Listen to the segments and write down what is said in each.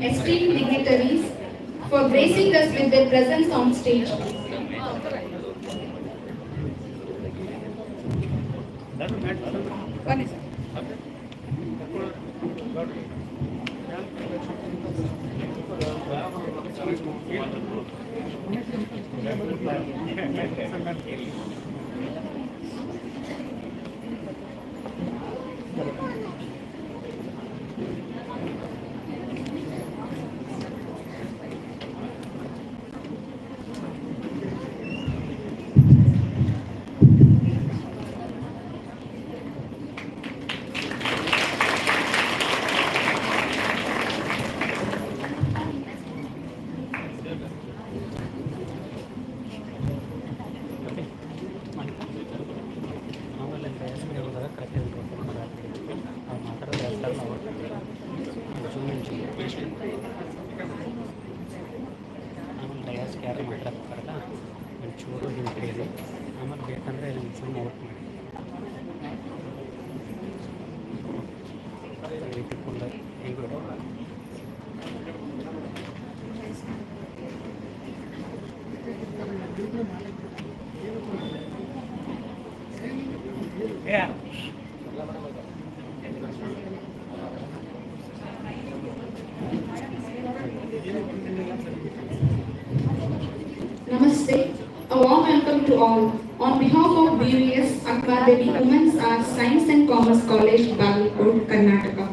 Esteemed dignitaries for gracing us with their presence on stage. ಯಾರು ಮಾತಾಡ್ತಾರಲ್ಲ ಒಂಚೂರು ಹಿಂತಿರಿ ಆಮೇಲೆ ಬೇಕಂದರೆ ಒಂಚೂರು ನೋಟ್ ಮಾಡಿ ಇಟ್ಕೊಂಡು ಹೆಂಗೆ Namaste. A warm welcome to all. On behalf of BVVS, Akkamahadevi Women's Arts Science and Commerce College, Bagalkot, Karnataka,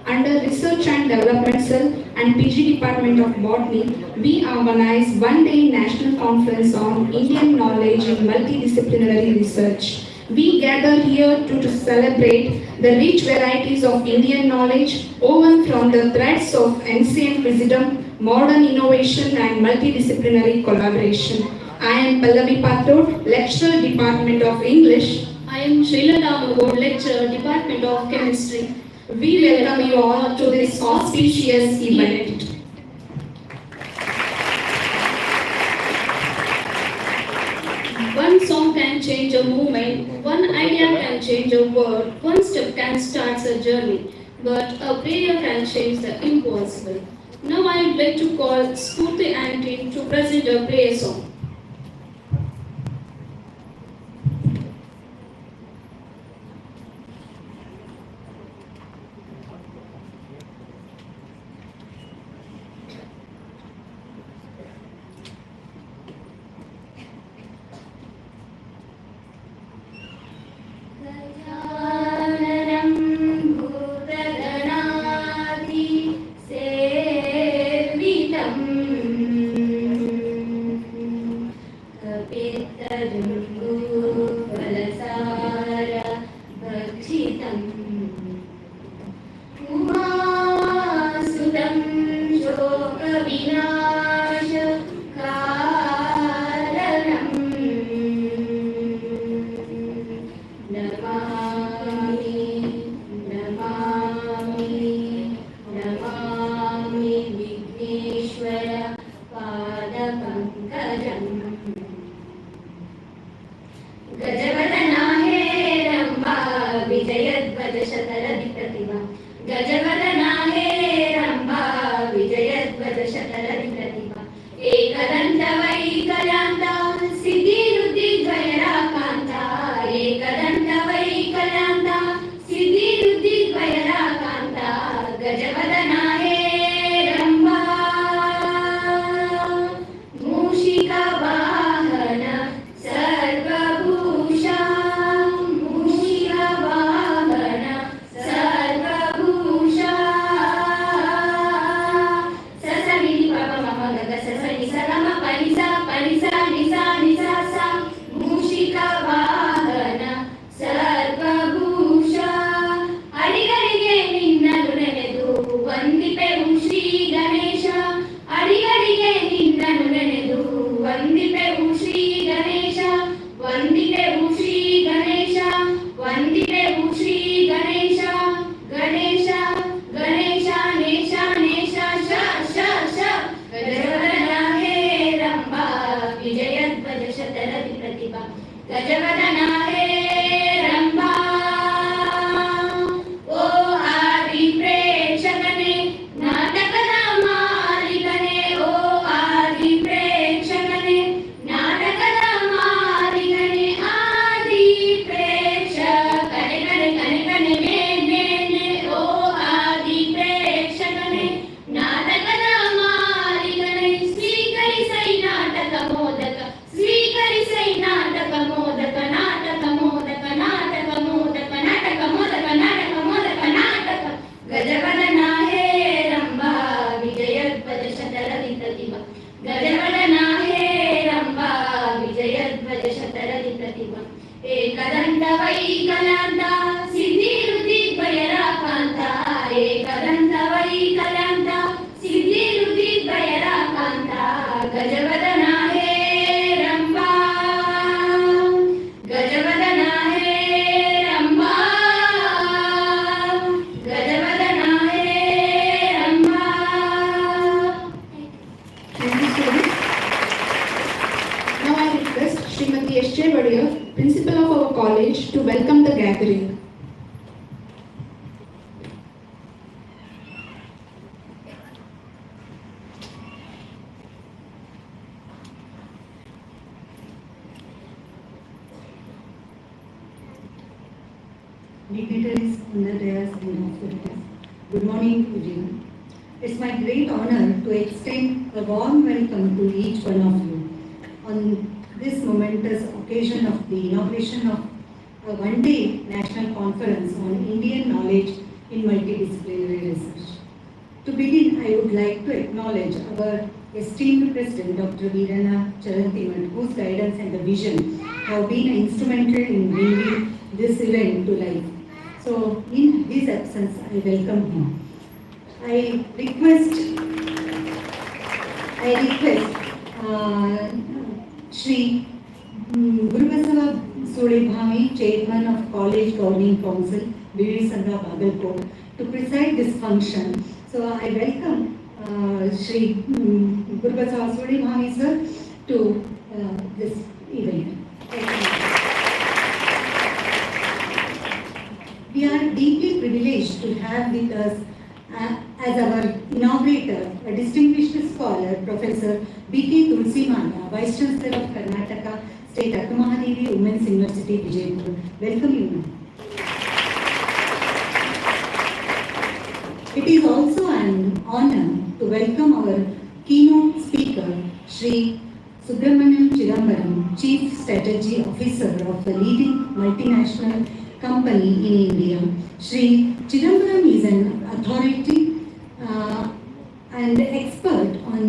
under Research and Development Cell and PG Department of Botany, we organize one-day national conference on Indian knowledge in multidisciplinary research. We gather here to celebrate the rich varieties of Indian knowledge woven from the threads of ancient wisdom, modern innovation and multidisciplinary collaboration. I am Pallavi Pathod, Lecturer, Department of English. I am Srilata Magod, Lecturer, Department of Chemistry. We welcome you all to this auspicious event. One song can change a movement, one idea can change a world, one step can start a journey, but a prayer can change the impossible. Now I would like to call Spurti Auntie to present a prayer song. Salama Palisa ಗಜವದನ ಹೇ ರಂಭಾ ಓ ಆದಿ ಪ್ರೇಕ್ಷಕನೇ ನಾಟಕದ ಮಾಲೀಕನೇ ಓ ಆದಿ ಪ್ರೇಕ್ಷಕನೇ ನಾಟಕದ ಮಾಲೀಕನೇ ಆದಿ ಪ್ರೇಕ್ಷಕನೇ ಕನೆ ಕನೆ ಕನೆ ಮೇನೆ ಓ ಆದಿ ಪ್ರೇಕ್ಷಕನೇ ನಾಟಕದ ಮಾಲೀಕನೇ ಸ್ವೀಕರಿಸೈ ನಾಟಕ ಮೋದಕ ಸ್ವೀಕರಿಸೈ ನಾಟಕ ಮೋದಕ ನಾಟಕ ಮೋದಕ ನಾಟಕ ಮೋದಕ ನಾಟಕ ಮೋದಕ ನಾಟಕ ಮೋದಕ ನಾಟಕ ಗಜವದನ ಹೇ ರಂಭಾ ವಿಜಯಧ್ವಜ ಶತರದಿ ಪ್ರತಿಭಾ ಗಜವದನ ಹೇ ರಂಭಾ ವಿಜಯಧ್ವಜ ಶತರದಿ ಪ್ರತಿಭಾ ಏಕದಂತ ವೈಕಲಾಂತ ಸಿದ್ಧಿರು ದಿಗ್ಭಯರ ಕಾಂತ ಏಕದಂತ ವೈಕಲಾಂತ ಸಿದ್ಧಿರು ದಿಗ್ಭಯರ ಕಾಂತ ಗಜವದನ ಹೇ ರಂಭಾ ಗಜವದನ ಹೇ ರಂಭಾ ಗಜವದನ ಹೇ Rambha. Thank you, students. Now I request Srimati S. J. Vadia, Principal of our college, to welcome the gathering. Dignitaries on the dais and authorities. Good morning, everyone. It's my great honor to extend a warm welcome to each one of you on this momentous occasion of the inauguration of a one-day national conference on Indian knowledge in multidisciplinary research. To begin, I would like to acknowledge our esteemed President, Dr. Veerana Charantiman, whose guidance and the vision have been instrumental in bringing this event to life. So, in his absence, I welcome him. I request Shri Gurubasava Sulibhami, Chairman of College Governing Council, BVVS Bagalkot, to preside this function. So I welcome Shri Gurubasava Sulibhami sir to this event. We are deeply privileged to have with us as our inaugurator, a distinguished scholar, Professor B.K. Tulsimana, Vice Chancellor of Karnataka State Akkamahadevi Women's University, Vijaypur. Welcome you, ma'am. It is also an honor to welcome our keynote speaker, Shri Subramaniam Chidambaram, Chief Strategy Officer of the leading multinational company in India. Shri Chidambaram is an authority and expert on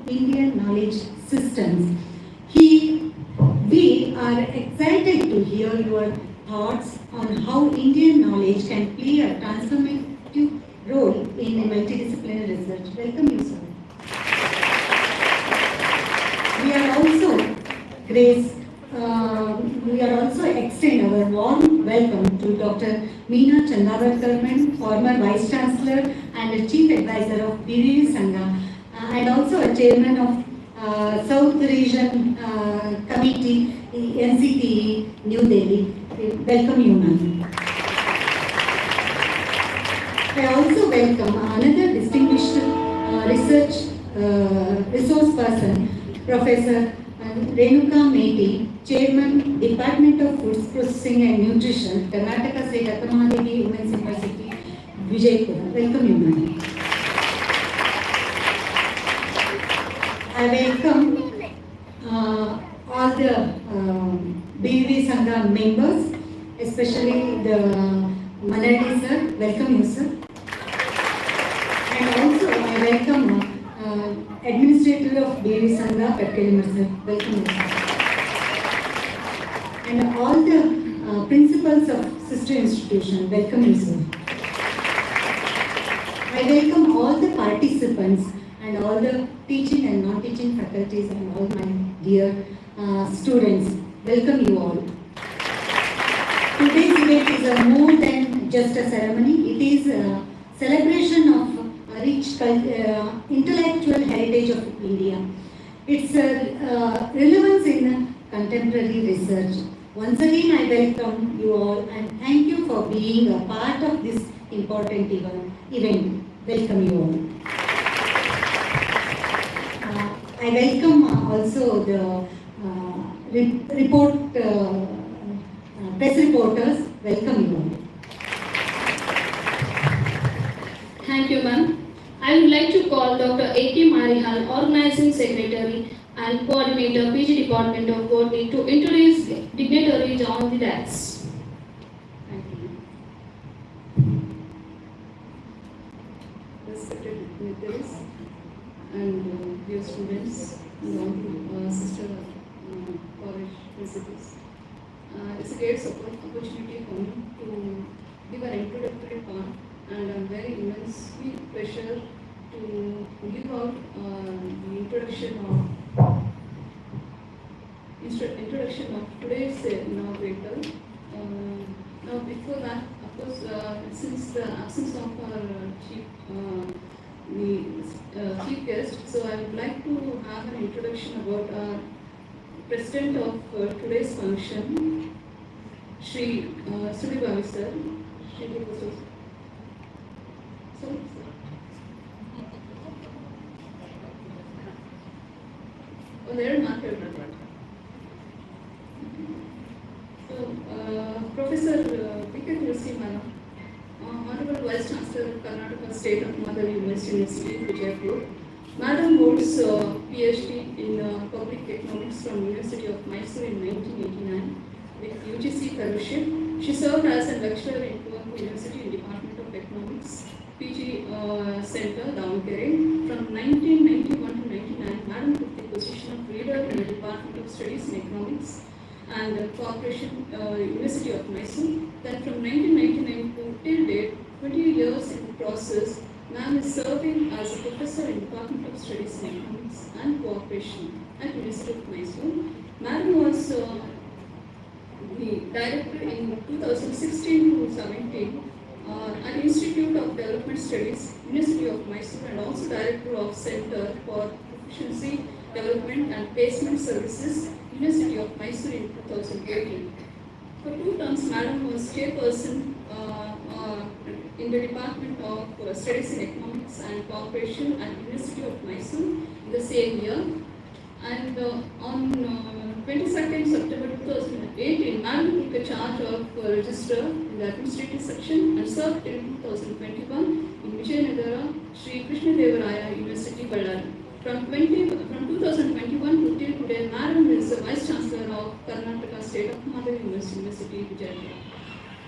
Indian knowledge systems. We are excited to hear your thoughts on how Indian knowledge can play a transformative role in multidisciplinary research. Welcome you, sir. We are also extend our warm welcome to Dr. Meena Chandavarkarman, former Vice Chancellor and Chief Advisor of BVVS Sangha, and also a Chairman of South Region Committee, NCTE, New Delhi. Welcome you, ma'am. I also welcome another distinguished resource person, Professor Renuka Meti, Chairman, Department of Food Processing and Nutrition, Karnataka State Akkamahadevi Women's University, Vijaypur. Welcome you, ma'am. I welcome all the BVVS Sangha members, especially the Manadi sir. Welcome you, sir. And also I welcome Administrator of BVVS Sangha, Petkelimar sir. Welcome you, sir. And all the principals of sister institution. Welcome you, sir. I welcome all the participants and all the teaching and non-teaching faculties and all my dear students. Welcome you all. Today's event is more than just a ceremony. It is a celebration of a rich intellectual heritage of India. Its relevance in contemporary research. Once again, I welcome you all and thank you for being a part of this important event. Welcome you all. I welcome also the press reporters. Welcome you all. Thank you, ma'am. I would like to call Dr. A.K. Marihal, Organizing Secretary and Coordinator, PG Department of Botany, to introduce dignitaries on the dais. Thank you. Respected dignitaries and dear students and all the sister college principals. It's a great opportunity for me to give an introductory talk, and I'm very immensely pleasure to give out the introduction of today's inaugurator. Now before that, of course, since the absence of our chief guest, so I would like to have an introduction about our president of today's function, Shri Sudhibavi sir. Oh, they're not here. So, Professor B.K. Tulsi Madam, Honorable Vice Chancellor of Karnataka State Akkamahadevi University, Vijayapur. Madam holds PhD in Public Economics from University of Mysore in 1989 with UGC fellowship. She served as a lecturer in Kuala University in Department of Economics, PG Center, Davangere. From 1991 to 1999, Madam took the position of leader in the Department of Studies in Economics and Corporation University of Mysore. Then from 1999 to till date, 20 years in the process, Ma'am is serving as a professor in Department of Studies in Economics and Cooperation at University of Mysore. Ma'am was the director in 2016 to 17 at Institute of Development Studies, University of Mysore, and also director of Center for Proficiency Development and Placement Services, University of Mysore in 2018. For 2 terms, Madam was chairperson in the Department of Studies in Economics and Cooperation at University of Mysore in the same year. And on 22nd September 2018, Madam took a charge of registrar in the administrative section and served till 2021 in Vijayanagara Sri Krishna Devaraya University, Ballari. From 2021 to till today, Madam is the Vice Chancellor of Karnataka State Akkamahadevi University, Vijayapur.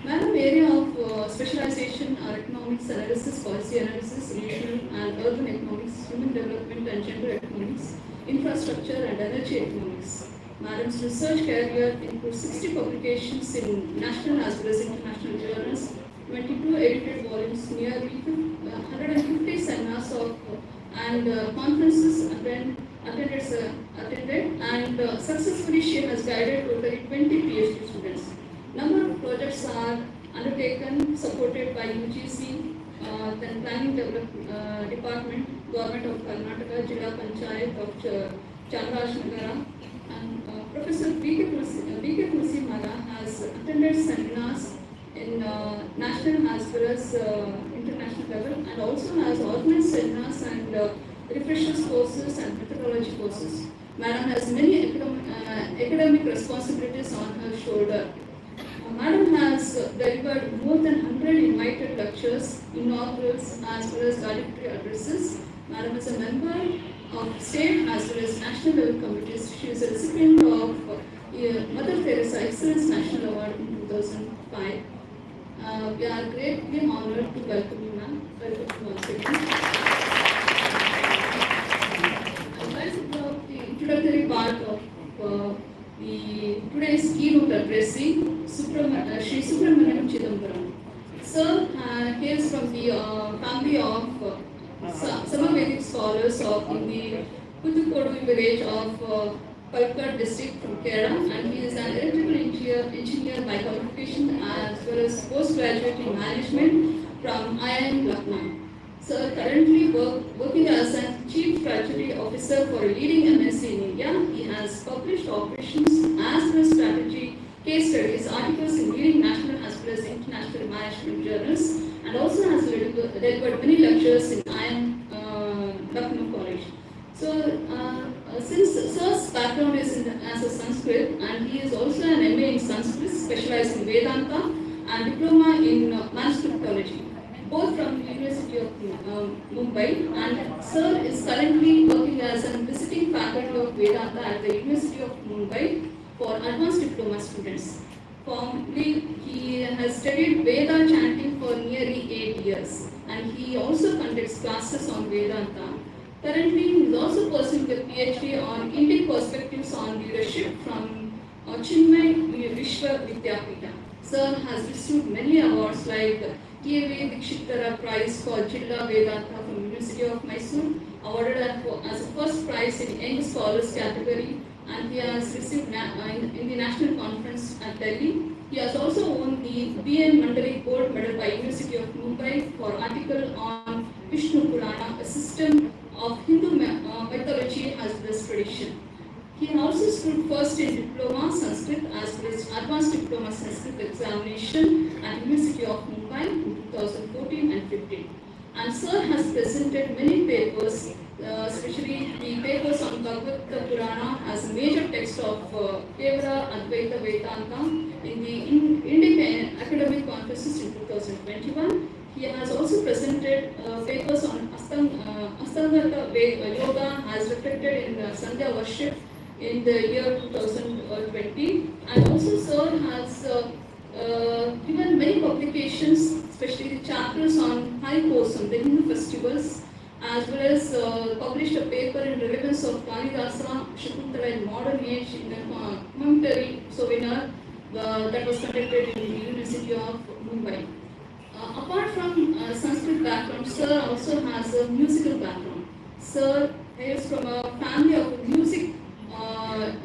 Madam area of specialization are economics analysis, policy analysis, regional and urban economics, human development and gender economics, infrastructure and energy economics. Madam's research career includes 60 publications in national as well as international journals, 22 edited volumes, nearly 150 seminars and conferences attended, and successfully she has guided totally 20 PhD students. Number of projects are undertaken, supported by UGC, then Planning Development Department, Government of Karnataka, Jilla Panchayat of Chamarajnagara, and Professor B.K. Tulsi Mala has attended seminars in national as well as international level, and also has organized seminars and refreshers courses and methodology courses. Madam has many academic responsibilities on her shoulder. Madam has delivered more than 100 invited lectures, inaugurals, as well as valedictory addresses. Madam is a member of state as well as national level committees. She is a recipient of Mother Teresa Excellence National Award in 2005. We are greatly honored to welcome you, ma'am. Welcome to once again. Let's about the introductory part of today's keynote addressing Sri Subramaniam Chidambaram. Sir hails from the family of Samavedic scholars in the Pudukkode village of Bagalkot district from Kerala, and he is an electrical engineer by qualification as well as postgraduate in management from IIM Lucknow. Sir currently working as a Chief Strategy Officer for a leading MNC in India. He has published operations well as strategy, case studies, articles in leading national as well as international management journals, and also has delivered many lectures in IIM Lucknow College. So, since Sir's background is as a Sanskrit, and he is also an MA in Sanskrit, specialized in Vedanta, and diploma in Manuscriptology, both from the University of Mumbai, and Sir is currently working as a visiting faculty of Vedanta at the University of Mumbai for advanced diploma students. Formerly, he has studied Veda chanting for nearly 8 years, and he also conducts classes on Vedanta. Currently, he is also pursuing a PhD on Indian perspectives on leadership from Chinmay Vishwa Vidyapita. Sir has received many awards like K.V. Dikshitara Prize for Jilla Vedanta from University of Mysore, awarded as a first prize in Young Scholars category, and he has received in the National Conference at Delhi. He has also won the B.N. Mandali Gold Medal by University of Mumbai for article on Vishnu Purana, a system of Hindu mythology as well as tradition. He also stood first in Diploma Sanskrit as well as Advanced Diploma Sanskrit examination at University of Mumbai in 2014 and 15. And Sir has presented many papers, especially the papers on Bhagavad Purana as a major text of Kevara Advaita Vedanta in the Indian Academic Conferences in 2021. He has also presented papers on Astanga Yoga as reflected in Sandhya worship in the year 2020. And also Sir has given many publications, especially the chapters on High Kosam, the Hindu festivals, as well as published a paper in relevance of Kalidasa Shakuntala in modern age in a commentary seminar that was conducted in the University of Mumbai. Apart from Sanskrit background, Sir also has a musical background. Sir hails from a family of music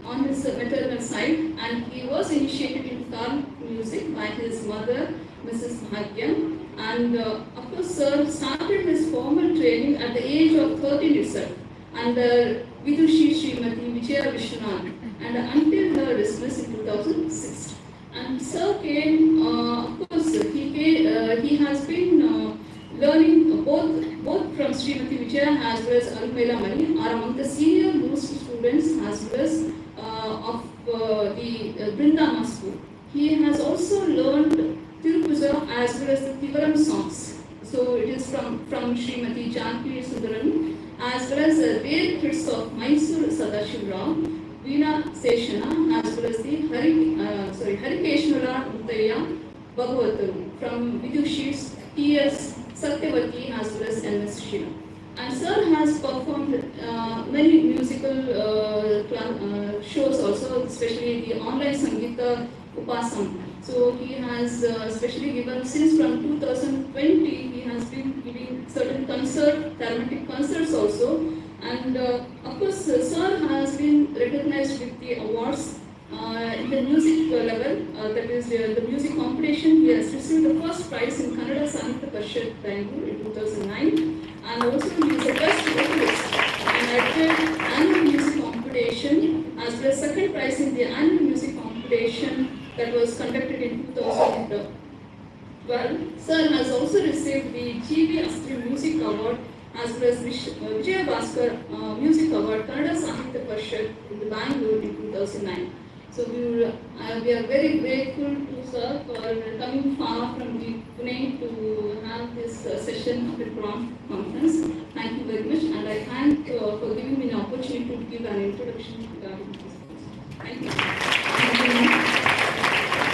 on his maternal side, and he was initiated in Tal music by his mother, Mrs. Bhagya. And of course, Sir started his formal training at the age of 13 itself under Vidushi Srimati Vijaya Vishwanath, and until her dismissal in 2006. And Sir came, of course, he has been learning both from Srimati Vijaya as well as Almela Mani are among the senior most students as well as of the Brindama school. He has also learned Tirupuja as well as the Tivaram songs. So it is from Srimati Janki Sundaram as well as the rare hits of Mysore Sadashiv Rao, Veena Seshana as well as the Harikeshwara Uttaya Bhagavataru from Vidushis T.S. Satyavati as well as M.S. Shiva. And Sir has performed many musical shows also, especially the online Sangeeta Upasam. So he has especially given, since from 2020, he has been giving certain dramatic concerts also. And of course, Sir has been recognized with the awards in the music level, that is the music competition. He has received the first prize in Kannada Sahitya Parishad Bangalore in 2009, and also he is the best vocalist in the annual music competition, as well as second prize in the annual music competition that was conducted in 2012. Sir has also received the G.V. Astri Music Award as well as Vijaya Bhaskar Music Award, Kannada Sahitya Parishad in Bangalore in 2009. So we are very grateful to Sir for coming far from the Pune to have this session of the conference. Thank you very much, and I thank for giving me an opportunity to give an introduction regarding this. Thank you.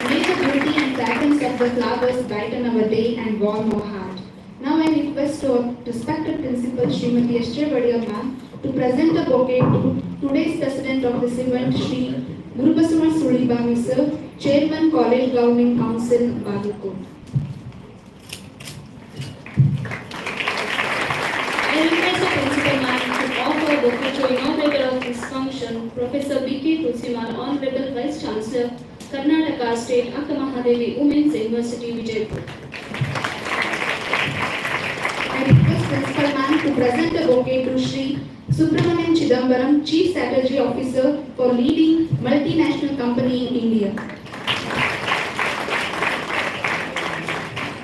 May the beauty and fragrance of the flowers brighten our day and warm our heart. Now I request our respected Principal Srimati S.J. Vadia ma'am to present a bouquet to today's President of this event, Shri Gurubasuma Sulibami Sir, Chairman College Governing Council, Bagalkot. I request the Principal Ma'am to offer a bouquet to inaugurator of this function, Professor B.K. Tulsimal, Honorable Vice Chancellor, Karnataka State Akkamahadevi Women's University, Vijaypur. I request Principal Ma'am to present a bouquet to Sri Subramanian Chidambaram, Chief Strategy Officer for leading multinational company in India.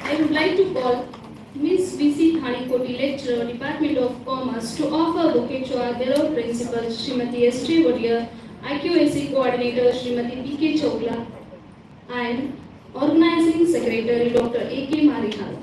I would like to call Ms. V.C. Thanikoti, Lecturer, Department of Commerce, to offer a bouquet to our beloved Principal, Srimati S.J. Warrior, IQAC Coordinator, Srimati P.K. Chogla, and Organizing Secretary, Dr. A.K. Marihal.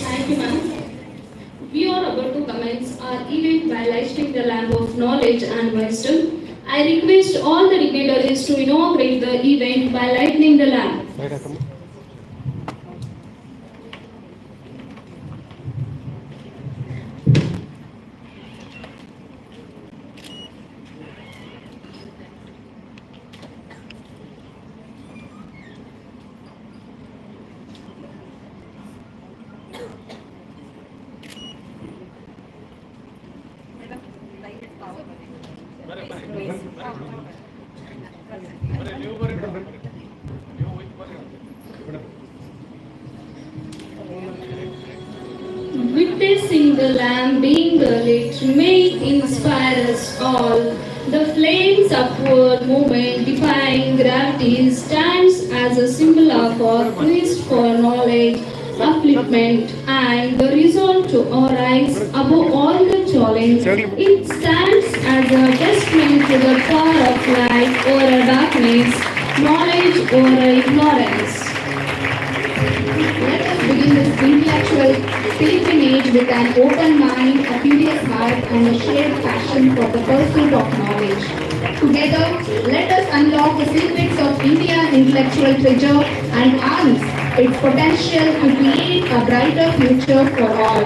Thank you, ma'am. We are about to commence our event by lighting the lamp of knowledge and wisdom. I request all the dignitaries to inaugurate the event by lighting the lamp. Right, Akkama. Witnessing the lamp being lit may inspire us all. The flame's upward movement, defying gravity, stands as a symbol of our quest for knowledge, upliftment, and the resolve to arise above all the challenge. It stands as a testament to the power of light over darkness, knowledge over ignorance. Let us begin this intellectual pilgrimage with an open mind, a curious heart, and a shared passion for the pursuit of knowledge. Together, let us unlock the secrets of India's intellectual treasure and harness its potential to create a brighter future for all.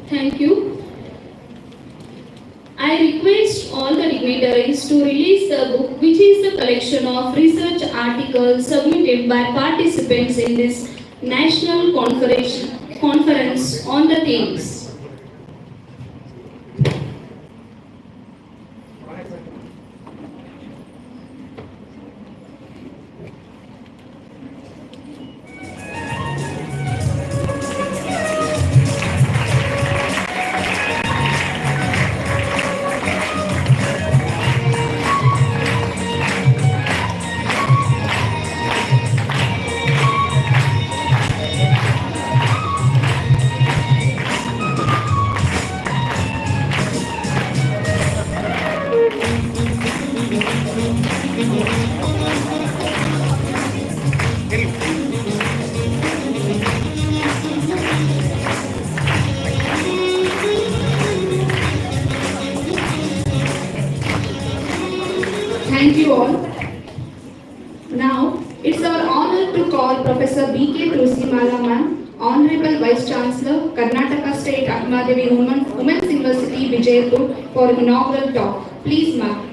Thank you. I request all the dignitaries to release the book, which is a collection of research articles submitted by participants in this national conference on the themes. Thank you all. Now, it's our honor to call Professor B.K. Tulsimala ma'am, Honorable Vice Chancellor, Karnataka State Akkamahadevi Women's University, Vijaypur, for inaugural talk. Please, ma'am.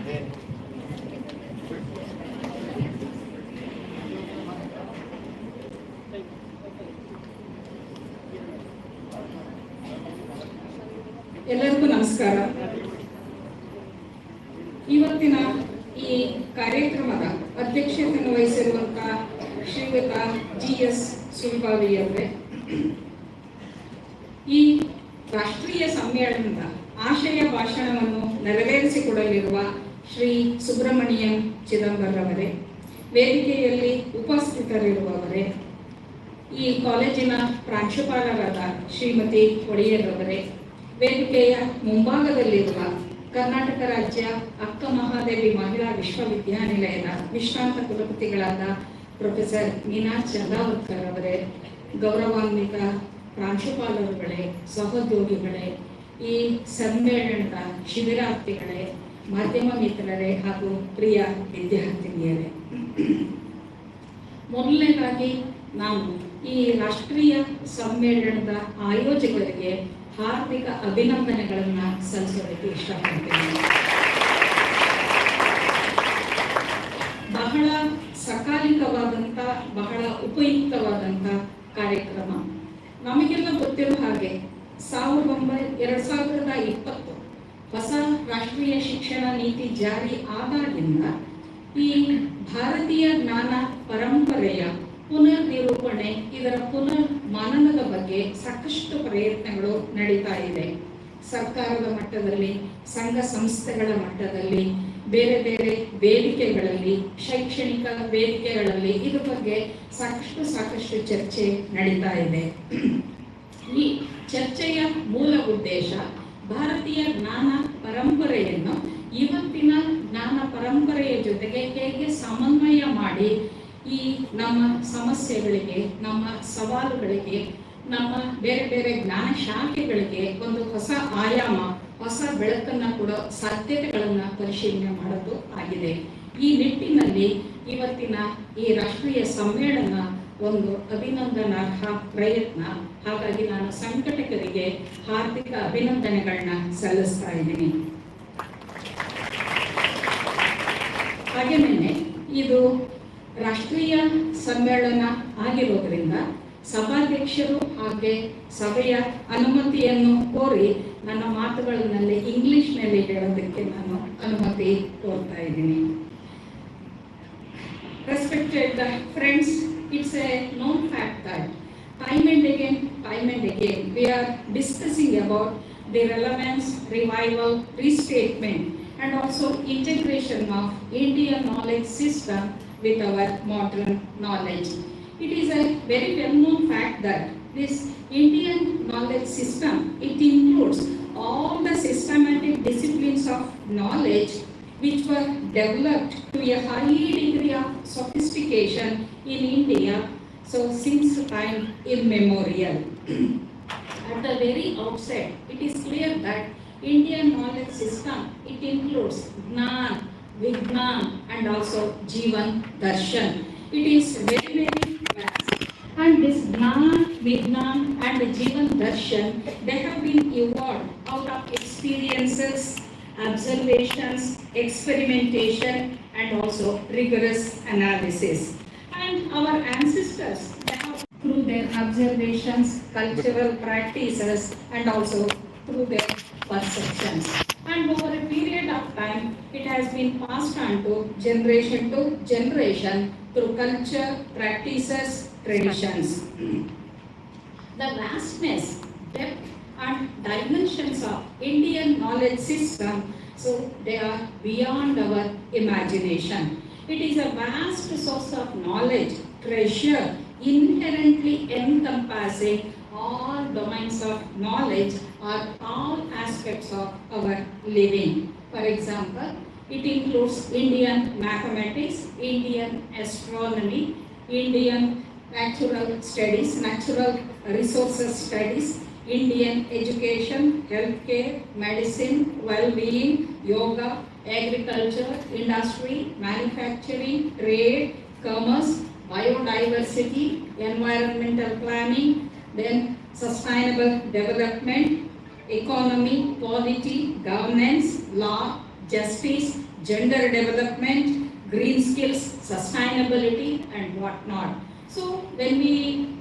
ಎಲ್ಲರಿಗೂ ನಮಸ್ಕಾರ. ಇವತ್ತಿನ ಈ ಕಾರ್ಯಕ್ರಮದ ಅಧ್ಯಕ್ಷತೆಯನ್ನು ವಹಿಸಿರುವಂತಹ ಶ್ರೀಯುತ GS ಸುಲ್ಬಾವಿಯವರೇ, ಈ ರಾಷ್ಟ್ರೀಯ ಸಮ್ಮೇಳನದ ಆಶಯ ಭಾಷಣವನ್ನು ನೆರವೇರಿಸಿಕೊಡಲಿರುವ ಶ್ರೀ ಸುಬ್ರಹ್ಮಣ್ಯಂ ಚಿದಂಬರವರೇ, ವೇದಿಕೆಯಲ್ಲಿ ಉಪಸ್ಥಿತರಿರುವವರೇ, ಈ ಕಾಲೇಜಿನ ಪ್ರಾಂಶುಪಾಲರಾದ ಶ್ರೀಮತಿ ಒಡೆಯರವರೇ, ವೇದಿಕೆಯ ಮುಂಭಾಗದಲ್ಲಿರುವ ಕರ್ನಾಟಕ ರಾಜ್ಯ ಅಕ್ಕಮಹಾದೇವಿ ಮಹಿಳಾ ವಿಶ್ವವಿದ್ಯಾನಿಲಯದ ವಿಶ್ರಾಂತ ಕುಲಪತಿಗಳಾದ ಪ್ರೊಫೆಸರ್ ಮೀನಾ ಚಂದಾವರ್ಕರ್ ಅವರೇ, ಗೌರವಾನ್ವಿತ ಪ್ರಾಂಶುಪಾಲರುಗಳೇ, ಸಹೋದ್ಯೋಗಿಗಳೇ, ಈ ಸಮ್ಮೇಳನದ ಶಿಬಿರಾರ್ಥಿಗಳೇ, ಮಾಧ್ಯಮ ಮಿತ್ರರೇ ಹಾಗೂ ಪ್ರಿಯ ವಿದ್ಯಾರ್ಥಿನಿಯರೇ, ಮೊದಲನೇದಾಗಿ ನಾನು ಈ ರಾಷ್ಟ್ರೀಯ ಸಮ್ಮೇಳನದ ಆಯೋಜಕರಿಗೆ ಹಾರ್ದಿಕ ಅಭಿನಂದನೆಗಳನ್ನು ಸಲ್ಲಿಸೋದಕ್ಕೆ ಇಷ್ಟಪಡ್ತೀನಿ. ಬಹಳ ಸಕಾಲಿಕವಾದಂಥ, ಬಹಳ ಉಪಯುಕ್ತವಾದಂಥ ಕಾರ್ಯಕ್ರಮ. ನಮಗೆಲ್ಲ ಗೊತ್ತಿರೋ ಹಾಗೆ 2020 ಹೊಸ ರಾಷ್ಟ್ರೀಯ ಶಿಕ್ಷಣ ನೀತಿ ಜಾರಿ ಆದಾಗಿಂದ ಈ ಭಾರತೀಯ ಜ್ಞಾನ ಪರಂಪರೆಯ ಪುನರ್ ನಿರೂಪಣೆ, ಇದರ ಪುನರ್ ಮನನದ ಬಗ್ಗೆ ಸಾಕಷ್ಟು ಪ್ರಯತ್ನಗಳು ನಡೀತಾ ಇದೆ. ಸರ್ಕಾರದ ಮಟ್ಟದಲ್ಲಿ, ಸಂಘ ಸಂಸ್ಥೆಗಳ ಮಟ್ಟದಲ್ಲಿ, ಬೇರೆ ಬೇರೆ ವೇದಿಕೆಗಳಲ್ಲಿ, ಶೈಕ್ಷಣಿಕ ವೇದಿಕೆಗಳಲ್ಲಿ ಇದ್ರ ಬಗ್ಗೆ ಸಾಕಷ್ಟು ಚರ್ಚೆ ನಡೀತಾ ಇದೆ. ಈ ಚರ್ಚೆಯ ಮೂಲ ಉದ್ದೇಶ ಭಾರತೀಯ ಜ್ಞಾನ ಪರಂಪರೆಯನ್ನು ಇವತ್ತಿನ ಜ್ಞಾನ ಪರಂಪರೆಯ ಜೊತೆಗೆ ಹೇಗೆ ಸಮನ್ವಯ ಮಾಡಿ ಈ ನಮ್ಮ ಸಮಸ್ಯೆಗಳಿಗೆ, ನಮ್ಮ ಸವಾಲುಗಳಿಗೆ, ನಮ್ಮ ಬೇರೆ ಬೇರೆ ಜ್ಞಾನ ಶಾಖೆಗಳಿಗೆ ಒಂದು ಹೊಸ ಆಯಾಮ, ಹೊಸ ಬೆಳಕನ್ನು ಕೊಡೋ ಸಾಧ್ಯತೆಗಳನ್ನು ಪರಿಶೀಲನೆ ಮಾಡೋದು ಆಗಿದೆ. ಈ ನಿಟ್ಟಿನಲ್ಲಿ ಇವತ್ತಿನ ಈ ರಾಷ್ಟ್ರೀಯ ಸಮ್ಮೇಳನ ಒಂದು ಅಭಿನಂದನಾರ್ಹ ಪ್ರಯತ್ನ. ಹಾಗಾಗಿ ನಾನು ಸಂಘಟಕರಿಗೆ ಹಾರ್ದಿಕ ಅಭಿನಂದನೆಗಳನ್ನ ಸಲ್ಲಿಸ್ತಾ ಇದ್ದೀನಿ. ಹಾಗೇನೇ ಇದು ರಾಷ್ಟ್ರೀಯ ಸಮ್ಮೇಳನ ಆಗಿರೋದ್ರಿಂದ ಸಭಾಧ್ಯಕ್ಷರು ಹಾಗೆ ಸಭೆಯ ಅನುಮತಿಯನ್ನು ಕೋರಿ ನನ್ನ ಮಾತುಗಳಲ್ಲಿ ಇಂಗ್ಲಿಷ್ನಲ್ಲಿ ಹೇಳೋದಕ್ಕೆ ನಾನು ಅನುಮತಿ ಕೋರ್ತಾ ಇದ್ದೀನಿ. Respected friends, it's a known fact that time and again we are discussing about the relevance, revival, restatement and also integration of Indian knowledge system with our modern knowledge. It is a very well-known fact that this Indian knowledge system, it includes all the systematic disciplines of knowledge which were developed to a high degree of sophistication in India, so since time immemorial. At the very outset, it is clear that Indian knowledge system, it includes Gnan, Vignan and also Jivan Darshan. It is very vast. And this Gnan, Vignan and Jivan Darshan, they have been evolved out of experiences, observations, experimentation and also rigorous analysis. And our ancestors, they have, through their observations, cultural practices and also through their perceptions. And over a period of time, it has been passed on to generation through culture, practices, traditions. The vastness, depth and dimensions of Indian knowledge system, so they are beyond our imagination. It is a vast source of knowledge, treasure, inherently encompassing all domains of knowledge or all aspects of our living. For example, it includes Indian mathematics, Indian astronomy, Indian natural studies, natural resources studies, Indian education, healthcare, medicine, well-being, yoga, agriculture, industry, manufacturing, trade, commerce, biodiversity, environmental planning, then sustainable development, economy, polity, governance, law, justice, gender development, green skills, sustainability, and whatnot. So when we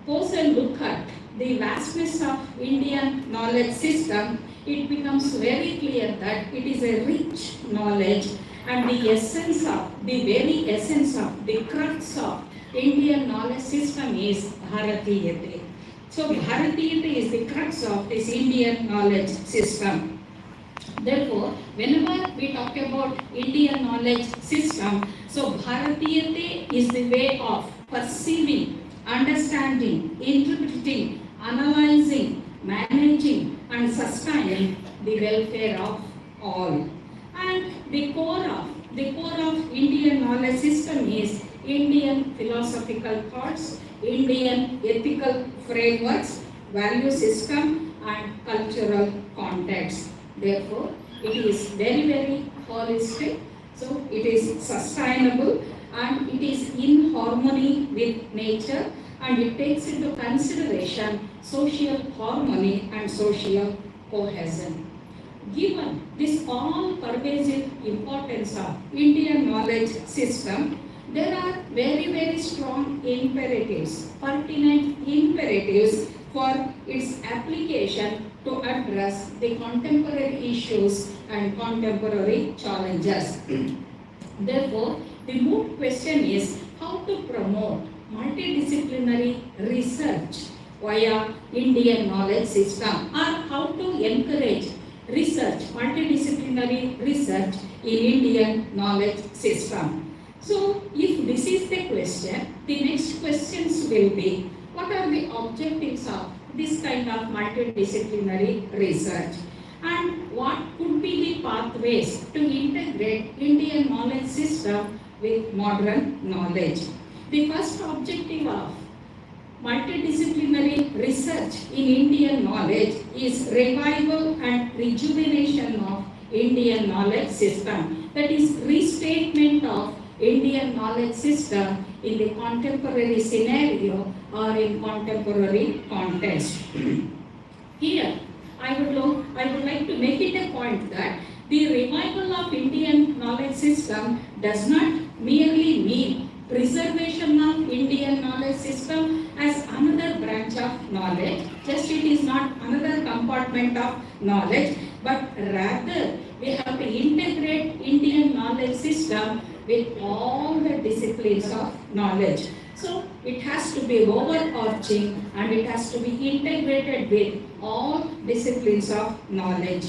pause and look at the vastness of Indian knowledge system, it becomes very clear that it is a rich knowledge, and the essence of, the very essence of, the crux of Indian knowledge system is Bharatiyate. So Bharatiyate is the crux of this Indian knowledge system. Therefore, whenever we talk about Indian knowledge system, so Bharatiyate is the way of perceiving, understanding, interpreting, analyzing, managing, and sustaining the welfare of all. And the core of Indian knowledge system is Indian philosophical thoughts, Indian ethical frameworks, value system, and cultural context. Therefore, it is very, very holistic. So it is sustainable and it is in harmony with nature, and it takes into consideration social harmony and social cohesion. Given this all-pervasive importance of Indian knowledge system, there are very, very strong imperatives, pertinent imperatives for its application to address the contemporary issues and contemporary challenges. Therefore, the moot question is how to promote multidisciplinary research via Indian knowledge system, or how to encourage research, multidisciplinary research in Indian knowledge system. So, if this is the question, the next questions will be, what are the objectives of this kind of multidisciplinary research? And what could be the pathways to integrate Indian knowledge system with modern knowledge? The first objective of multidisciplinary research in Indian knowledge is revival and rejuvenation of Indian knowledge system. That is restatement of Indian knowledge system in the contemporary scenario or in contemporary context. Here, I would like to make it a point that the revival of Indian knowledge system does not merely mean preservation of Indian knowledge system as another branch of knowledge, just it is not another compartment of knowledge, but rather we have to integrate Indian knowledge system with all the disciplines of knowledge. So it has to be overarching and it has to be integrated with all disciplines of knowledge.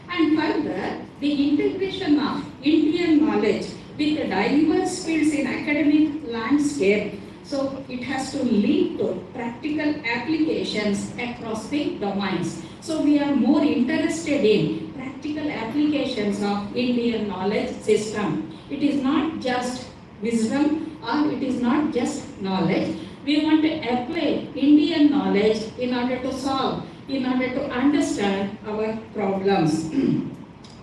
And further, the integration of Indian knowledge with the diverse fields in academic landscape, so it has to lead to practical applications across the domains. So we are more interested in practical applications of Indian knowledge system. It is not just wisdom or it is not just knowledge. We want to apply Indian knowledge in order to solve, in order to understand our problems.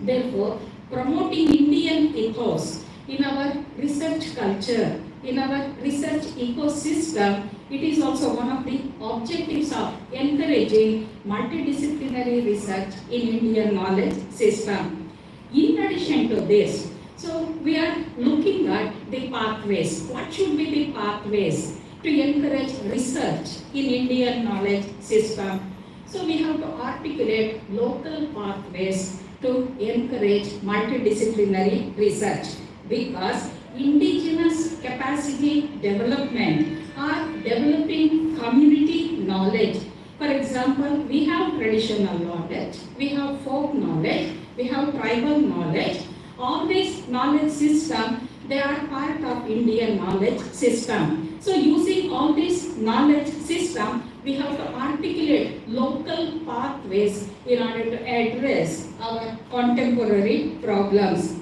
Therefore, promoting Indian ethos in our research culture, in our research ecosystem, it is also one of the objectives of encouraging multidisciplinary research in Indian knowledge system. In addition to this, so we are looking at the pathways. What should be the pathways to encourage research in Indian knowledge system? So we have to articulate local pathways to encourage multidisciplinary research, because indigenous capacity development or developing community knowledge. For example, we have traditional knowledge, we have folk knowledge, we have tribal knowledge. All these knowledge system, they are part of Indian knowledge system. So using all this knowledge system, we have to articulate local pathways in order to address our contemporary problems.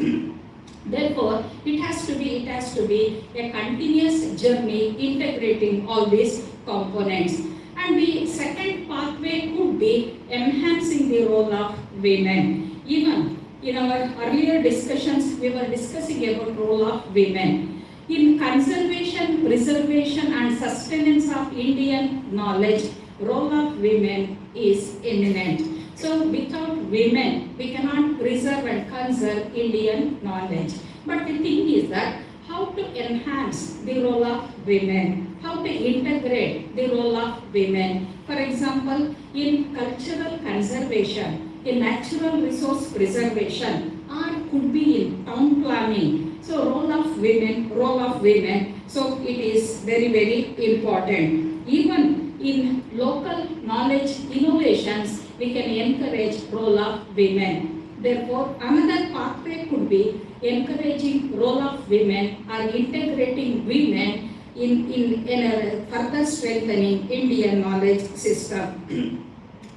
Therefore, it has to be a continuous journey integrating all these components. And the second pathway could be enhancing the role of women. Even in our earlier discussions, we were discussing about role of women. In conservation, preservation and sustenance of Indian knowledge, role of women is eminent. So without women, we cannot preserve and conserve Indian knowledge. But the thing is that how to enhance the role of women, how to integrate the role of women. For example, in cultural conservation, in natural resource preservation, or could be in town planning. So role of women, so it is very, very important. Even in local knowledge innovations, we can encourage role of women. Therefore, another pathway could be encouraging role of women or integrating women in a further strengthening Indian knowledge system.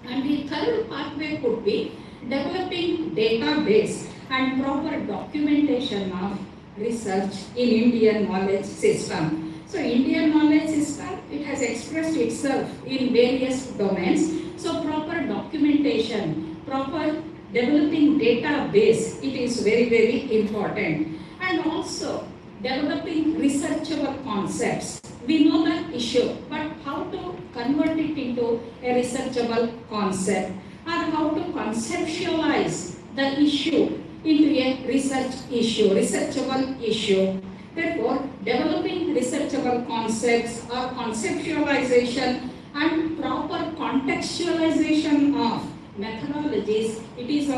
And the third pathway could be developing database and proper documentation of research in Indian knowledge system. So Indian knowledge system, it has expressed itself in various domains. So proper documentation, proper developing database, it is very, very important. And also developing researchable concepts. We know the issue, but how to convert it into a researchable concept, or how to conceptualize the issue into a researchable issue. Therefore, developing researchable concepts or conceptualization and proper contextualization of methodologies, it is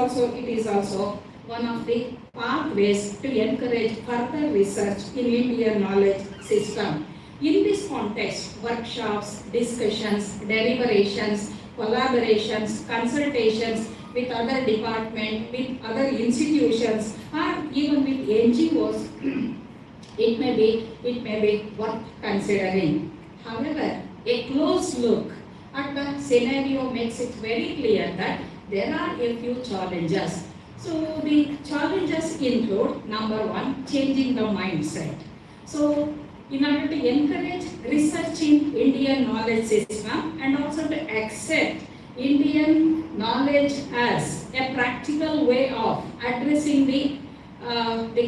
also one of the pathways to encourage further research in Indian knowledge system. In this context, workshops, discussions, deliberations, collaborations, consultations with other departments, with other institutions, or even with NGOs, it may be worth considering. However, a close look at the scenario makes it very clear that there are a few challenges. So the challenges include, number one, changing the mindset. So in order to encourage research in Indian knowledge system and also to accept Indian knowledge as a practical way of addressing the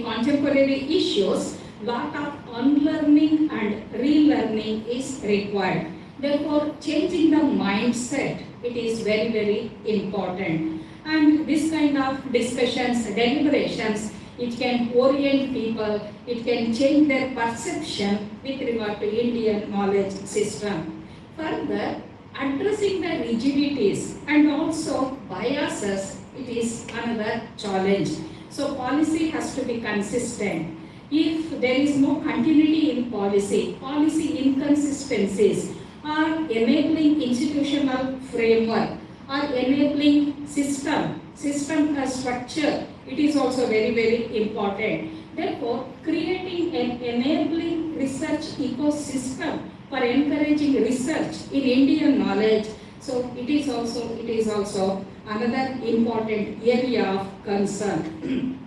contemporary issues, lot of unlearning and relearning is required. Therefore, changing the mindset, it is very, very important. And this kind of discussions, deliberations, it can orient people, it can change their perception with regard to Indian knowledge system. Further, addressing the rigidities and also biases, it is another challenge. So policy has to be consistent. If there is no continuity in policy inconsistencies are enabling institutional framework, or enabling system structure, it is also very, very important. Therefore, creating an enabling research ecosystem for encouraging research in Indian knowledge, so it is also another important area of concern.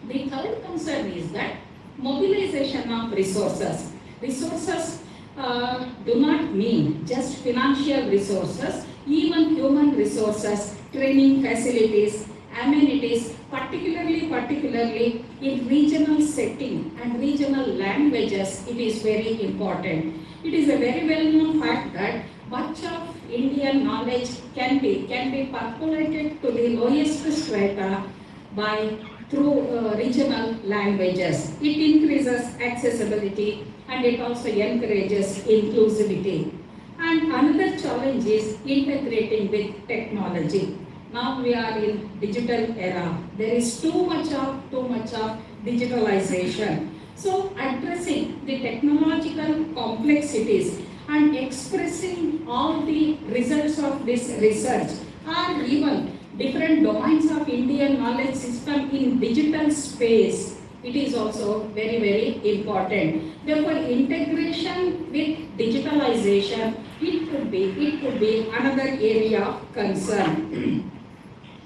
The third concern is that mobilization of resources. Resources do not mean just financial resources, even human resources, training facilities, amenities, particularly in regional setting and regional languages, it is very important. It is a very well-known fact that much of Indian knowledge can be percolated to the lowest strata through regional languages. It increases accessibility and it also encourages inclusivity. And another challenge is integrating with technology. Now we are in digital era. There is too much of digitalization. So addressing the technological complexities and expressing all the results of this research, or even different domains of Indian knowledge system in digital space, it is also very, very important. Therefore, integration with digitalization, it could be another area of concern.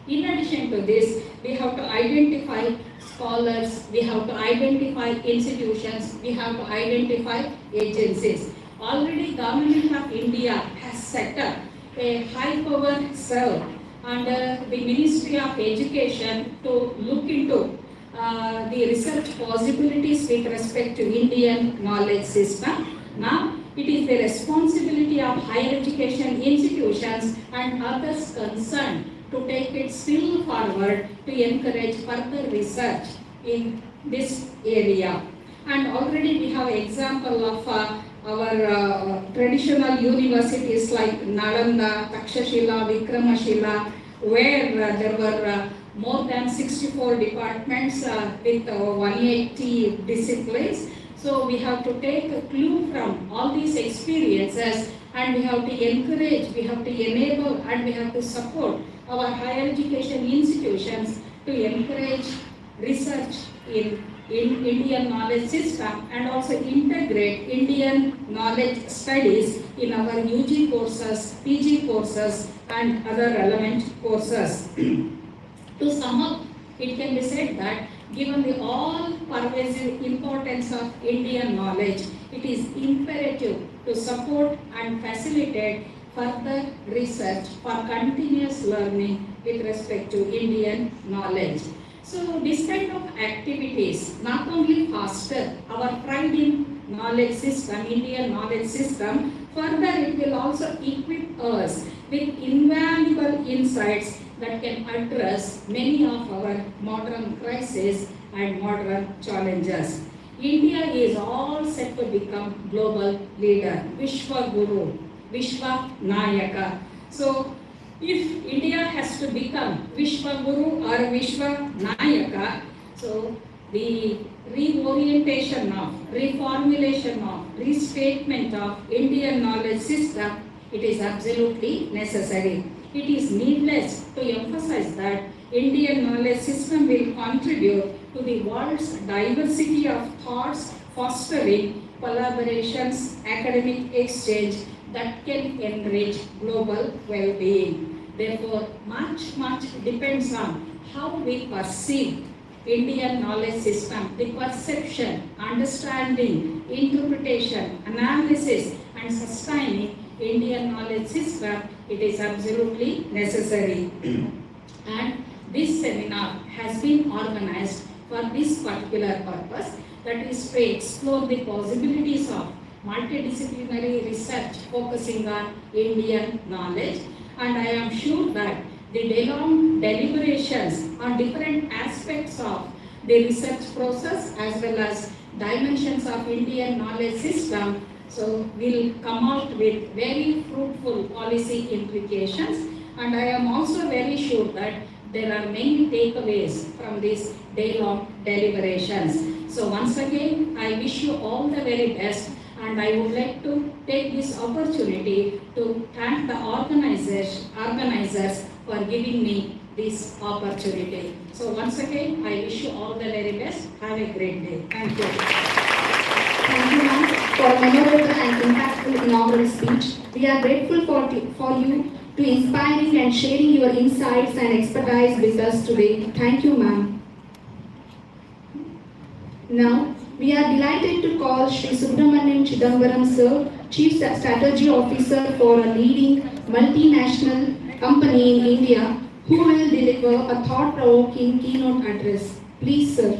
In addition to this, we have to identify scholars, we have to identify institutions, we have to identify agencies. Already Government of India has set up a high-power cell under the Ministry of Education to look into the research possibilities with respect to Indian knowledge system. Now, it is the responsibility of higher education institutions and others concerned to take it still forward to encourage further research in this area. And already we have example of our traditional universities like Nalanda, Takshashila, Vikramashila, where there were more than 64 departments with 180 disciplines. So we have to take a clue from all these experiences, and we have to encourage, we have to enable, and we have to support our higher education institutions to encourage research in Indian knowledge system and also integrate Indian knowledge studies in our UG courses, PG courses, and other relevant courses. To sum up, it can be said that given the all-pervasive importance of Indian knowledge, it is imperative to support and facilitate further research for continuous learning with respect to Indian knowledge. So this kind of activities not only foster our pride in knowledge system, Indian knowledge system, further it will also equip us with invaluable insights that can address many of our modern crises and modern challenges. India is all set to become global leader, Vishwa Guru, Vishwa Nayaka. So if India has to become Vishwa Guru or Vishwa Nayaka, so the reorientation of, reformulation of, restatement of Indian knowledge system, it is absolutely necessary. It is needless to emphasize that Indian knowledge system will contribute to the world's diversity of thoughts, fostering collaborations, academic exchange that can enrich global well-being. Therefore, much depends on how we perceive Indian knowledge system, the perception, understanding, interpretation, analysis, and sustaining Indian knowledge system. It is absolutely necessary. And this seminar has been organized for this particular purpose, that is to explore the possibilities of multidisciplinary research focusing on Indian knowledge. And I am sure that the day-long deliberations on different aspects of the research process as well as dimensions of Indian knowledge system, so will come out with very fruitful policy implications. And I am also very sure that there are many takeaways from these day-long deliberations. So once again, I wish you all the very best, and I would like to take this opportunity to thank the organizers for giving me this opportunity. So once again, I wish you all the very best. Have a great day. Thank you. Thank you, ma'am, for a memorable and impactful inaugural speech. We are grateful for you to inspiring and sharing your insights and expertise with us today. Thank you, ma'am. Now, we are delighted to call Shri Subramanian Chidambaram Sir, Chief Strategy Officer for a leading multinational company in India, who will deliver a thought-provoking keynote address. Please, sir.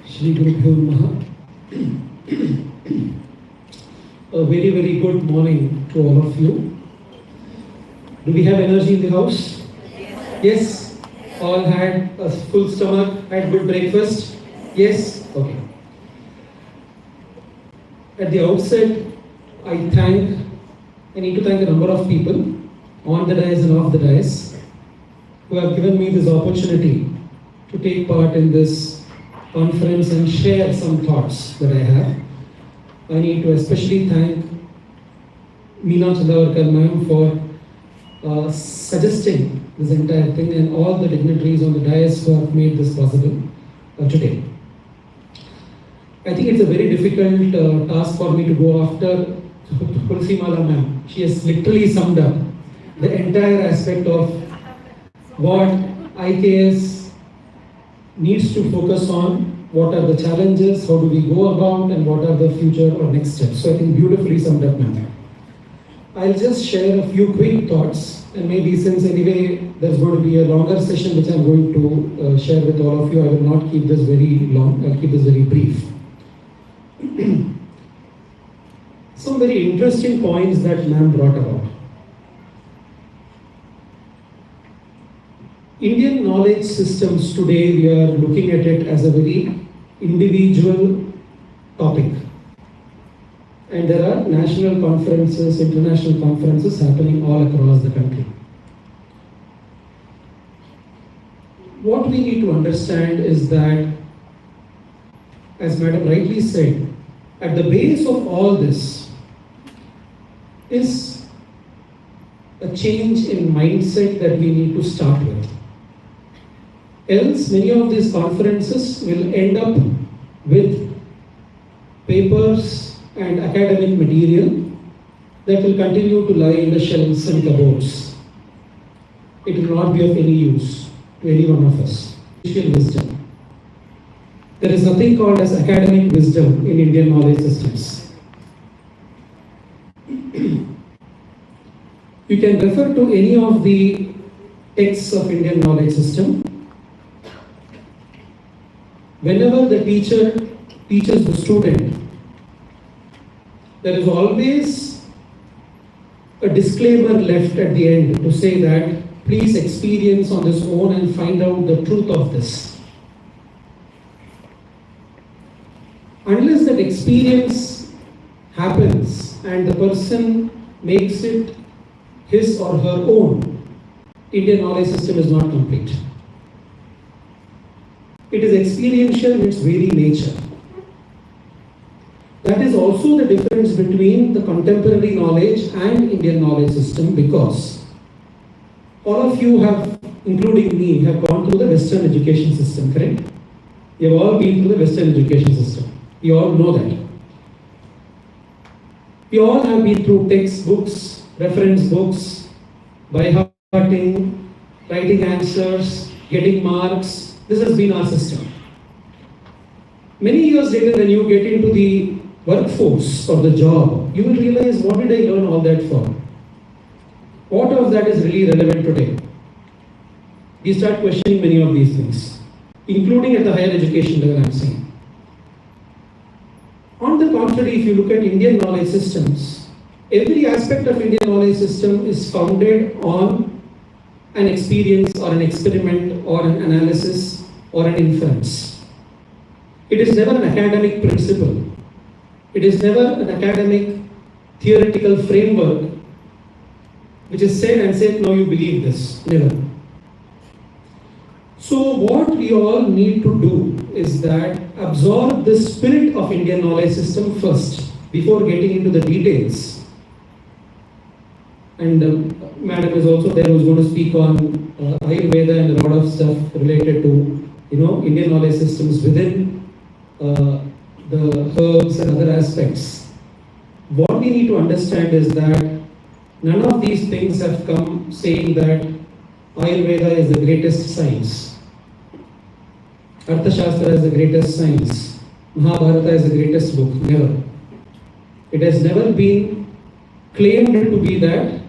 Shri Gurubhyo Namaha. A very good morning to all of you. Do we have energy in the house? Yes. All had a full stomach, had good breakfast? Yes? Okay. At the outset, I need to thank a number of people on the dais and off the dais who have given me this opportunity to take part in this conference and share some thoughts that I have. I need to especially thank Meena Chandavarkar ma'am for suggesting this entire thing, and all the dignitaries on the dais who have made this possible today. I think it's a very difficult task for me to go after Tulsimala ma'am. She has literally summed up the entire aspect of what IKS needs to focus on what are the challenges, how do we go about, and what are the future or next steps. So I think beautifully summed up, ma'am. I'll just share a few quick thoughts, and maybe since anyway there's going to be a longer session which I'm going to share with all of you, I will not keep this very long, I'll keep this very brief. Some very interesting points that ma'am brought about. Indian knowledge systems today, we are looking at it as a very individual topic. And there are national conferences, international conferences happening all across the country. What we need to understand is that, as Madam rightly said, at the base of all this is a change in mindset that we need to start with. Else, many of these conferences will end up with papers and academic material that will continue to lie in the shelves and cupboards. It will not be of any use to any one of us. Wisdom. There is nothing called as academic wisdom in Indian knowledge systems. You can refer to any of the texts of Indian knowledge system. Whenever the teacher teaches the student, there is always a disclaimer left at the end to say that please experience on this own and find out the truth of this. Unless that experience happens and the person makes it his or her own, Indian knowledge system is not complete. It is experiential in its very nature. That is also the difference between the contemporary knowledge and Indian knowledge system, because all of you have, including me, have gone through the Western education system, correct? You have all been through the Western education system. You all know that. We all have been through textbooks, reference books, by hearting, writing answers, getting marks. This has been our system. Many years later, when you get into the workforce or the job, you will realize, what did I learn all that for? What of that is really relevant today? We start questioning many of these things, including at the higher education level, I'm saying. On the contrary, if you look at Indian knowledge systems, every aspect of Indian knowledge system is founded on an experience or an experiment or an analysis or an inference. It is never an academic principle. It is never an academic theoretical framework which is said and said, no, you believe this. Never. So what we all need to do is that absorb the spirit of Indian knowledge system first before getting into the details. And Madam is also there who's going to speak on Ayurveda and a lot of stuff related to Indian knowledge systems within the herbs and other aspects. What we need to understand is that none of these things have come saying that Ayurveda is the greatest science, Arthashastra is the greatest science, Mahabharata is the greatest book. Never. It has never been claimed to be that.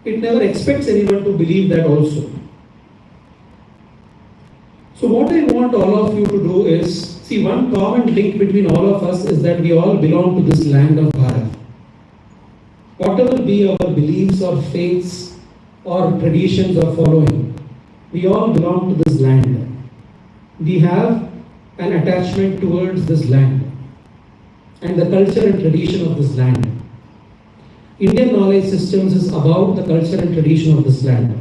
It never expects anyone to believe that also. So what I want all of you to do is, see, one common link between all of us is that we all belong to this land of Bharat. Whatever be our beliefs or faiths or traditions or following, we all belong to this land. We have an attachment towards this land and the culture and tradition of this land. Indian knowledge systems is about the culture and tradition of this land.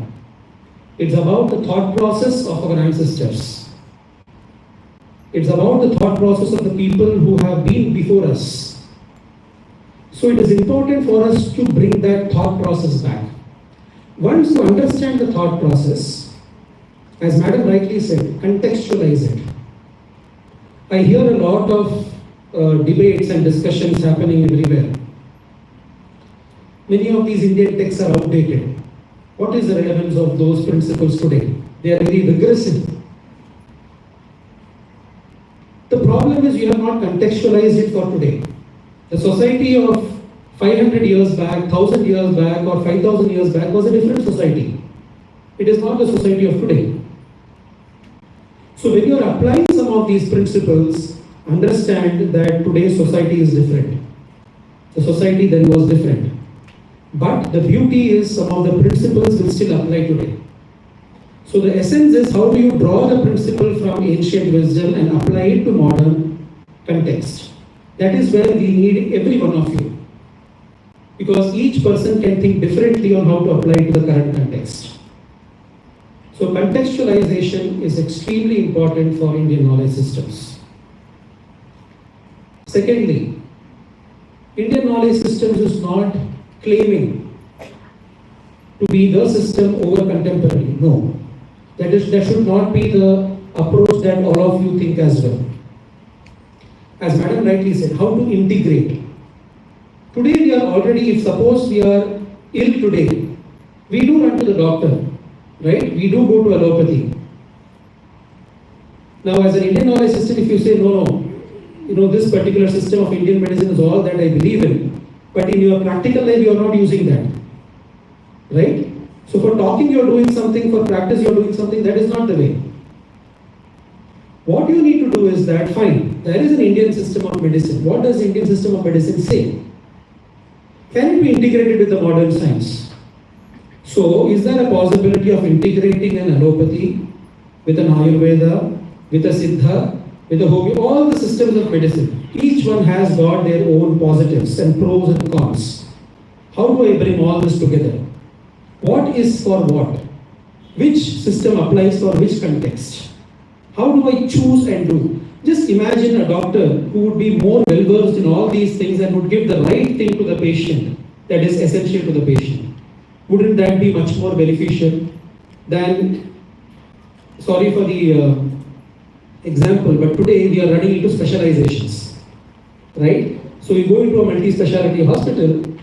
It's about the thought process of our ancestors. It's about the thought process of the people who have been before us. So it is important for us to bring that thought process back. Once you understand the thought process, as Madam rightly said, contextualize it. I hear a lot of debates and discussions happening everywhere. Many of these Indian texts are outdated. What is the relevance of those principles today? They are very regressive. The problem is you have not contextualized it for today. The society of 500 years back, 1000 years back, or 5000 years back was a different society. It is not the society of today. So when you are applying some of these principles, understand that today's society is different. The society then was different. But the beauty is some of the principles will still apply today. So the essence is how do you draw the principle from ancient wisdom and apply it to modern context. That is where we need every one of you. Because each person can think differently on how to apply it to the current context. So contextualization is extremely important for Indian knowledge systems. Secondly, Indian knowledge systems is not claiming to be the system over contemporary. No. That should not be the approach that all of you think as well. As Madam rightly said, how to integrate. Today we are already, if suppose we are ill today, we do run to the doctor, right? We do go to allopathy. Now as an Indian knowledge system, if you say no, this particular system of Indian medicine is all that I believe in, but in your practical life you are not using that, right? So for talking you are doing something, for practice you are doing something, that is not the way. What you need to do is that, fine, there is an Indian system of medicine. What does the Indian system of medicine say? Can it be integrated with the modern science? So is there a possibility of integrating an allopathy with an Ayurveda, with a Siddha, with a Homeopathy, all the systems of medicine? Each one has got their own positives and pros and cons. How do I bring all this together? What is for what? Which system applies for which context? How do I choose and do? Just imagine a doctor who would be more well versed in all these things and would give the right thing to the patient that is essential to the patient. Wouldn't that be much more beneficial than, sorry for the example, but today we are running into specializations, right? So you go into a multi-speciality hospital.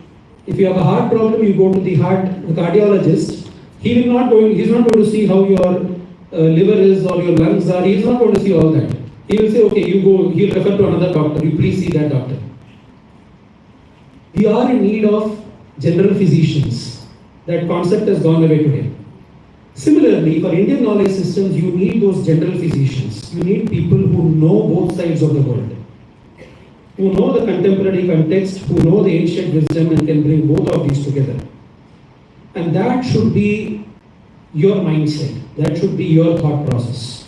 If you have a heart problem, you go to the cardiologist. He's not going to see how your liver is or your lungs are. He's not going to see all that. He will say, okay, you go. He'll refer to another doctor. You please see that doctor. We are in need of general physicians. That concept has gone away today. Similarly, for Indian knowledge systems, you need those general physicians. You need people who know both sides of the world, who know the contemporary context, who know the ancient wisdom and can bring both of these together. And that should be your mindset. That should be your thought process.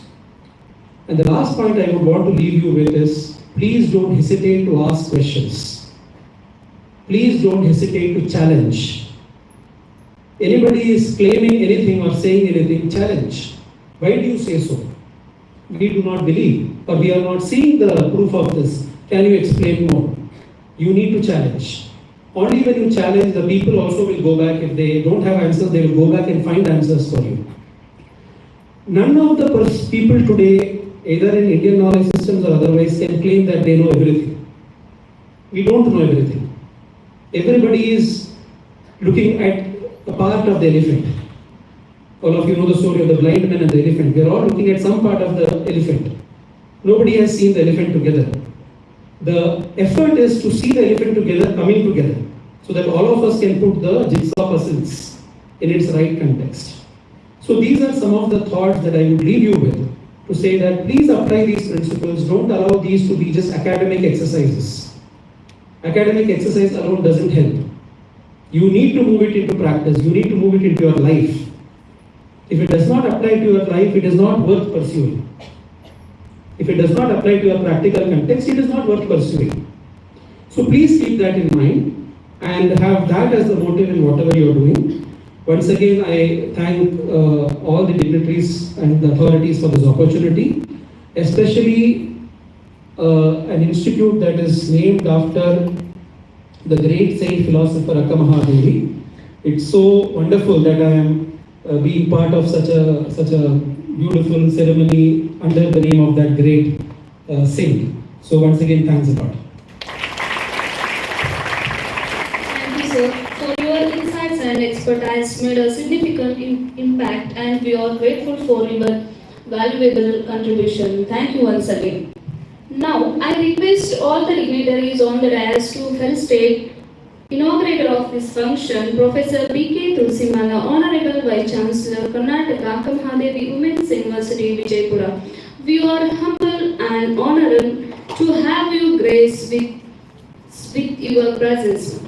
And the last point I would want to leave you with is, please don't hesitate to ask questions. Please don't hesitate to challenge. Anybody is claiming anything or saying anything, challenge. Why do you say so? We do not believe, or we are not seeing the proof of this. Can you explain more? You need to challenge. Only when you challenge, the people also will go back. If they don't have answers, they will go back and find answers for you. None of the people today, either in Indian knowledge systems or otherwise, can claim that they know everything. We don't know everything. Everybody is looking at a part of the elephant. All of you know the story of the blind man and the elephant. We are all looking at some part of the elephant. Nobody has seen the elephant together. The effort is to see the elephant together, coming together, so that all of us can put the jigsaw puzzles in its right context. So these are some of the thoughts that I would leave you with, to say that please apply these principles. Don't allow these to be just academic exercises. Academic exercise alone doesn't help. You need to move it into practice. You need to move it into your life. If it does not apply to your life, it is not worth pursuing. If it does not apply to your practical context, it is not worth pursuing. So please keep that in mind and have that as the motive in whatever you are doing. Once again, I thank all the dignitaries and the authorities for this opportunity, especially an institute that is named after the great saint philosopher Akkamahadevi. It's so wonderful that I am being part of such a beautiful ceremony under the name of that great saint. So once again, thanks a lot. Thank you, sir, for your insights and and expertise made a significant impact, and we are grateful for your valuable contribution. Thank you once again. Now, I request all the dignitaries on the dais to felicitate Inaugurator of this function, Professor B.K. Tulsimala, Honorable Vice Chancellor, Karnataka, Akkamahadevi Women's University, Vijaypura. We are humble and honored to have you grace with your presence.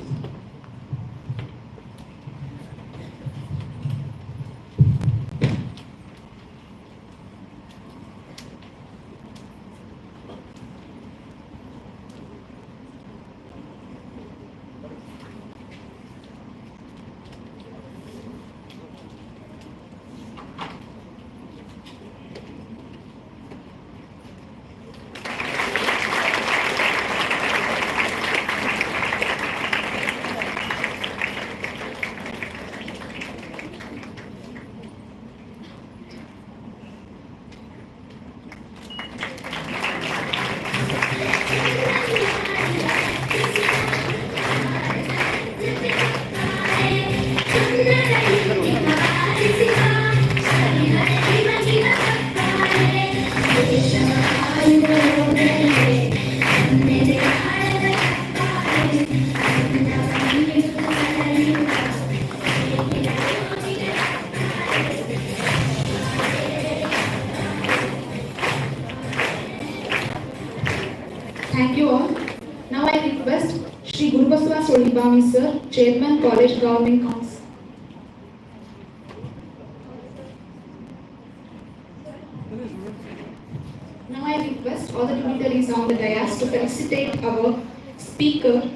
Thank you all. Now I request Shri Gurubasava Solibami Sir, Chairman, College Governing Council. Now I request all the dignitaries on the dais to felicitate our speaker,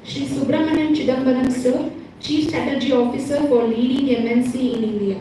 Shri Subramanian Chidambaram Sir, Chief Strategy Officer for leading MNC in India.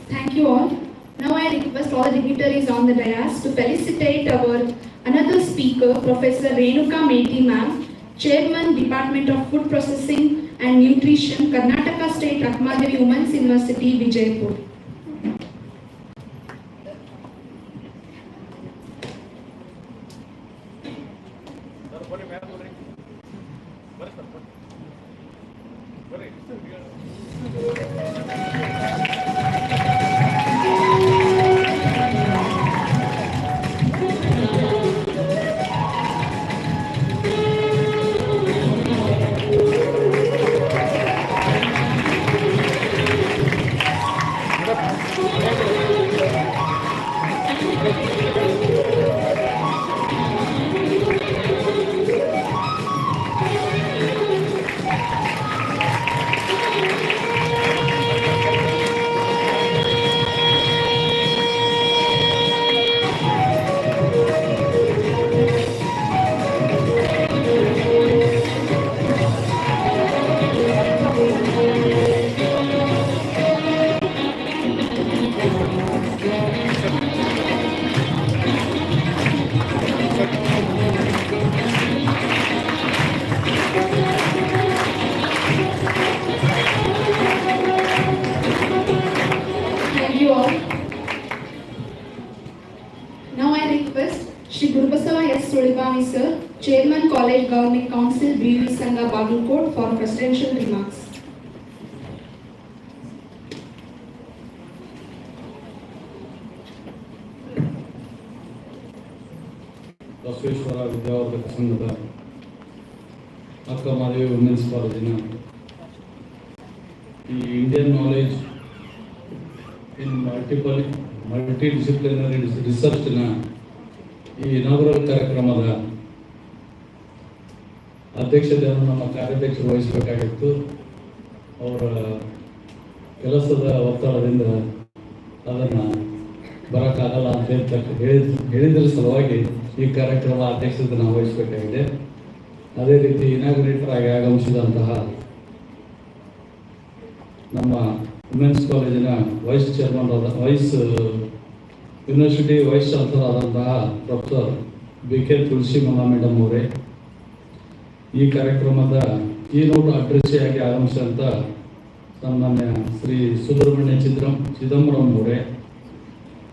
Thank you all. Now I request all the dignitaries on the dais to felicitate our another speaker, Professor Renuka Meti Ma'am, Chairman, Department of Food Processing and Nutrition, Karnataka State Akkamahadevi Women's University, Vijaypur. Sir, Chairman, College Governing Council, BVVS Bagalkot for presidential remarks. Basaveshwara ವಿದ್ಯಾವರ್ಧಕ ಸಂಘದ Akkamahadevi women's ಕಾಲೇಜಿನ ಈ Indian knowledge in multidisciplinary ರಿಸರ್ಚ್ನ ಈ ಇನಾಗುರಲ್ ಕಾರ್ಯಕ್ರಮದ ಅಧ್ಯಕ್ಷತೆಯನ್ನು ನಮ್ಮ ಕಾರ್ಯಾಧ್ಯಕ್ಷರು ವಹಿಸಬೇಕಾಗಿತ್ತು. ಅವರ ಕೆಲಸದ ಒತ್ತಡದಿಂದ ಅದನ್ನು ಬರೋಕ್ಕಾಗಲ್ಲ ಅಂತ ಹೇಳಿದ್ರ ಸಲುವಾಗಿ ಈ ಕಾರ್ಯಕ್ರಮ ಅಧ್ಯಕ್ಷತೆ ನಾವು ವಹಿಸಬೇಕಾಗಿದೆ. ಅದೇ ರೀತಿ ಇನಾಗ್ರೇಟರ್ ಆಗಿ ಆಗಮಿಸಿದಂತಹ ನಮ್ಮ ವುಮೆನ್ಸ್ ಕಾಲೇಜಿನ vice chairman university vice chancellor ಆದಂತಹ ಡಾಕ್ಟರ್ BK ತುಳಸಿಮಲ್ಲ ಮೇಡಮ್ ಅವರೇ, ಈ ಕಾರ್ಯಕ್ರಮದ ಕೀನೋಟ್ ಅಡ್ರೆಸ್ಸಿಯಾಗಿ ಆಗಮಿಸಿದಂಥ ಸನ್ಮಾನ್ಯ ಶ್ರೀ ಸುಬ್ರಹ್ಮಣ್ಯ ಚಿದಂಬರಂ ಅವರೇ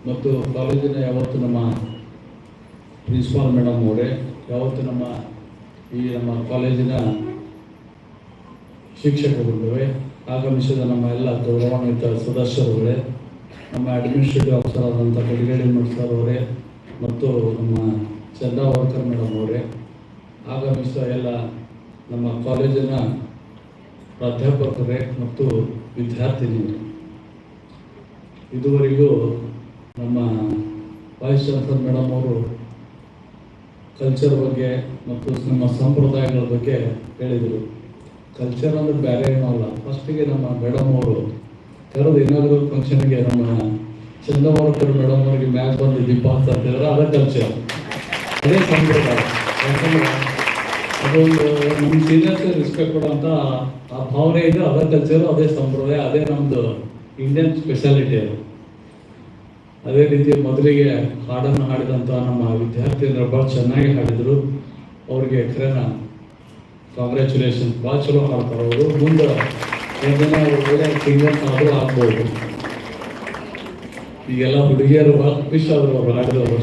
ಮತ್ತು ಕಾಲೇಜಿನ ಯಾವತ್ತು ನಮ್ಮ ಪ್ರಿನ್ಸಿಪಾಲ್ ಮೇಡಮ್ ಅವರೇ, ಯಾವತ್ತು ನಮ್ಮ ಕಾಲೇಜಿನ ಶಿಕ್ಷಕರುಗಳೇ, ಆಗಮಿಸಿದ ನಮ್ಮ ಎಲ್ಲ ಗೌರವಾನ್ವಿತ ಸದಸ್ಯರುಗಳೇ, ನಮ್ಮ ಅಡ್ಮಿನಿಸ್ಟ್ರೇಟಿವ್ ಆಫೀಸರ್ ಆದಂಥ ಬೆಳಗೇಡಿ ಸರ್ ಅವರೇ ಮತ್ತು ನಮ್ಮ ಚಂದಾ ವರ್ಕರ್ ಮೇಡಮ್ ಅವರೇ, ಆಗಮಿಸಿದ ಎಲ್ಲ ನಮ್ಮ ಕಾಲೇಜಿನ ಪ್ರಾಧ್ಯಾಪಕರೇ ಮತ್ತು ವಿದ್ಯಾರ್ಥಿನಿಯರು, ಇದುವರೆಗೂ ನಮ್ಮ ವೈಸ್ ಚಾನ್ಸಲರ್ ಮೇಡಮ್ ಅವರು ಕಲ್ಚರ್ ಬಗ್ಗೆ ಮತ್ತು ನಮ್ಮ ಸಂಪ್ರದಾಯಗಳ ಬಗ್ಗೆ ಹೇಳಿದರು. ಕಲ್ಚರ್ ಅಂದರೆ ಬೇರೆ ಏನೂ ಅಲ್ಲ. ಫಸ್ಟಿಗೆ ನಮ್ಮ ಮೇಡಮ್ ಅವರು ಕರೆದು ಇನಾಗ್ರಲ್ ಫಂಕ್ಷನ್ಗೆ ನಮ್ಮ ಚಂದವರ್ಕರ್ ಮೇಡಮ್ ಅವರಿಗೆ ಮ್ಯಾಚ್ ಬಂದು ದೀಪ ಅಂತ ಹೇಳಿದ್ರೆ ಅದೇ ಕಲ್ಚರ್, ಅದೇ ಸಂಪ್ರದಾಯ. ಯಾಕಂದ್ರೆ ಅದೊಂದು ನಮ್ಮ ಸೀನಿಯರ್ಸ್ ರೆಸ್ಪೆಕ್ಟ್ ಕೊಡುವಂಥ ಆ ಭಾವನೆ ಇದೆ. ಅದೇ ಕಲ್ಚರು, ಅದೇ ಸಂಪ್ರದಾಯ, ಅದೇ ನಮ್ಮದು ಇಂಡಿಯನ್ ಸ್ಪೆಷಾಲಿಟಿ ಅದು. ಅದೇ ರೀತಿ ಮೊದಲಿಗೆ ಹಾಡನ್ನು ಹಾಡಿದಂಥ ನಮ್ಮ ವಿದ್ಯಾರ್ಥಿಗಳು ಭಾಳ ಚೆನ್ನಾಗಿ ಹಾಡಿದರು. ಅವ್ರಿಗೆ ಖರೇನ ಕಾಂಗ್ರ್ಯಾಚುಲೇಷನ್. ಭಾಳ ಚಲೋ ಹಾಡ್ತಾರೆ ಅವರು. ಮುಂದೆ ಏನೇನೋ ಒಳ್ಳೆ ಸಿಂಗರ್ಸ್ ಆದರೂ ಆಗ್ಬೋದು. ಈಗೆಲ್ಲ ಹುಡುಗಿಯರು ಭಾಳ ಖುಷಿ ಆದರು ಅವರು ಹಾಡಿದವರು.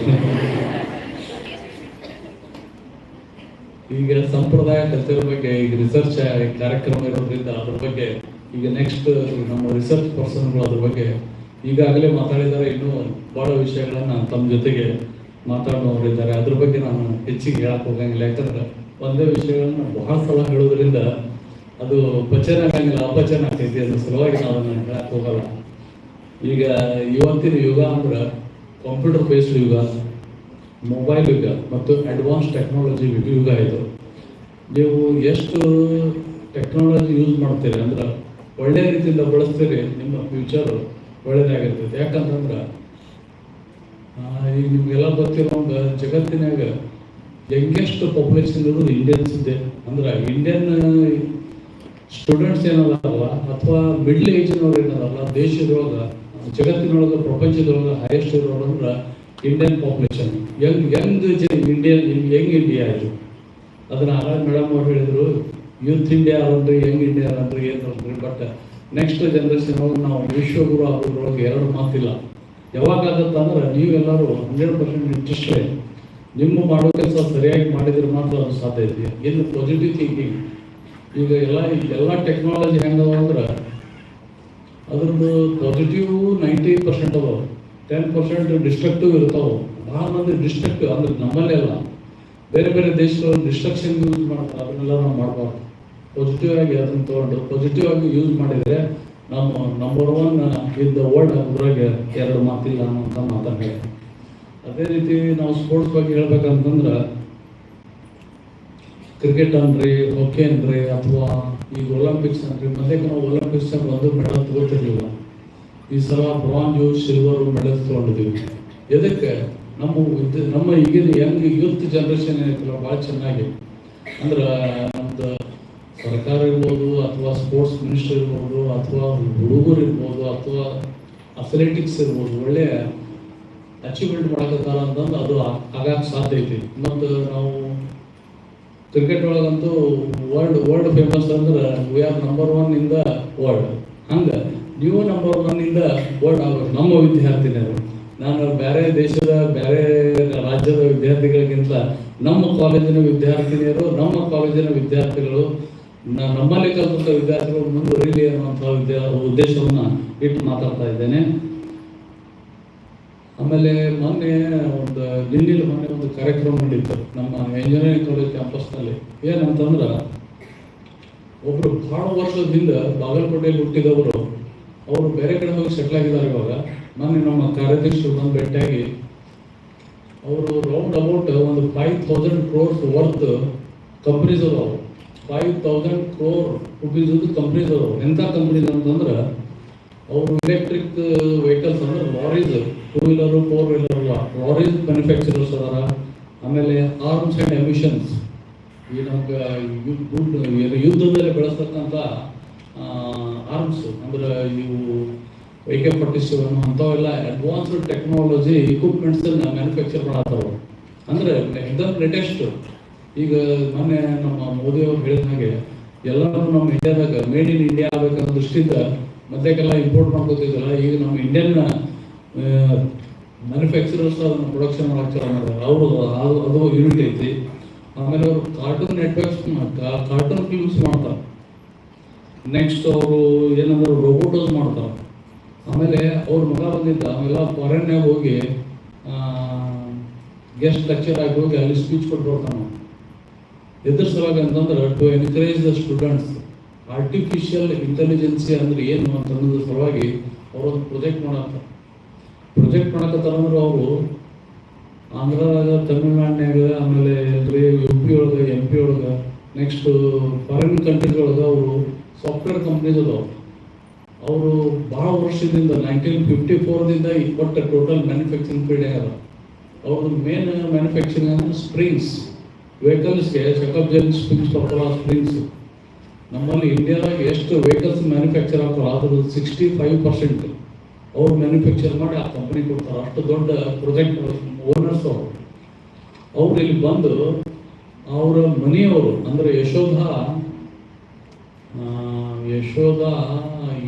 ಈಗ ಸಂಪ್ರದಾಯ ಕಲ್ಚರ್ ಬಗ್ಗೆ ಈಗ ರಿಸರ್ಚ್ ಕಾರ್ಯಕ್ರಮ ಇರೋದ್ರಿಂದ ಅದ್ರ ಬಗ್ಗೆ ಈಗ ನೆಕ್ಸ್ಟ್ ನಮ್ಮ ರಿಸರ್ಚ್ ಪರ್ಸನ್ಗಳು ಅದ್ರ ಬಗ್ಗೆ ಈಗಾಗಲೇ ಮಾತಾಡಿದ್ದಾರೆ. ಇನ್ನೂ ಭಾಳ ವಿಷಯಗಳನ್ನು ತಮ್ಮ ಜೊತೆಗೆ ಮಾತಾಡೋರಿದ್ದಾರೆ. ಅದ್ರ ಬಗ್ಗೆ ನಾನು ಹೆಚ್ಚಿಗೆ ಹೇಳಕ್ಕೆ ಹೋಗಂಗಿಲ್ಲ. ಯಾಕಂದ್ರೆ ಒಂದೇ ವಿಷಯಗಳನ್ನ ಬಹಳ ಸಲ ಹೇಳೋದ್ರಿಂದ ಅದು ವಚನ ಆಗಂಗಿಲ್ಲ, ಅಪಚನ ಆಗ್ತೈತಿ. ಅದ್ರ ಸಲುವಾಗಿ ನಾವು ಅದನ್ನು ಹೇಳಕ್ಕೆ ಹೋಗಲ್ಲ. ಈಗ ಇವತ್ತಿನ ಯುಗ ಅಂದ್ರೆ ಕಂಪ್ಯೂಟರ್ ಬೇಸ್ಡ್ ಯುಗ, ಮೊಬೈಲ್ ಯುಗ ಮತ್ತು ಅಡ್ವಾನ್ಸ್ ಟೆಕ್ನಾಲಜಿ ಯುಗ ಇದು. ನೀವು ಎಷ್ಟು ಟೆಕ್ನಾಲಜಿ ಯೂಸ್ ಮಾಡ್ತೀರಿ ಅಂದ್ರೆ ಒಳ್ಳೆ ರೀತಿಯಿಂದ ಬಳಸ್ತೀರಿ, ನಿಮ್ಮ ಫ್ಯೂಚರ್ ಒಳ್ಳೆಯದಾಗಿರ್ತೈತೆ. ಯಾಕಂತಂದ್ರೆ ಈಗ ನಿಮಗೆಲ್ಲ ಗೊತ್ತಿರೋಂಗೆ ಜಗತ್ತಿನಾಗ ಯಂಗೆಸ್ಟ್ ಪಾಪ್ಯುಲೇಷನ್ ಇರೋದು ಇಂಡಿಯನ್ಸ್ ಇದೆ. ಅಂದ್ರೆ ಇಂಡಿಯನ್ ಸ್ಟೂಡೆಂಟ್ಸ್ ಏನದಾರಲ್ಲ ಅಥವಾ ಮಿಡ್ಲ್ ಏಜ್ನವ್ರು ಏನದಾರಲ್ಲ, ದೇಶದೊಳಗೆ ಜಗತ್ತಿನೊಳಗೆ ಪ್ರಪಂಚದೊಳಗೆ ಹೈಯೆಸ್ಟ್ ಇರೋರು ಅಂದ್ರೆ ಇಂಡಿಯನ್ ಪಾಪ್ಯುಲೇಷನ್. ಯಂಗ್ ಇಂಡಿಯಾ ಇದು. ಅದನ್ನ ಆಗ ಮೇಡಮ್ ಅವ್ರು ಹೇಳಿದ್ರು, ಯೂತ್ ಇಂಡಿಯಾ ಅನ್ರಿ, ಯಂಗ್ ಇಂಡಿಯಾ ಅನ್ರಿ, ಏನಂದ್ರಿ. ಬಟ್ ನೆಕ್ಸ್ಟ್ ಜನ್ರೇಷನ್ ಒಳಗೆ ನಾವು ವಿಶ್ವಗುರು ಆಗೋದ್ರೊಳಗೆ ಎರಡು ಮಾತಿಲ್ಲ. ಯಾವಾಗಾಗತ್ತ ಅಂದ್ರೆ ನೀವೆಲ್ಲರೂ 100% ಇಂಟ್ರೆಸ್ಟೇ, ನಿಮ್ಮ ಮಾಡೋ ಕೆಲಸ ಸರಿಯಾಗಿ ಮಾಡಿದ್ರೆ ಮಾತ್ರ ಅದು ಸಾಧ್ಯ ಇದೆ. ಇನ್ನು ಪಾಸಿಟಿವ್ ಥಿಂಕಿಂಗ್. ಈಗ ಎಲ್ಲ ಟೆಕ್ನಾಲಜಿ ಹೆಂಗದ ಅಂದ್ರೆ ಅದ್ರದ್ದು ಪಾಸಿಟಿವ್ 90% ಅದಾವ, 10% ಡಿಸ್ಟ್ರಕ್ಟಿವ್ ಇರ್ತಾವೆ. ಭಾಳ ಮಂದಿ ಡಿಸ್ಟ್ರಕ್ಟಿವ್ ಅಂದ್ರೆ ನಮ್ಮಲ್ಲೇ ಅಲ್ಲ, ಬೇರೆ ಬೇರೆ ದೇಶಗಳು ಡಿಸ್ಟ್ರಕ್ಷನ್ ಯೂಸ್ ಮಾಡ್ತಾರೆ. ಅದನ್ನೆಲ್ಲ ನಾವು ಮಾಡಬಾರ್ದು. ಪಾಸಿಟಿವ್ ಆಗಿ ಅದನ್ನು ತೊಗೊಂಡು ಪಾಸಿಟಿವ್ ಆಗಿ ಯೂಸ್ ಮಾಡಿದರೆ ನಮ್ಮ ನಂಬರ್ 1 ಇನ್ ದ ವರ್ಲ್ಡ್ ಅದ್ರಾಗೆ ಎರಡು ಮಾತಿಲ್ಲ ಅನ್ನೋಂಥ ಮಾತಾಡಿ. ಅದೇ ರೀತಿ ನಾವು ಸ್ಪೋರ್ಟ್ಸ್ ಬಗ್ಗೆ ಹೇಳ್ಬೇಕಂತಂದ್ರೆ ಕ್ರಿಕೆಟ್ ಅನ್ರಿ, ಹಾಕಿ ಅನ್ರಿ, ಅಥವಾ ಈಗ ಒಲಿಂಪಿಕ್ಸ್ ಅನ್ರಿ. ಮೊದಲೇ ನಾವು ಒಲಿಂಪಿಕ್ಸ್ ಒಂದು ಮೆಡಲ್ ತಗೋತಿರ್ಲಿಲ್ಲ. ಈ ಸಲ ಬ್ರಾಂಜು, ಸಿಲ್ವರು ಮೆಡಲ್ಸ್ ತೊಗೊಂಡಿದ್ದೀವಿ. ಎದಕ್ಕೆ? ನಮ್ಮ ಈಗಿನ ಯಂಗ್ ಯೂತ್ ಜನ್ರೇಷನ್ ಏನೈತಲ್ಲ ಭಾಳ ಚೆನ್ನಾಗಿ ಅಂದ್ರೆ ನಮ್ದು ಸರ್ಕಾರ ಇರ್ಬೋದು ಅಥವಾ ಸ್ಪೋರ್ಟ್ಸ್ ಮಿನಿಸ್ಟರ್ ಇರ್ಬೋದು ಅಥವಾ ಹುಡುಗರು ಇರ್ಬೋದು ಅಥವಾ ಅಥ್ಲೆಟಿಕ್ಸ್ ಇರ್ಬೋದು, ಒಳ್ಳೆಯ ಅಚೀವ್ಮೆಂಟ್ ಮಾಡಕತ್ತಾರ ಅಂತಂದು ಅದು ಆಗಕ್ಕೆ ಸಾಧ್ಯ ಐತಿ. ಮತ್ತು ನಾವು ಕ್ರಿಕೆಟ್ ಒಳಗಂತೂ ವರ್ಲ್ಡ್ ಫೇಮಸ್ ಅಂದ್ರೆ we are number 1 in the world. ಹಂಗೆ ನೀವು ನಂಬರ್ 1 ಇನ್ ದ ವರ್ಲ್ಡ್ ಆಗಬೇಕು. ನಮ್ಮ ವಿದ್ಯಾರ್ಥಿನಿಯರು, ನಾನು ಬೇರೆ ದೇಶದ ಬೇರೆ ರಾಜ್ಯದ ವಿದ್ಯಾರ್ಥಿಗಳಿಗಿಂತ ನಮ್ಮ ಕಾಲೇಜಿನ ವಿದ್ಯಾರ್ಥಿನಿಯರು, ನಮ್ಮ ಕಾಲೇಜಿನ ವಿದ್ಯಾರ್ಥಿಗಳು, ನಮ್ಮಲ್ಲಿ ಕಲಿತ ವಿದ್ಯಾರ್ಥಿಗಳು ಮುಂದುವರಿಲಿ ಅನ್ನುವಂಥ ಉದ್ದೇಶವನ್ನು ಇಟ್ಟು ಮಾತಾಡ್ತಾ ಇದ್ದೇನೆ. ಆಮೇಲೆ ಮೊನ್ನೆ ಒಂದು ಕಾರ್ಯಕ್ರಮ ನಡೀತು ನಮ್ಮ ಇಂಜಿನಿಯರಿಂಗ್ ಕಾಲೇಜ್ ಕ್ಯಾಂಪಸ್ನಲ್ಲಿ. ಏನಂತಂದ್ರೆ ಒಬ್ಬರು ಭಾಳ ವರ್ಷದಿಂದ ಬಾಗಲಕೋಟೆಯಲ್ಲಿ ಹುಟ್ಟಿದವರು, ಅವರು ಬೇರೆ ಕಡೆ ಹೋಗಿ ಸೆಟ್ಲ್ ಆಗಿದ್ದಾರೆ. ಇವಾಗ ಮೊನ್ನೆ ನಮ್ಮ ಕಾರ್ಯಾಧ್ಯಕ್ಷರು ಬಂದು ಭೇಟಿಯಾಗಿ ಅವರು ರೌಂಡ್ ಅಬೌಟ್ ಒಂದು 5,000 crores ವರ್ತ್ ಕಂಪ್ನೀಸ್ ಅದಾವು. 5,000 crore rupees ಕಂಪ್ನೀಸ್ ಅದಾವು. ಎಂಥ ಕಂಪ್ನೀಸ್ ಅಂತಂದ್ರೆ ಅವರು ಎಲೆಕ್ಟ್ರಿಕ್ ವೆಹಿಕಲ್ಸ್ ಅಂದ್ರೆ lorries, 2 wheeler 4 wheeler lorries manufacturers ಅದಾರ. ಆಮೇಲೆ ಆರ್ಮ್ಸ್ ಆ್ಯಂಡ್ ಎಮಿಷನ್ಸ್, ಈ ನಮ್ಗೆ ಯುದ್ಧದಲ್ಲಿ ಬಳಸ್ತಕ್ಕಂಥ ಆರ್ಮ್ಸ್ ಅಂದ್ರೆ ಇವು AK-47 ಅಂಥವೆಲ್ಲ ಅಡ್ವಾನ್ಸ್ಡ್ ಟೆಕ್ನಾಲಜಿ ಇಕ್ವಿಪ್ಮೆಂಟ್ಸನ್ನು ಮ್ಯಾನುಫ್ಯಾಕ್ಚರ್ ಮಾಡತ್ತವರು. ಅಂದರೆ ಎಕ್ದಮ್ ಲೇಟೆಸ್ಟ್. ಈಗ ಮೊನ್ನೆ ನಮ್ಮ ಮೋದಿ ಅವರು ಹೇಳಿದ ಹಾಗೆ ಎಲ್ಲರೂ ನಮ್ಮ ಇಂಡಿಯಾದಾಗ ಮೇಡ್ ಇನ್ ಇಂಡಿಯಾ ಆಗಬೇಕನ್ನೋ ದೃಷ್ಟಿಯಿಂದ ಮೊದಲೇಕೆಲ್ಲ ಇಂಪೋರ್ಟ್ ಮಾಡ್ಕೋತಿದ್ದಲ್ಲ, ಈಗ ನಮ್ಮ ಇಂಡಿಯನ್ ಮ್ಯಾನುಫ್ಯಾಕ್ಚರರ್ಸ್ ಅದನ್ನು ಪ್ರೊಡಕ್ಷನ್ ಮಾಡಕ್ಕೆ ಚಾಲು ಮಾಡಿದ್ದಾರೆ. ಅವರು ಅದು ಯೂನಿಟ್ ಐತಿ. ಆಮೇಲೆ ಅವರು ಕಾರ್ಟೂನ್ ನೆಟ್ವರ್ಕ್ಸ್ ಕಾರ್ಟೂನ್ ಫಿಲ್ಮ್ಸ್ ಮಾಡ್ತಾರೆ. ನೆಕ್ಸ್ಟ್ ಅವರು ಏನಂದ್ರೆ ರೋಬೋಟೋಸ್ ಮಾಡ್ತಾರೆ. ಆಮೇಲೆ ಅವ್ರ ಮಗ ಬಂದಿದ್ದ ಅವೆಲ್ಲ ಫಾರಿನ್ನಾಗ ಹೋಗಿ ಗೆಸ್ಟ್ ಲೆಕ್ಚರ್ ಆಗಿ ಹೋಗಿ ಅಲ್ಲಿ ಸ್ಪೀಚ್ ಕೊಟ್ಟು ಬರ್ತಾನೆ. ಎದ್ರ ಸಲುವಾಗಿ ಅಂತಂದ್ರೆ to encourage the students artificial intelligence ಅಂದ್ರೆ ಏನು ಅಂತ ಅನ್ನೋದ್ರ ಸಲುವಾಗಿ ಅವರೊಂದು ಪ್ರಾಜೆಕ್ಟ್ ಮಾಡಕತ್ತಾರ. ಅಂದ್ರೆ ಅವರು ಆಂಧ್ರದಾಗ, ತಮಿಳ್ನಾಡಿನಾಗ, ಆಮೇಲೆ UP ಒಳಗೆ, MP ಒಳಗೆ, ನೆಕ್ಸ್ಟ್ ಫಾರಿನ್ ಕಂಟ್ರೀಸ್ ಒಳಗೆ ಅವರು ಸಾಫ್ಟ್ವೇರ್ ಕಂಪ್ನೀಸ್ ಅದಾವ. ಅವರು ಭಾಳ ವರ್ಷದಿಂದ 1954ದಿಂದ ಒಟ್ಟು ಟೋಟಲ್ ಮ್ಯಾನುಫ್ಯಾಕ್ಚರಿಂಗ್ ಫೀಲ್ಡ್ ಆಗ್ಯದ. ಅವ್ರದ್ದು ಮೇನ್ ಮ್ಯಾನುಫ್ಯಾಕ್ಚರಿಂಗ್ ಅಂದ್ರೆ ಸ್ಪ್ರಿಂಗ್ಸ್, ವೆಹಿಕಲ್ಸ್ಗೆ ಚೆಕಪ್ ಜೆಲ್ ಸ್ಪ್ರಿಂಗ್ಸ್ ಬರ್ತಾವ. ಸ್ಪ್ರಿಂಗ್ಸ್ ನಮ್ಮಲ್ಲಿ ಇಂಡಿಯಾದಾಗ ಎಷ್ಟು ವೆಹಿಕಲ್ಸ್ ಮ್ಯಾನುಫ್ಯಾಕ್ಚರ್ ಆಗ್ತಾವ ಅದ್ರ 65% ಅವ್ರು ಮ್ಯಾನುಫ್ಯಾಕ್ಚರ್ ಮಾಡಿ ಆ ಕಂಪ್ನಿ ಕೊಡ್ತಾರೆ. ಅಷ್ಟು ದೊಡ್ಡ ಪ್ರಾಜೆಕ್ಟ್ ಓನರ್ಸ್ ಅವ್ರು ಇಲ್ಲಿ ಬಂದು ಅವರ ಮನೆಯವರು ಅಂದರೆ ಯಶೋಧ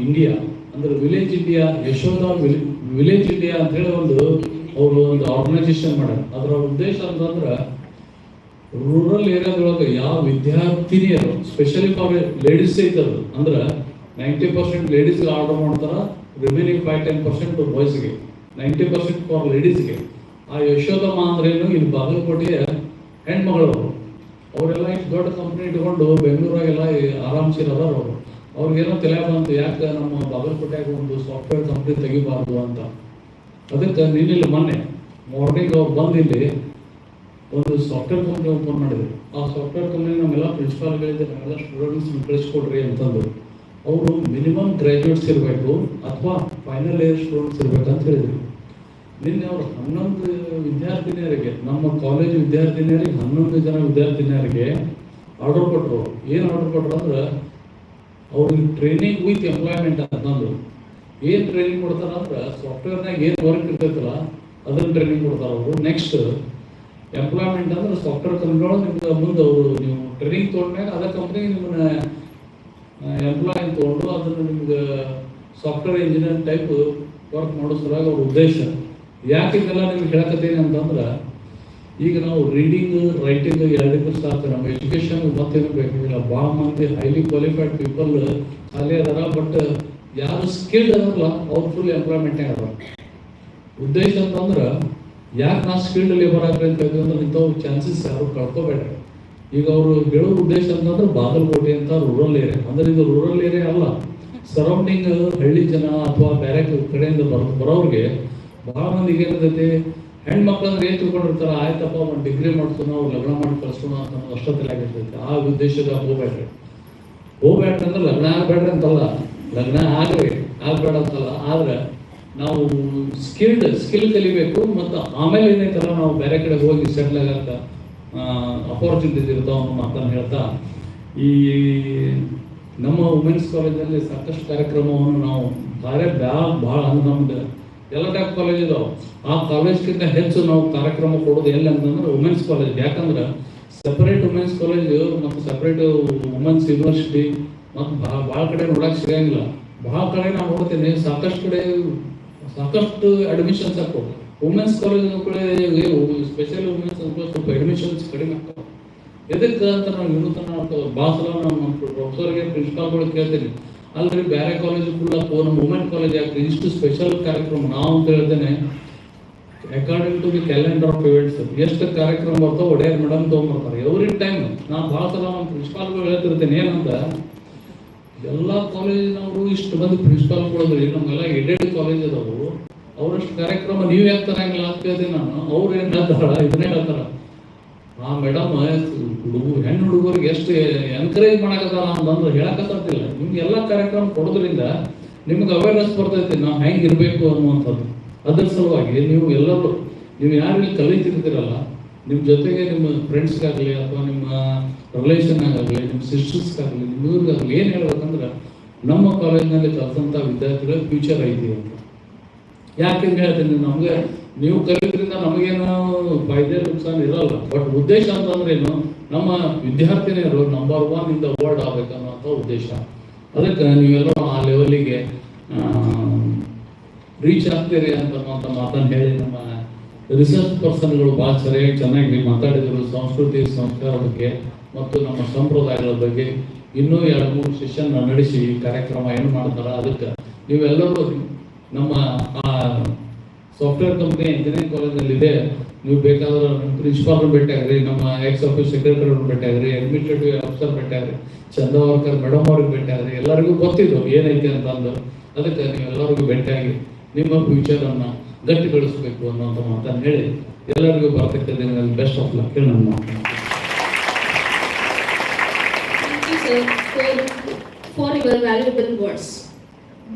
ಇಂಡಿಯಾ ಅಂದ್ರೆ village India, Yashoda village India ಅಂತ ಹೇಳಿ ಅವರು ಒಂದು ಆರ್ಗನೈಸೇಷನ್ ಮಾಡ್ಯಾರ. ಅದರ ಉದ್ದೇಶ ಅಂತಂದ್ರೆ ರೂರಲ್ ಏರಿಯಾದೊಳಗೆ ಯಾವ ವಿದ್ಯಾರ್ಥಿನಿಯರು ಸ್ಪೆಷಲಿ ಫಾರ್ ಲೇಡೀಸ್ ಐತದ ಅಂದ್ರೆ 90% ಲೇಡೀಸ್ಗೆ ಆರ್ಡರ್ ಮಾಡ್ತಾರ, ರಿಮೈನಿಂಗ್ 5-10% ಬಾಯ್ಸ್ಗೆ, 90% ಫಾರ್ ಲೇಡೀಸ್ಗೆ. ಆ ಯಶೋಧಮ್ಮ ಅಂದ್ರೇನು, ಇಲ್ಲಿ ಬಾಗಲಕೋಟೆಯ ಹೆಣ್ಮಗಳವರು. ಅವರೆಲ್ಲ ಇಷ್ಟು ದೊಡ್ಡ ಕಂಪ್ನಿ ಇಟ್ಕೊಂಡು ಬೆಂಗಳೂರಾಗೆಲ್ಲ ಆರಾಮ್ಸಿರೋದ ಅವರು. ಅವ್ರಿಗೇನೋ ತಲೆ ಬಂತು, ಯಾಕೆ ನಮ್ಮ ಬಾಗಲಕೋಟೆಯಾಗ ಒಂದು ಸಾಫ್ಟ್ವೇರ್ ಕಂಪ್ನಿ ತೆಗಿಬಾರ್ದು ಅಂತ. ಅದಕ್ಕೆ ನಿನ್ನಿಲ್ಲ ಮೊನ್ನೆ ಮಾರ್ನಿಂಗ್ ಅವ್ರು ಬಂದು ಇಲ್ಲಿ ಒಂದು ಸಾಫ್ಟ್ವೇರ್ ಕಂಪ್ನಿ ಓಪನ್ ಮಾಡಿದ್ರು. ಆ ಸಾಫ್ಟ್ವೇರ್ ಕಂಪ್ನಿ ನಮ್ಮೆಲ್ಲ ಪ್ರಿನ್ಸಿಪಾಲ್ಗಳಿದ್ದೆ, ನಮ್ಮೆಲ್ಲ ಸ್ಟೂಡೆಂಟ್ಸ್ ಕಳಿಸ್ಕೊಡ್ರಿ ಅಂತಂದು. ಅವರು ಮಿನಿಮಮ್ ಗ್ರ್ಯಾಜುಯೇಟ್ಸ್ ಇರಬೇಕು ಅಥವಾ ಫೈನಲ್ ಇಯರ್ ಸ್ಟೂಡೆಂಟ್ಸ್ ಇರಬೇಕಂತ ಹೇಳಿದ್ರು. ನಿನ್ನೆ ಅವರು 11 ವಿದ್ಯಾರ್ಥಿನಿಯರಿಗೆ, ನಮ್ಮ ಕಾಲೇಜ್ ವಿದ್ಯಾರ್ಥಿನಿಯರಿಗೆ 11 ಜನ ವಿದ್ಯಾರ್ಥಿನಿಯರಿಗೆ ಆರ್ಡರ್ ಕೊಟ್ಟರು. ಏನು ಆರ್ಡರ್ ಕೊಟ್ಟರು ಅಂದ್ರೆ ಅವ್ರಿಗೆ ಟ್ರೈನಿಂಗ್ ವಿತ್ ಎಂಪ್ಲಾಯ್ಮೆಂಟ್ ಅಂತಂದು. ಏನು ಟ್ರೈನಿಂಗ್ ಕೊಡ್ತಾರ ಅಂದ್ರೆ ಸಾಫ್ಟ್ವೇರ್ನಾಗ ಏನು ವರ್ಕ್ ಇರ್ತೈತಲ್ಲ ಅದನ್ನು ಟ್ರೈನಿಂಗ್ ಕೊಡ್ತಾರೆ ಅವರು. ನೆಕ್ಸ್ಟ್ ಎಂಪ್ಲಾಯ್ಮೆಂಟ್ ಅಂದ್ರೆ ಸಾಫ್ಟ್ವೇರ್ ಕಂಪ್ನಿಗಳು ನಿಮ್ಗೆ ಮುಂದೆ ಅವರು ನೀವು ಟ್ರೈನಿಂಗ್ ತೊಗೊಂಡ್ಮ್ಯಾಗ ಅದೇ ಕಂಪ್ನಿ ನಿಮ್ಮನ್ನ ಎಂಪ್ಲಾಯ್ ತೊಗೊಂಡು ಅದನ್ನು ನಿಮ್ಗೆ ಸಾಫ್ಟ್ವೇರ್ ಇಂಜಿನಿಯರ್ ಟೈಪ್ ವರ್ಕ್ ಮಾಡೋ ಸಲುವಾಗಿ ಅವ್ರ ಉದ್ದೇಶ. ಯಾಕೆ ಇದೆಲ್ಲ ನಿಮ್ಗೆ ಹೇಳಕತ್ತೀನಿ ಅಂತಂದ್ರೆ, ಈಗ ನಾವು ರೀಡಿಂಗ್ ರೈಟಿಂಗ್ ಎರಡಕ್ಕೂ ಸಾಕು. ನಮ್ಮ ಎಜುಕೇಶನ್ ಮತ್ತೇನು ಬೇಕಾಗಿಲ್ಲ. ಭಾಳ ಮಂದಿ ಹೈಲಿ ಕ್ವಾಲಿಫೈಡ್ ಪೀಪಲ್ ಖಾಲಿ ಅದಾರ, ಬಟ್ ಯಾರು ಸ್ಕಿಲ್ಡ್ ಅದಲ್ಲ ಅವ್ರು ಫುಲ್ ಎಂಪ್ಲಾಯ್ಮೆಂಟ್ನಾಗ ಅದಾರ. ಉದ್ದೇಶ ಅಂತಂದ್ರೆ ಯಾಕೆ ನಾ ಸ್ಕಿಲ್ಡ್ ಲೇಬರ್ ಆಗ್ರಿ ಅಂತ ಹೇಳಿದ್ವಿ ಅಂದ್ರೆ ಇಂಥವು ಚಾನ್ಸಸ್ ಯಾರು ಕಳ್ಕೊಬೇಡ್ರಿ. ಈಗ ಅವರು ಹೇಳೋ ಉದ್ದೇಶ ಅಂತಂದ್ರೆ ಬಾಗಲಕೋಟೆ ಅಂತ ರೂರಲ್ ಏರಿಯಾ, ಅಂದ್ರೆ ಇದು ರೂರಲ್ ಏರಿಯಾ ಅಲ್ಲ, ಸರೌಂಡಿಂಗ್ ಹಳ್ಳಿ ಜನ ಅಥವಾ ಬೇರೆ ಕಡೆಯಿಂದ ಬರೋರಿಗೆ ಭಾಳ ಮಂದಿಗೆ ಏನಿರ್ತೈತಿ, ಹೆಣ್ಮಕ್ಳು ಅಂದ್ರೆ ಏನು ತಿಳ್ಕೊಂಡಿರ್ತಾರೆ, ಆಯ್ತಪ್ಪ ಒಂದು ಡಿಗ್ರಿ ಮಾಡ್ಸೋಣ, ಅವ್ರು ಲಗ್ನ ಮಾಡಿ ಕಳ್ಸೋಣ ಅಂತ ಅಷ್ಟೊತ್ತಲ್ಲಿ ಆಗಿರ್ತೈತಿ. ಆ ಉದ್ದೇಶದ ಹೋಗ್ಬೇಡ್ರಿ ಅಂದ್ರೆ ಲಗ್ನ ಆಗಬೇಡ್ರಿ ಅಂತಲ್ಲ, ಲಗ್ನ ಆಗಬೇಡ ಅಂತಲ್ಲ. ಆದ್ರೆ ನಾವು ಸ್ಕಿಲ್ ಕಲಿಬೇಕು ಮತ್ತು ಆಮೇಲೆ ಏನೈತಲ್ಲ ನಾವು ಬೇರೆ ಕಡೆ ಹೋಗಿ ಸೆಟ್ಲ್ ಆಗಕ್ಕ ಅಪಾರ್ಚುನಿಟೀಸ್ ಇರ್ತಾವ ಅನ್ನೋ ಮಾತನ್ನು ಹೇಳ್ತಾ, ಈ ನಮ್ಮ ವುಮೆನ್ಸ್ ಕಾಲೇಜಲ್ಲಿ ಸಾಕಷ್ಟು ಕಾರ್ಯಕ್ರಮವನ್ನು ನಾವು ಭಾಳ ನಮ್ದು ಎಲ್ಲ ಟೈಪ್ ಕಾಲೇಜ್ ಇದಾವೆ. ಆ ಕಾಲೇಜ್ಗಿಂತ ಹೆಚ್ಚು ನಾವು ಕಾರ್ಯಕ್ರಮ ಕೊಡೋದು ಎಲ್ಲಿ ಅಂತಂದ್ರೆ ವುಮೆನ್ಸ್ ಕಾಲೇಜ್. ಯಾಕಂದ್ರೆ ಸೆಪರೇಟ್ ವುಮೆನ್ಸ್ ಕಾಲೇಜ್ ಮತ್ತು ಸೆಪರೇಟ್ ವುಮೆನ್ಸ್ ಯೂನಿವರ್ಸಿಟಿ ಮತ್ತು ಭಾಳ ಕಡೆ ನೋಡಕ್ಕೆ ಸಿಗಂಗಿಲ್ಲ. ಭಾಳ ಕಡೆ ನಾನು ನೋಡ್ತೀನಿ, ಸಾಕಷ್ಟು ಅಡ್ಮಿಷನ್ಸ್ ಹಾಕೋ ವುಮೆನ್ಸ್ ಕಾಲೇಜ್ ಕೂಡ ಸ್ಪೆಷಲ್ ವುಮೆನ್ಸ್ ಸ್ವಲ್ಪ ಅಡ್ಮಿಷನ್ಸ್ ಕಡಿಮೆ ಆಗ್ತಾವೆ. ಎದಕ್ಕೆ ಅಂತ ನಾವು ವಿನೂತನ ಭಾಳ ಸಲ ನಮ್ಮ ಪ್ರೊಫೆಸರ್ಗೆ ಪ್ರಿನ್ಸಿಪಾಲ್ಗಳಿಗೆ ಕೇಳ್ತೀನಿ, ಅಲ್ರಿ ಬೇರೆ ಕಾಲೇಜು ಕೂಡ ನಮ್ಮ ವುಮೆನ್ ಕಾಲೇಜ್ ಯಾಕೆ ಇಷ್ಟು ಸ್ಪೆಷಲ್ ಕಾರ್ಯಕ್ರಮ ನಾವು ಅಂತ ಹೇಳ್ತೇನೆ. According to the calendar of events ಎಷ್ಟು ಕಾರ್ಯಕ್ರಮ ಬರ್ತಾವೆ ಒಡೆಯರ್ ಮೇಡಮ್ ತೊಗೊಂಡ್ಬರ್ತಾರೆ ಎವ್ರಿ ಟೈಮ್. ನಾನು ಭಾಳ ಸಲ ನಮ್ಮ ಪ್ರಿನ್ಸಿಪಾಲ್ಗಳು ಹೇಳ್ತಿರ್ತೇನೆ, ಏನಂತ ಎಲ್ಲ ಕಾಲೇಜಿನವರು ಇಷ್ಟು ಮಂದಿ ಪ್ರಿನ್ಸಿಪಾಲ್ಗಳಿದ್ರಿ, ನಮ್ಗೆಲ್ಲ ಎಡೆಡ್ ಕಾಲೇಜ್ ಅದಾವು, ಅವರಷ್ಟು ಕಾರ್ಯಕ್ರಮ ನೀವು ಯಾಕೆ ತರಂಗಿಲ್ಲ ಅಂತ ಕೇಳ್ತೀನಿ ನಾನು. ಅವ್ರು ಏನು ಹೇಳ್ತಾರ, ಇದನ್ನೇ ಹೇಳ್ತಾರ, ಆ ಮೇಡಮ್ ಹೆಣ್ಣು ಹುಡುಗರಿಗೆ ಎಷ್ಟು ಎನ್ಕರೇಜ್ ಮಾಡಕತ್ತಾರ ಅಂತಂದ್ರೆ ಹೇಳಕತ್ತಿಲ್ಲ. ನಿಮ್ಗೆ ಎಲ್ಲ ಕಾರ್ಯಕ್ರಮ ಕೊಡೋದ್ರಿಂದ ನಿಮ್ಗೆ ಅವೇರ್ನೆಸ್ ಬರ್ತೈತಿ ನಾವು ಹೆಂಗೆ ಇರಬೇಕು ಅನ್ನುವಂಥದ್ದು. ಅದರ ಸಲುವಾಗಿ ನೀವು ಎಲ್ಲರೂ ನೀವು ಯಾರು ಇಲ್ಲಿ ಕಲಿತಿರ್ತೀರಲ್ಲ, ನಿಮ್ಮ ಜೊತೆಗೆ ನಿಮ್ಮ ಫ್ರೆಂಡ್ಸ್ಗಾಗಲಿ ಅಥವಾ ನಿಮ್ಮ ರಿಲೇಷನ್ನಾಗಲಿ ನಿಮ್ಮ ಸಿಸ್ಟರ್ಸ್ಗಾಗಲಿ ನಿಮ್ಮ ಇವ್ರಿಗಾಗಲಿ ಏನು ಹೇಳ್ಬೇಕಂದ್ರೆ ನಮ್ಮ ಕಾಲೇಜ್ನಲ್ಲಿ ಕಲಿತಂಥ ವಿದ್ಯಾರ್ಥಿಗಳ ಫ್ಯೂಚರ್ ಐತಿ ಅಂತ. ಯಾಕೆಂದ್ರೆ ಹೇಳ್ತೀನಿ, ನಮಗೆ ನೀವು ಕಲಿಯೋದ್ರಿಂದ ನಮಗೇನು ಫಾಯ್ದೆ ನುಕ್ಸಾನ ಇರಲ್ಲ. ಬಟ್ ಉದ್ದೇಶ ಅಂತಂದ್ರೆ ಏನು, ನಮ್ಮ ವಿದ್ಯಾರ್ಥಿನಿಯರು ನಂಬರ್ 1 ಇನ್ ದ ವರ್ಲ್ಡ್ ಆಗ್ಬೇಕನ್ನುವಂಥ ಉದ್ದೇಶ. ಅದಕ್ಕೆ ನೀವೆಲ್ಲ ಆ ಲೆವೆಲಿಗೆ ರೀಚ್ ಆಗ್ತೀರಿ ಅಂತನ್ನುವಂಥ ಮಾತನ್ನು ಹೇಳಿ ನಮ್ಮ ರಿಸರ್ಚ್ ಪರ್ಸನ್ಗಳು ಭಾಳ ಚೆನ್ನಾಗಿ ಮಾತಾಡಿದರು. ಸಂಸ್ಕೃತಿ ಸಂಸ್ಕಾರ ಬಗ್ಗೆ ಮತ್ತು ನಮ್ಮ ಸಂಪ್ರದಾಯಗಳ ಬಗ್ಗೆ ಇನ್ನೂ 2-3 ಸೆಷನ್ ನಡೆಸಿ ಈ ಕಾರ್ಯಕ್ರಮ ಏನು ಮಾಡ್ತಾರೆ. ಅದಕ್ಕೆ ನೀವೆಲ್ಲರೂ ನಮ್ಮ ಸಾಫ್ಟ್ವೇರ್ ಕಂಪ್ನಿ ಇಂಜಿನಿಯರಿಂಗ್ ಕಾಲೇಜಲ್ಲಿದೆ, ನೀವು ಬೇಕಾದ್ರೆ ನಮ್ಮ ಪ್ರಿನ್ಸಿಪಾಲ್ರು ಭೇಟಿಯಾಗ್ರಿ, ನಮ್ಮ ಎಕ್ಸ್ ಆಫೀಸ್ ಸೆಕ್ರೆಟರಿಯವ್ರು ಭೇಟಿಯಾಗ್ರಿ, ಅಡ್ಮಿನಿಸ್ಟ್ರೇಟಿವ್ ಆಫೀಸರ್ ಭೇಟಿಯಾಗ್ರಿ, ಚಂದಾವರ್ಕರ್ ಮೇಡಮ್ ಅವ್ರಿಗೆ ಭೇಟಿಯಾಗ್ರಿ. ಎಲ್ಲರಿಗೂ ಗೊತ್ತಿದ್ದು ಏನೈತೆ ಅಂತಂದು. ಅದಕ್ಕೆ ನೀವೆಲ್ಲರಿಗೂ ಭೇಟಿಯಾಗಿ ನಿಮ್ಮ ಫ್ಯೂಚರನ್ನು ಗಟ್ಟಿಗೊಳಿಸಬೇಕು ಅನ್ನೋಂಥ ಮಾತನ್ನು ಹೇಳಿ ಎಲ್ಲರಿಗೂ ಬರ್ತಕ್ಕಂಥ ದಿನಗಳಲ್ಲಿ ಬೆಸ್ಟ್ ಆಫ್ ಲಕ್ ಹೇಳಿ ನನ್ನ ಮಾತು. Thank you, sir, for your valuable words.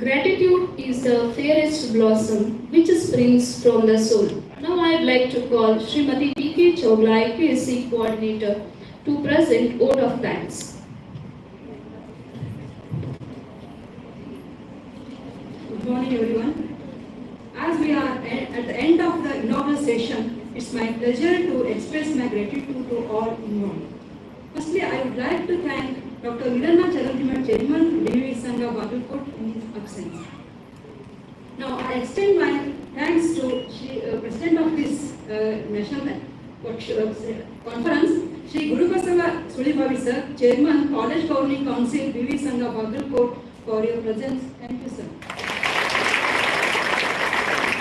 Gratitude is the fairest blossom which springs from the soul. Now I would like to call Srimati P.K. Chogla, IPSC Coordinator, to present vote of thanks. Good morning, everyone. As we are at the end of the inaugural session, it's my pleasure to express my gratitude to all involved. Firstly, I would like to thank Dr. Viranna Charandiman, Chairman, BVVS Sangha, Bagalkot, in his absence. Now, I extend my thanks to President of this national conference, Shri Guru Basava Sulibhavi Sir, Chairman, College Governing Council, BVVS Sangha, Bagalkot, for your presence. Thank you, sir.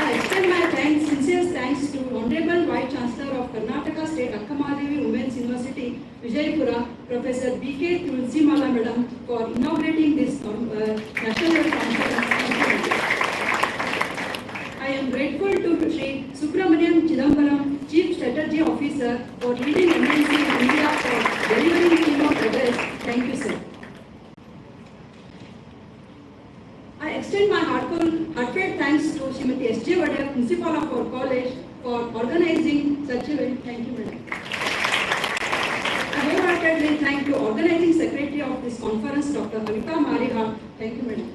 I extend my sincere thanks to Honorable Vice Chancellor of Karnataka State Akkamahadevi Women's University, Vijaypura, Professor B.K. Tulsimala Madam, for inaugurating this national conference. I am grateful to Shri Subramanian Chidambaram, Chief Strategy Officer, for leading MNC in India for delivering keynote address. Thank you, sir. I extend my heartfelt thanks to Srimati S.J. Vadia, Principal of our college, for organizing such event. Thank you, madam. I wholeheartedly thank the organizing secretary of this conference, Dr. Kavita Mariha. Thank you, madam.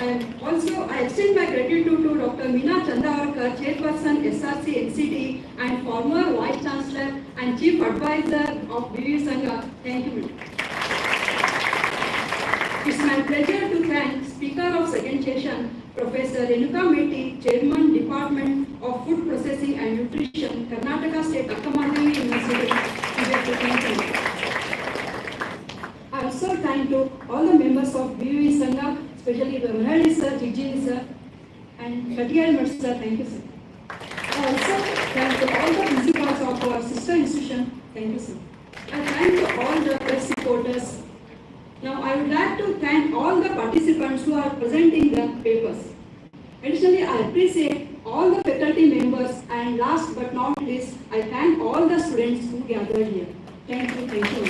And also, I extend my gratitude to Dr. Meena Chandavarkar, Chairperson, SRC NCD, and former Vice Chancellor and Chief Advisor of BVVS Sangha. Thank you, madam. It's my pleasure to thank Speaker of second session, Professor Renuka Meti, Chairman, Department of Food Processing and Nutrition, Karnataka State Akkamahadevi University. I also thank to all the members of BVVS Sangha, especially the Manali sir, Jijini sir, and Katiyal Mats sir. Thank you, sir. I also thank to all the principals of our sister institution. Thank you, sir. I thank to all the press reporters. Now, I would like to thank all the participants who are presenting the papers. Additionally, I appreciate all the faculty members, and last but not least, I thank all the students who gathered here. Thank you. Thank you.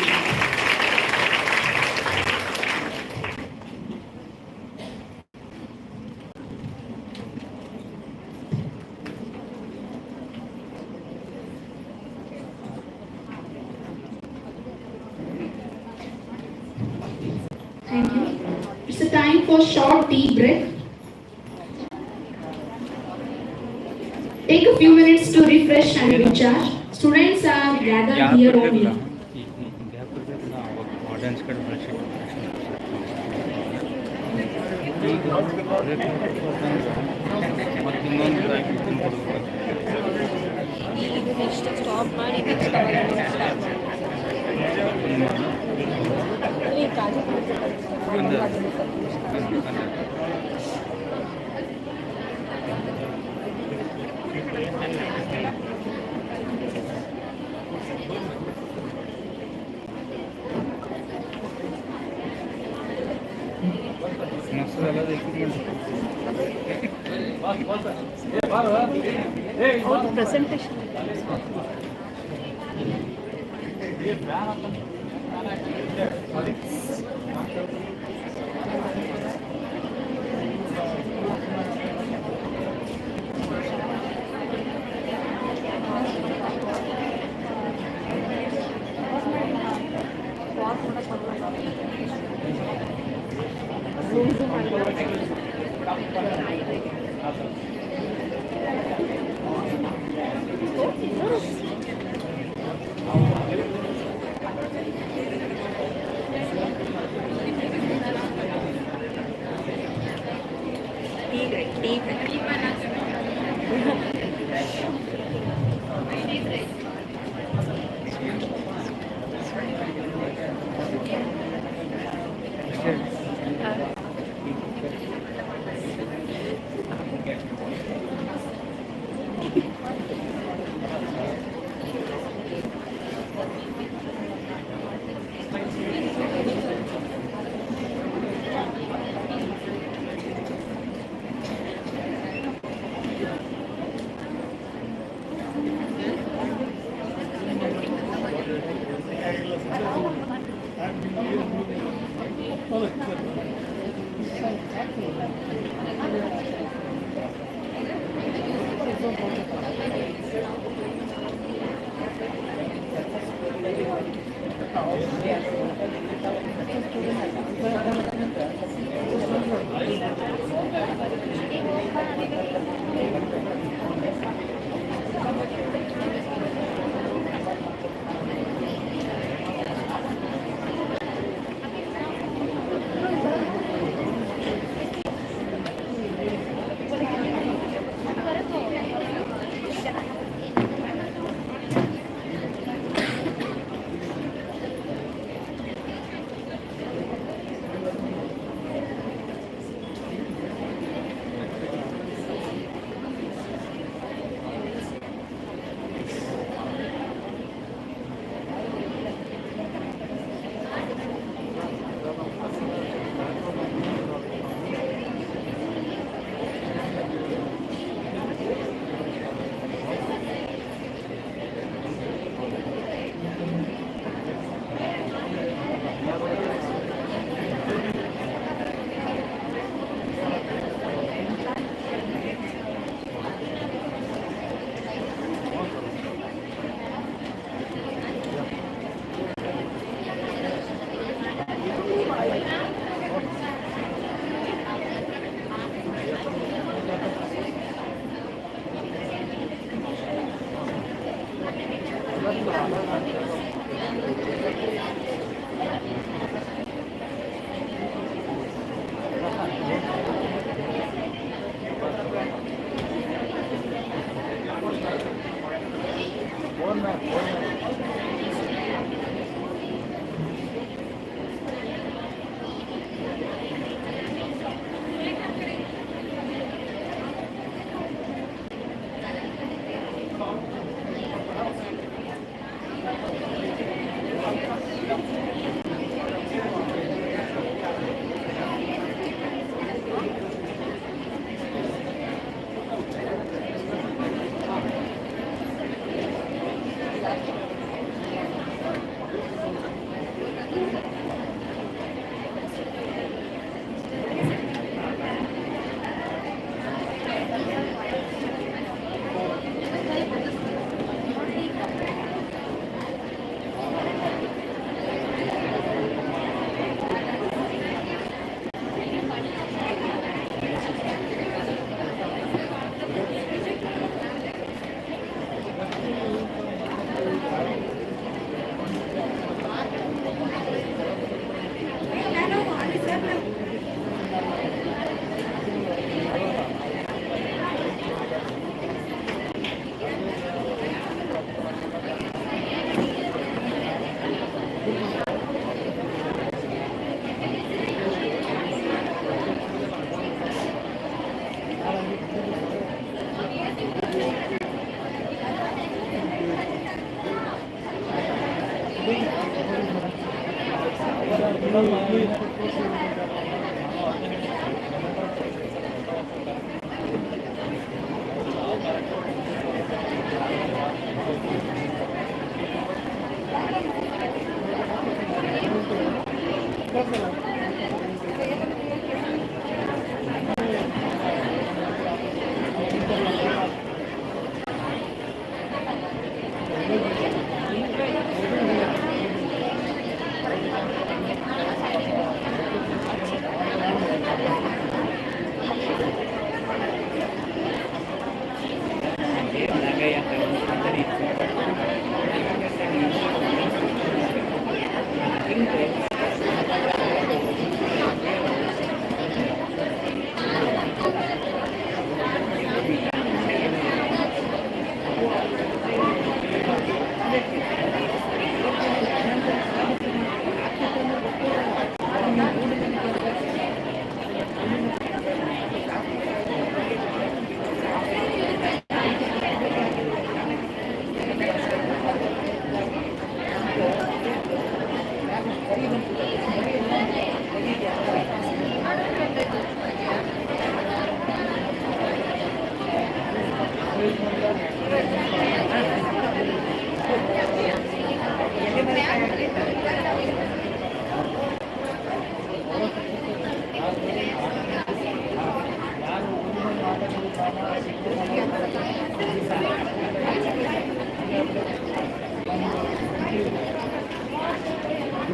Thank you. It's a time for short tea break. Take a few minutes to refresh and recharge. Students are gathered here only. Audience ಕಡೆ ಮತ್ತು ಇನ್ನೊಂದು stop ಮಾಡಿ presentation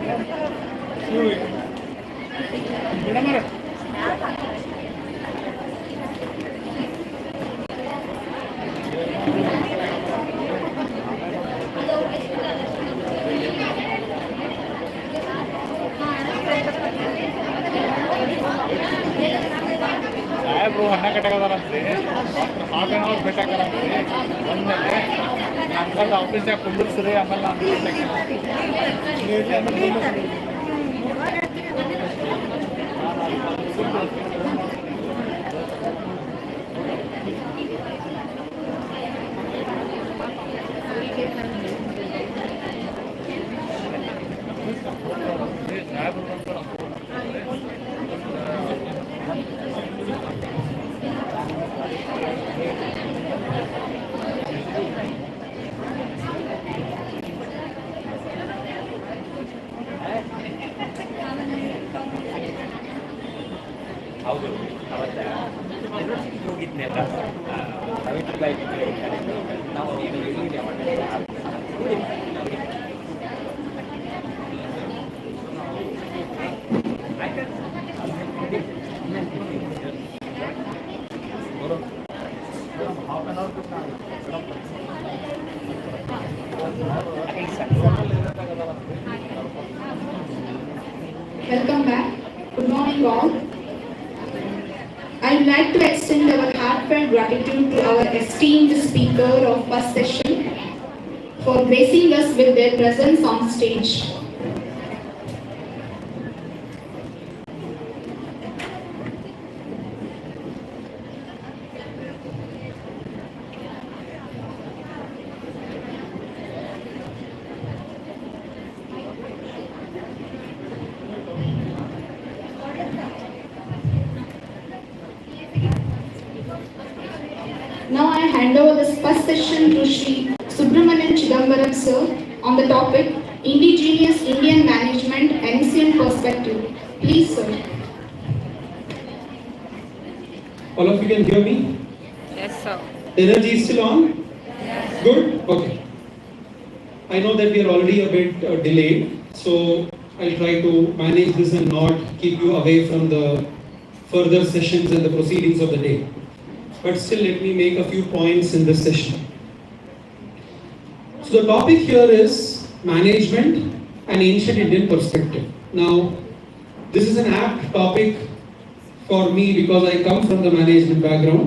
ಸಾಹೇಬ್ರು ಅನ್ನ ಕಟ್ಟಕದಾರಂತೆ half an hour ಬೇಕಾಗರಂತೆ ಬಂದ್ಮೇಲೆ ನಾನು ಆಫೀಸಾಗ ಕುಂದಿರ್ಸ್ರಿ ಆಮೇಲೆ ಹೌದು ಅವತ್ತ ಹೋಗಿದ್ನೆಲ್ಲ ನಾವು Welcome back. Good morning all. I would like to extend our heartfelt gratitude to our esteemed speaker of first session for gracing us with their presence on stage. Now I hand over this first session to Shri Subramanian Chidambaram sir on the topic Indigenous Indian Management Ancient Perspective. Please sir. All of you can hear me? Yes, sir. Energy is still on? Yes. Good? Okay. I know that we are already a bit delayed, so I'll try to manage this and not keep you away from the further sessions and the proceedings of the day. But still, let me make a few points in this session. So the topic here is management and ancient Indian perspective. Now, this is an apt topic for me because I come from the management background,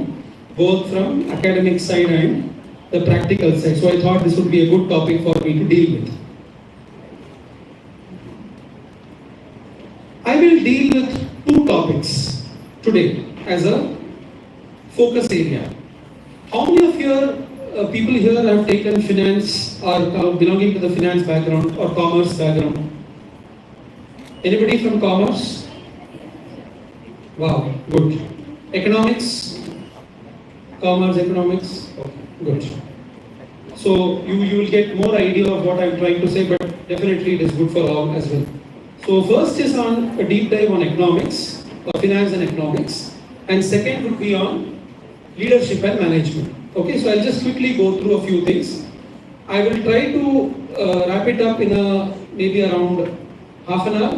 both from academic side and the practical side. So I thought this would be a good topic for me to deal with. I will deal with two topics today as a focus area. How many of your people here have taken finance or belonging to the finance background or commerce background? Anybody from commerce? Wow, good. Economics? Commerce, economics? Okay, good. So you will get more idea of what I'm trying to say, but definitely it is good for all as well. So first is on a deep dive on economics, or finance and economics, and second would be on leadership and management. Okay, so I'll just quickly go through a few things. I will try to wrap it up in maybe around half an hour.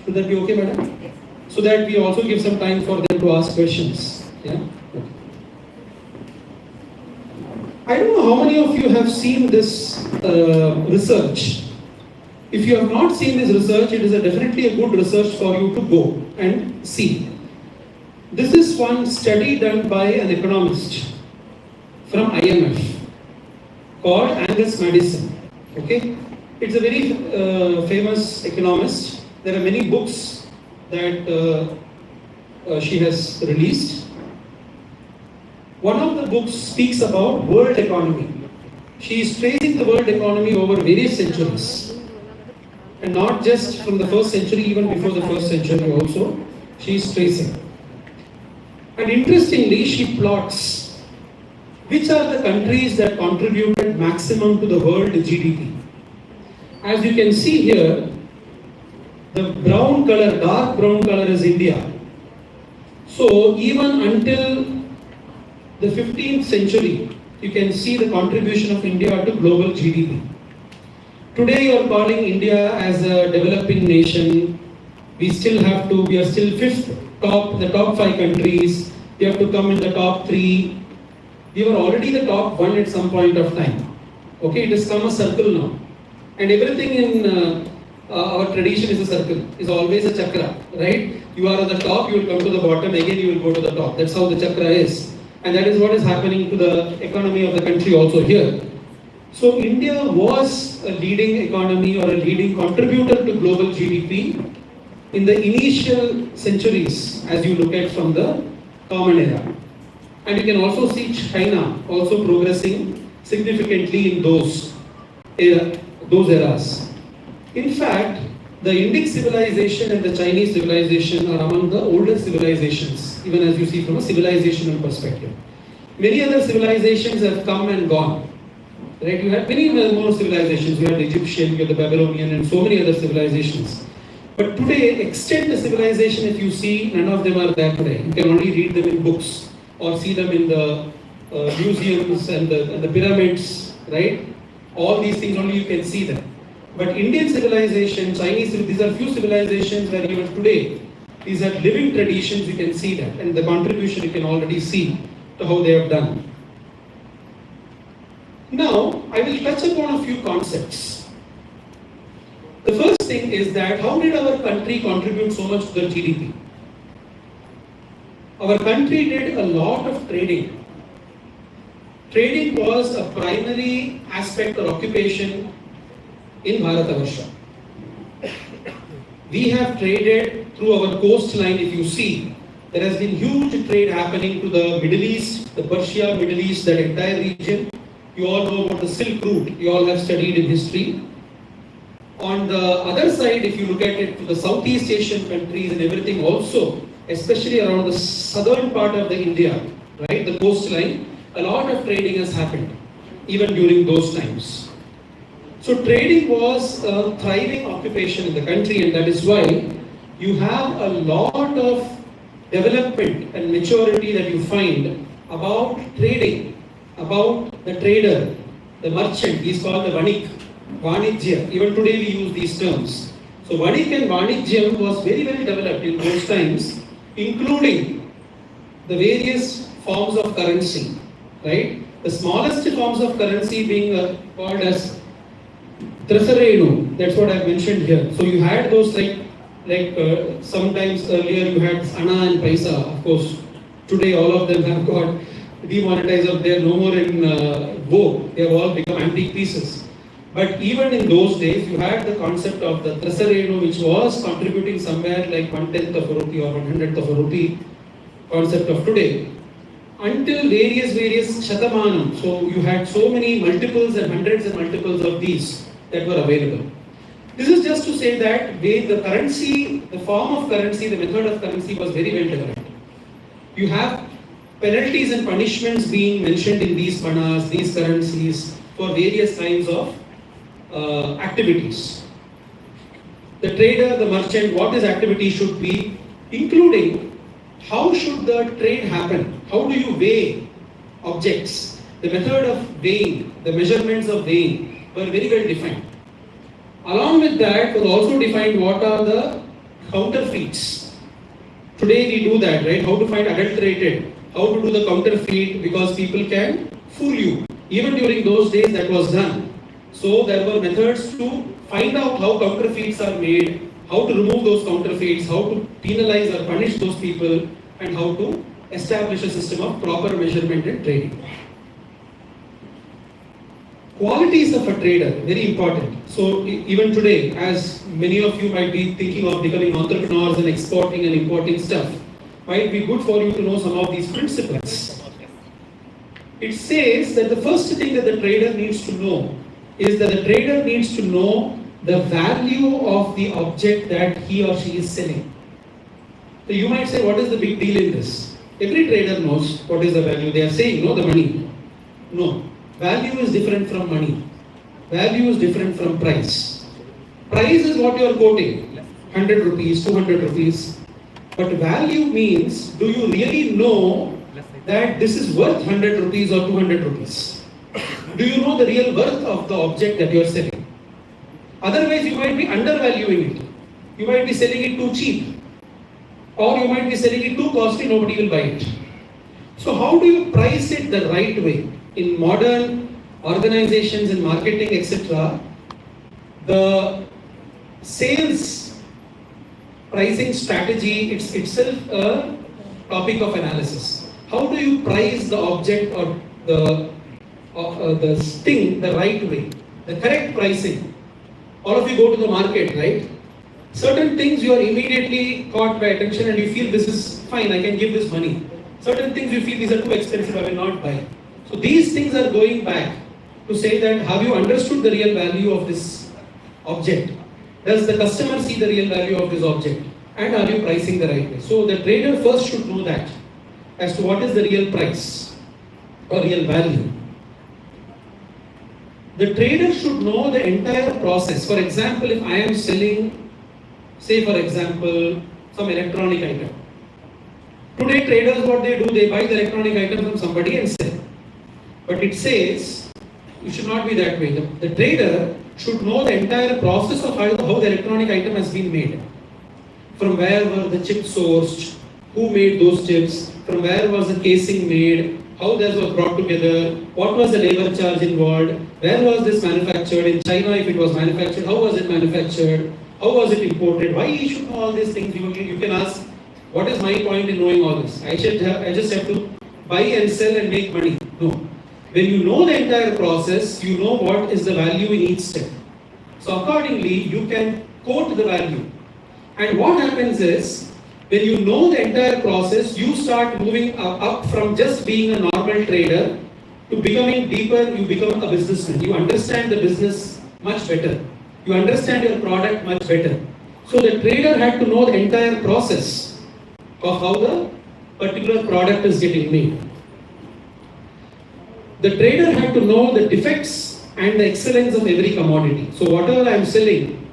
Should that be okay, madam? So that we also give some time for them to ask questions. Yeah. Okay. I don't know how many of you have seen this research. If you have not seen this research, it is definitely a good research for you to go and see. This is one study done by an economist from IMF called Angus Madison. Okay, it's a very famous economist. There are many books that she has released. One of the books speaks about world economy. She is tracing the world economy over various centuries, and not just from the first century, even before the first century also, she is tracing. And interestingly, she plots which are the countries that contributed maximum to the world GDP. As you can see here, the brown color, dark brown color is India. So even until the 15th century, you can see the contribution of India to global GDP. Today you are calling India as a developing nation. We are still the top 5 countries. We have to come in the top 3. We were already the top 1 at some point of time. Okay, it has come a circle now. And everything in our tradition is a circle, is always a chakra, right? You are at the top, you will come to the bottom, again you will go to the top. That's how the chakra is. And that is what is happening to the economy of the country also here. So India was a leading economy or a leading contributor to global GDP in the initial centuries as you look at from the Common Era. And you can also see China also progressing significantly in those eras. In fact, the Indic civilization and the Chinese civilization are among the oldest civilizations, even as you see from a civilizational perspective. Many other civilizations have come and gone. Right? You had many more civilizations. You had the Egyptian, you had the Babylonian, and so many other civilizations. But today, extent the civilization, if you see, none of them are there today. You can only read them in books or see them in the museums and the pyramids, right? All these things only you can see them. But Indian civilization, Chinese, these are few civilizations where even today, these are living traditions, you can see that. And the contribution you can already see to how they have done. Now, I will touch upon a few concepts. The first thing is that how did our country contribute so much to the GDP? Our country did a lot of trading. Trading was a primary aspect or occupation in Bharatavarsha. We have traded through our coastline, if you see. There has been huge trade happening to the Middle East, the Persia, Middle East, that entire region. You all know about the Silk Route, you all have studied in history. On the other side, if you look at it, to the Southeast Asian countries and everything also, especially around the southern part of the India, right, the coastline, a lot of trading has happened, even during those times. So trading was a thriving occupation in the country, and that is why you have a lot of development and maturity that you find about trading, about the trader, the merchant. He's called the Vanik, Vanijya. Even today we use these terms. So Vanik and Vanijyam was very well developed in those times, including the various forms of currency, right? The smallest forms of currency being called as Tresarenu, that's what I mentioned here. So you had those sometimes earlier you had Ana and Paisa, of course. Today all of them have got demonetized, or they are no more in vogue. They have all become antique pieces. But even in those days, you had the concept of the Tresarenu, which was contributing somewhere like 1/10 of a rupee or 1/100th of a rupee, concept of today. Until various Shatamanam. So you had so many multiples and hundreds and multiples of these that were available. This is just to say that the currency, the form of currency, the method of currency was very well developed. You have penalties and punishments being mentioned in these panas, these currencies, for various kinds of activities. The trader, the merchant, what his activity should be, including how should the trade happen? How do you weigh objects? The method of weighing, the measurements of weighing were very well defined. Along with that was also defined what are the counterfeits. Today we do that, right? How to find adulterated, how to do the counterfeit, because people can fool you. Even during those days that was done. So there were methods to find out how counterfeits are made, how to remove those counterfeits, how to penalize or punish those people, and how to establish a system of proper measurement and trading. Qualities of a trader, very important. So even today, as many of you might be thinking of becoming entrepreneurs and exporting and importing stuff, might be good for you to know some of these principles. It says that the first thing that the trader needs to know is that the trader needs to know the value of the object that he or she is selling. So you might say, what is the big deal in this? Every trader knows what is the value. They are saying, no, the money. No. Value is different from money. Value is different from price. Price is what you are quoting. 100 rupees, 200 rupees. But value means, do you really know that this is worth 100 rupees or 200 rupees? Do you know the real worth of the object that you are selling? Otherwise, you might be undervaluing it. You might be selling it too cheap, or you might be selling it too costly, nobody will buy it. So how do you price it the right way? In modern organizations and marketing, etc., the sales pricing strategy, it's itself a topic of analysis. How do you price the object or the thing the right way? The correct pricing. All of you go to the market, right? Certain things you are immediately caught by attention and you feel this is fine, I can give this money. Certain things you feel these are too expensive, I will not buy. So these things are going back to say that have you understood the real value of this object? Does the customer see the real value of this object? And are you pricing the right way? So the trader first should know that as to what is the real price or real value. The trader should know the entire process. For example, if I am selling, say for example, some electronic item. Today traders, what they do, they buy the electronic item from somebody and sell. But it says, it should not be that way. The trader should know the entire process of how the electronic item has been made. From where were the chips sourced, who made those chips, from where was the casing made, how this was brought together, what was the labor charge involved, where was this manufactured, in China if it was manufactured, how was it manufactured, how was it imported, why you should know all these things. You can ask, what is my point in knowing all this? I just have to buy and sell and make money. No. When you know the entire process, you know what is the value in each step. So accordingly, you can quote the value. And what happens is, when you know the entire process, you start moving up from just being a normal trader to becoming deeper, you become a businessman. You understand the business much better. You understand your product much better. So the trader had to know the entire process of how the particular product is getting made. The trader had to know the defects and the excellence of every commodity. So whatever I am selling,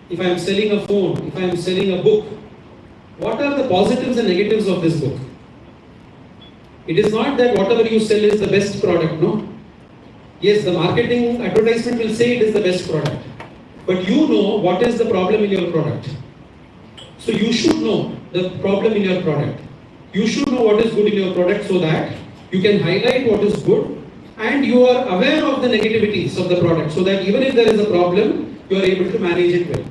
if I am selling a phone, if I am selling a book, what are the positives and negatives of this book? It is not that whatever you sell is the best product, no. Yes, the marketing advertisement will say it is the best product. But you know what is the problem in your product. So you should know the problem in your product. You should know what is good in your product so that you can highlight what is good and you are aware of the negativities of the product so that even if there is a problem, you are able to manage it well.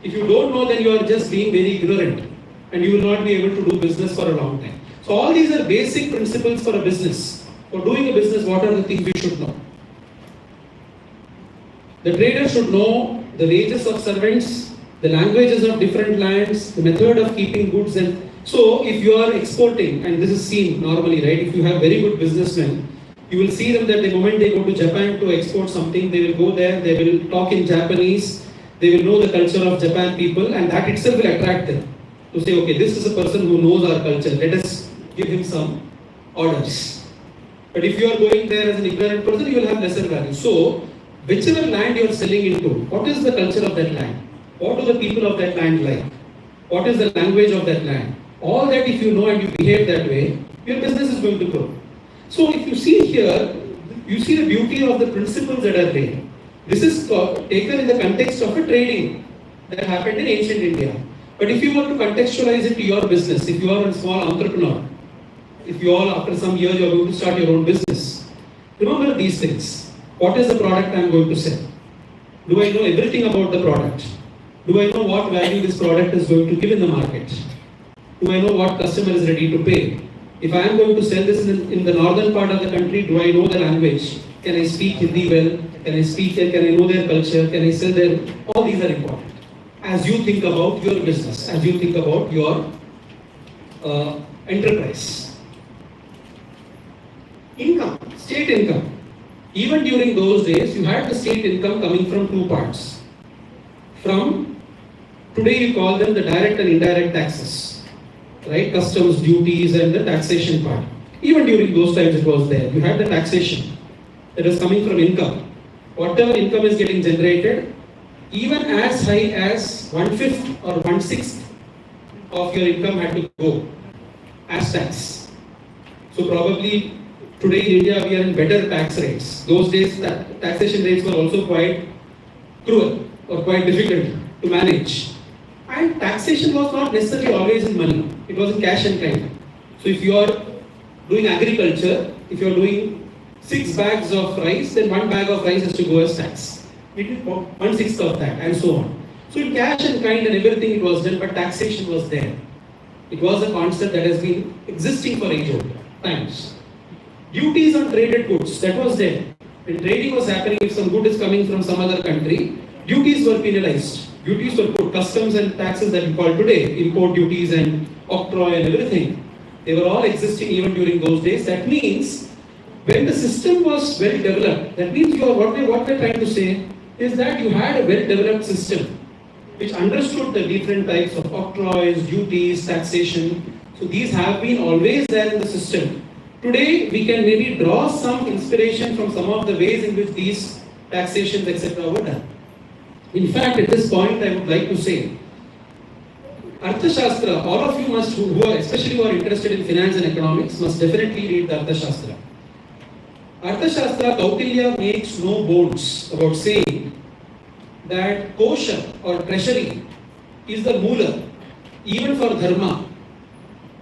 If you don't know, then you are just being very ignorant and you will not be able to do business for a long time. So all these are basic principles for a business. For doing a business, what are the things you should know? The trader should know the wages of servants, the languages of different lands, the method of keeping goods. And so if you are exporting, and this is seen normally, right? If you have very good businessmen, you will see them that the moment they go to Japan to export something, they will go there, they will talk in Japanese, they will know the culture of Japan people, and that itself will attract them to say, okay, this is a person who knows our culture, let us give him some orders. But if you are going there as an ignorant person, you will have lesser value. So, whichever land you are selling into, what is the culture of that land? What do the people of that land like? What is the language of that land? All that if you know and you behave that way, your business is going to grow. So if you see here, you see the beauty of the principles that are there. This is taken in the context of a trading that happened in ancient India. But if you want to contextualize it to your business, if you are a small entrepreneur, if you all after some years you are going to start your own business, remember these things. What is the product I am going to sell? Do I know everything about the product? Do I know what value this product is going to give in the market? Do I know what customer is ready to pay? If I am going to sell this in the northern part of the country, do I know the language? Can I speak Hindi well? Can I speak there? Can I know their culture? Can I sell there? All these are important. As you think about your business, as you think about your enterprise. Income, state income. Even during those days, you had the state income coming from two parts. From, today you call them the direct and indirect taxes, right? Customs, duties and the taxation part. Even during those times it was there. You had the taxation that was coming from income. Whatever income is getting generated, even as high as 1/5 or 1/6 of your income had to go as tax. So probably today in India we are in better tax rates. Those days taxation rates were also quite cruel or quite difficult to manage. And taxation was not necessarily always in money, it was in cash and kind. So if you are doing agriculture, if you are doing 6 bags of rice, then 1 bag of rice has to go as tax. It is 1/6 of that, and so on. So in cash and kind and everything it was done, but taxation was there. It was a concept that has been existing for age-old times. Duties on traded goods, that was there. When trading was happening, if some good is coming from some other country, duties were penalized. Duties were put, customs and taxes that we call today, import duties and octroi and everything. They were all existing even during those days. That means when the system was well developed, that means what we're trying to say is that you had a well developed system which understood the different types of octroys, duties, taxation. So these have been always there in the system. Today we can maybe draw some inspiration from some of the ways in which these taxations etc. were done. In fact, at this point I would like to say, Arthashastra, all of you must, especially who are interested in finance and economics, must definitely read the Arthashastra. Arthashastra, Kautilya makes no bones about saying that kosha or treasury is the moola, even for dharma,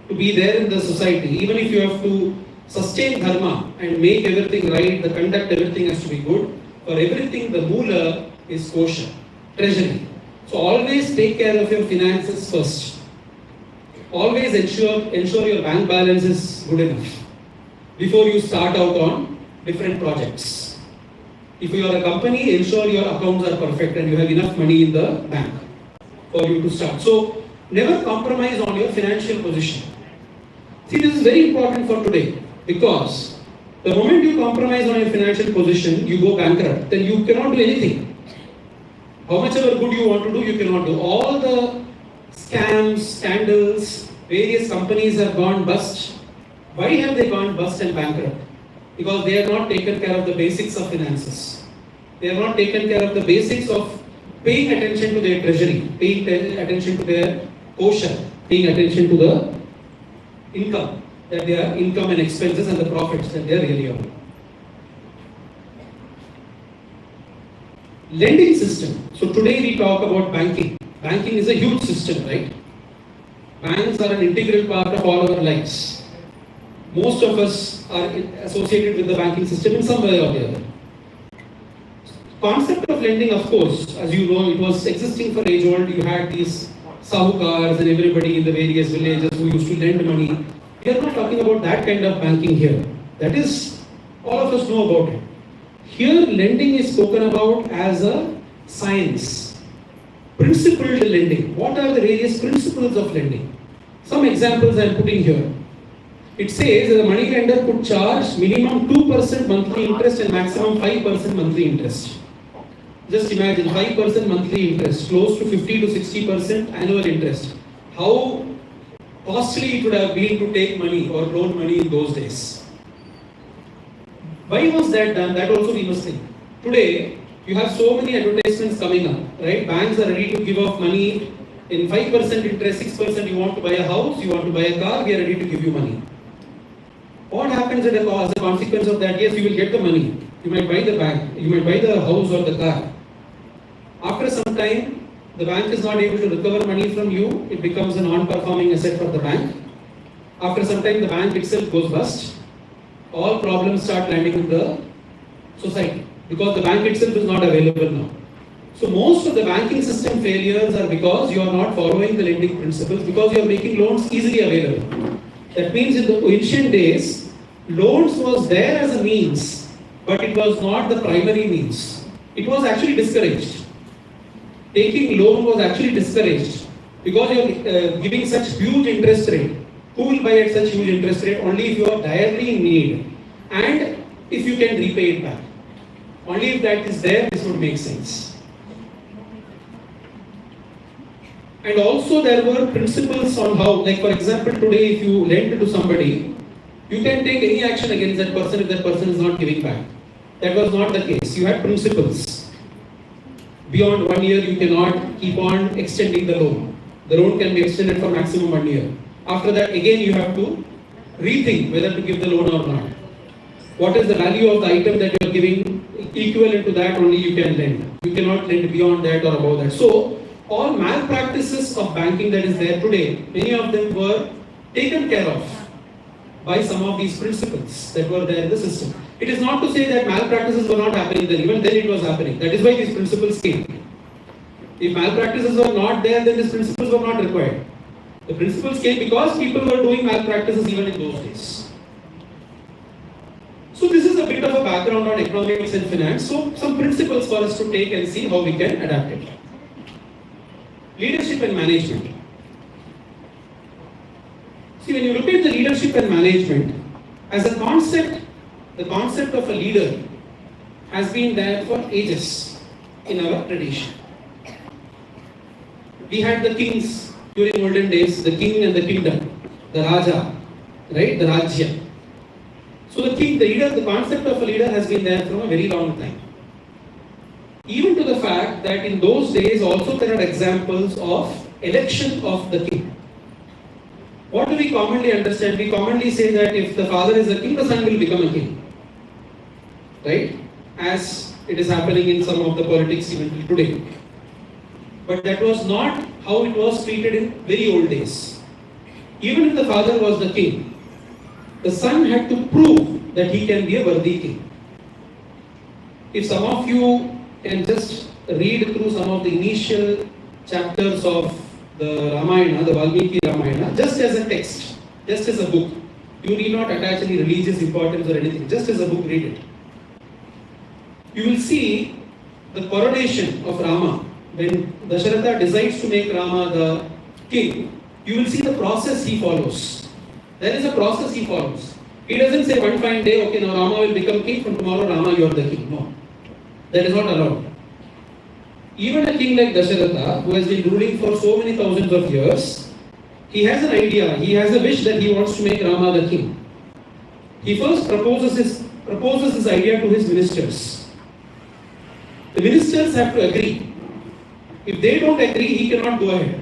to be there in the society. Even if you have to sustain dharma and make everything right, the conduct, everything has to be good. For everything, the moola is kosha, treasury. So always take care of your finances first. Always ensure your bank balance is good enough before you start out on different projects. If you are a company, ensure your accounts are perfect and you have enough money in the bank for you to start. So never compromise on your financial position. See, this is very important for today because the moment you compromise on your financial position, you go bankrupt, then you cannot do anything. How much ever good you want to do, you cannot do. All the scams, scandals, various companies have gone bust. Why have they gone bust and bankrupt? Because they have not taken care of the basics of finances. They have not taken care of the basics of paying attention to their treasury, paying attention to their kosha, paying attention to the income, that they are income and expenses and the profits that they are really on. Lending system. So today we talk about banking. Banking is a huge system, right? Banks are an integral part of all our lives. Most of us are associated with the banking system in some way or the other. Concept of lending, of course, as you know, it was existing for age old. You had these sahukars and everybody in the various villages who used to lend money. We are not talking about that kind of banking here. That is, all of us know about it. Here, lending is spoken about as a science. Principled lending. What are the various principles of lending? Some examples I am putting here. It says that the money lender could charge minimum 2% monthly interest and maximum 5% monthly interest. Just imagine 5% monthly interest, close to 50 to 60% annual interest. How costly it would have been to take money or loan money in those days. Why was that done? That also we must think. Today, you have so many advertisements coming up, right? Banks are ready to give off money in 5% interest, 6%. You want to buy a house, you want to buy a car, we are ready to give you money. What happens as a consequence of that? Yes, you will get the money. You might buy the bank, you might buy the house or the car. After some time, the bank is not able to recover money from you. It becomes a non-performing asset for the bank. After some time, the bank itself goes bust. All problems start landing in the society because the bank itself is not available now. So most of the banking system failures are because you are not following the lending principles, because you are making loans easily available. That means in the ancient days, loans was there as a means, but it was not the primary means. It was actually discouraged. Taking loan was actually discouraged because you are giving such huge interest rate. Who will buy at such huge interest rate? Only if you are direly in need and if you can repay it back. Only if that is there, this would make sense. And also there were principles on how, like for example, today if you lend to somebody, you can take any action against that person if that person is not giving back. That was not the case. You had principles. Beyond 1 year, you cannot keep on extending the loan. The loan can be extended for maximum 1 year. After that, again you have to rethink whether to give the loan or not. What is the value of the item that you are giving? equivalent to that only you can lend. You cannot lend beyond that or above that. So all malpractices of banking that is there today, many of them were taken care of by some of these principles that were there in the system. It is not to say that malpractices were not happening then, even then it was happening. That is why these principles came. If malpractices were not there, then these principles were not required. The principles came because people were doing malpractices even in those days. So this is a bit of a background on economics and finance. So some principles for us to take and see how we can adapt it. Leadership and management. See, when you look at the leadership and management, as a concept, the concept of a leader has been there for ages in our tradition. We had the kings during olden days, the king and the kingdom, the Raja, right, the Rajya. So the king, the leader, the concept of a leader has been there from a very long time. Even to the fact that in those days also there are examples of election of the king. What do we commonly understand? We commonly say that if the father is a king, the son will become a king. Right? As it is happening in some of the politics even today. But that was not how it was treated in very old days. Even if the father was the king, the son had to prove that he can be a worthy king. If some of you can just read through some of the initial chapters of the Ramayana, the Valmiki Ramayana, just as a text, just as a book. You need not attach any religious importance or anything, just as a book, read it. You will see the coronation of Rama. When Dasharatha decides to make Rama the king, you will see the process he follows. There is a process he follows. He doesn't say one fine day, okay, now Rama will become king, from tomorrow Rama you are the king. No. That is not allowed. Even a king like Dasharatha, who has been ruling for so many thousands of years, he has an idea, he has a wish that he wants to make Rama the king. He first proposes his idea to his ministers. The ministers have to agree. If they don't agree, he cannot go ahead.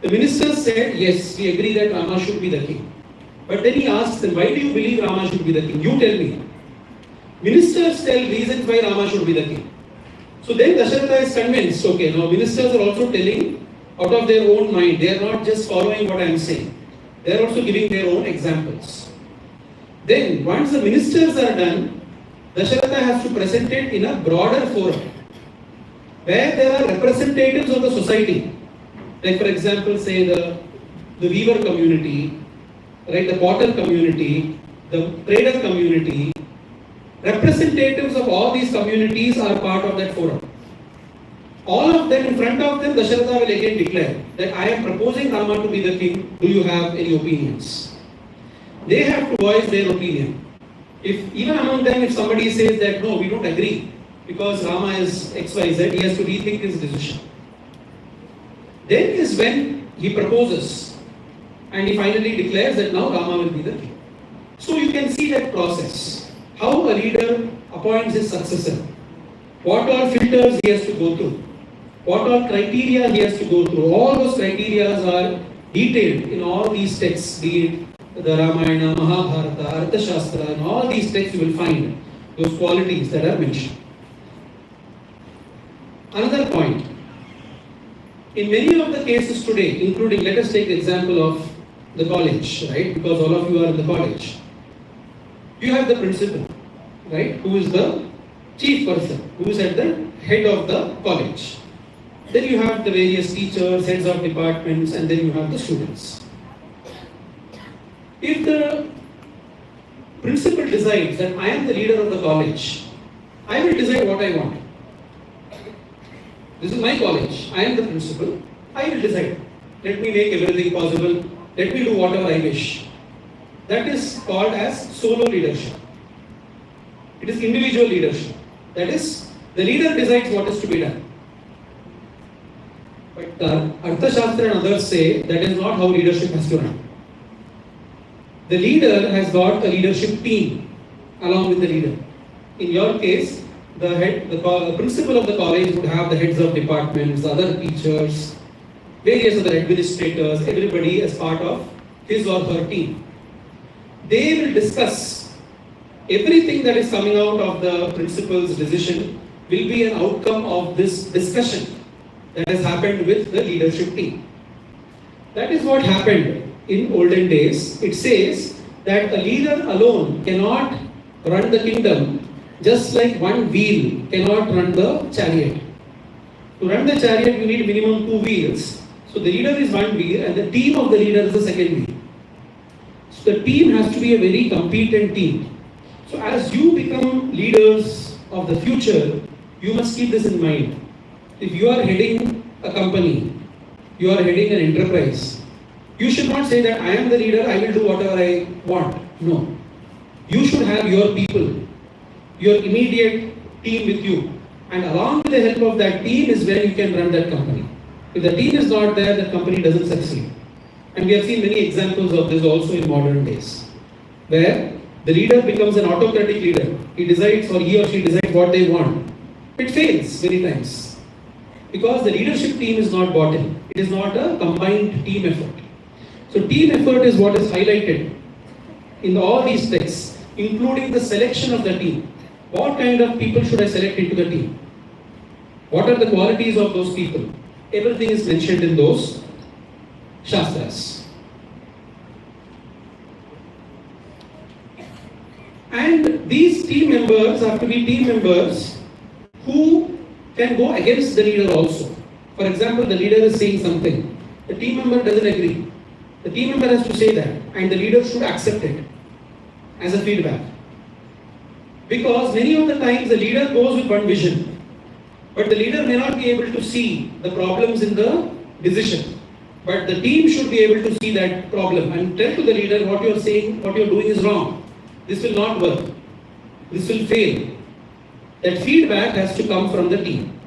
The ministers said, yes, we agree that Rama should be the king. But then he asks them, why do you believe Rama should be the king? You tell me. Ministers tell reasons why Rama should be the king. So then Dasharatha is convinced, okay, now ministers are also telling out of their own mind. They are not just following what I am saying. They are also giving their own examples. Then once the ministers are done, Dasharatha has to present it in a broader forum, where there are representatives of the society. Like for example, say the weaver community, right, the potter community, the trader community. Representatives of all these communities are part of that forum. All of them, in front of them, Dasharatha will again declare that I am proposing Rama to be the king. Do you have any opinions? They have to voice their opinion. If even among them, if somebody says that no, we don't agree because Rama is XYZ, he has to rethink his decision. Then is when he proposes and he finally declares that now Rama will be the king. So you can see that process. How a leader appoints his successor. What all filters he has to go through. What all criteria he has to go through. All those criteria are detailed in all these texts, be it the Ramayana, Mahabharata, Arthashastra, and all these texts you will find those qualities that are mentioned. Another point. In many of the cases today, including, let us take the example of the college, right? Because all of you are in the college. You have the principal, right? Who is the chief person, who is at the head of the college. Then you have the various teachers, heads of departments, and then you have the students. If the principal decides that I am the leader of the college, I will decide what I want. This is my college. I am the principal. I will decide. Let me make everything possible. Let me do whatever I wish. That is called as solo leadership. It is individual leadership. That is, the leader decides what is to be done. But Arthashastra and others say that is not how leadership has to run. The leader has got a leadership team along with the leader. In your case, the principal of the college would have the heads of departments, other teachers, various other administrators, everybody as part of his or her team. They will discuss everything that is coming out of the principal's decision will be an outcome of this discussion that has happened with the leadership team. That is what happened in olden days. It says that a leader alone cannot run the kingdom, just like one wheel cannot run the chariot. To run the chariot, you need minimum 2 wheels. So the leader is one wheel and the team of the leader is the second wheel. So the team has to be a very competent team. So as you become leaders of the future, you must keep this in mind. If you are heading a company, you are heading an enterprise, you should not say that I am the leader, I will do whatever I want. No. You should have your people, your immediate team with you. And along with the help of that team is where you can run that company. If the team is not there, the company doesn't succeed. And we have seen many examples of this also in modern days, where the leader becomes an autocratic leader. He decides, or he or she decides what they want. It fails many times because the leadership team is not bought in. It is not a combined team effort. So team effort is what is highlighted in all these texts, including the selection of the team. What kind of people should I select into the team? What are the qualities of those people? Everything is mentioned in those Shastras. And these team members have to be team members who can go against the leader also. For example, the leader is saying something. The team member doesn't agree. The team member has to say that and the leader should accept it as a feedback. Because many of the times the leader goes with one vision, but the leader may not be able to see the problems in the decision. But the team should be able to see that problem and tell to the leader what you are saying, what you are doing is wrong. This will not work. This will fail. That feedback has to come from the team.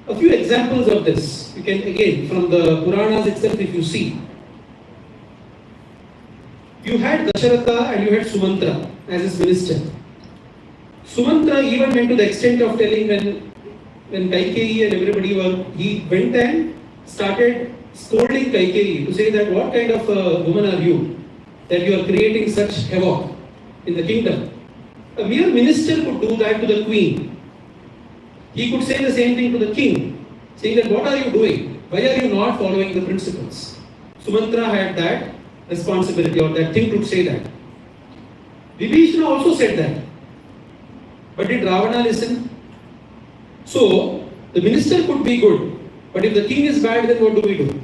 A few examples of this. You can again, from the Puranas itself, if you see. You had Dasharatha and you had Sumantra as his minister. Sumantra even went to the extent of telling when Kaikeyi and everybody were, he went and started scolding Kaikeyi to say that what kind of a woman are you that you are creating such havoc in the kingdom. A mere minister could do that to the queen. He could say the same thing to the king, saying that what are you doing? Why are you not following the principles? Sumantra had that responsibility or that thing to say that. Vibhishana also said that. But did Ravana listen? So, the minister could be good, but if the king is bad, then what do we do?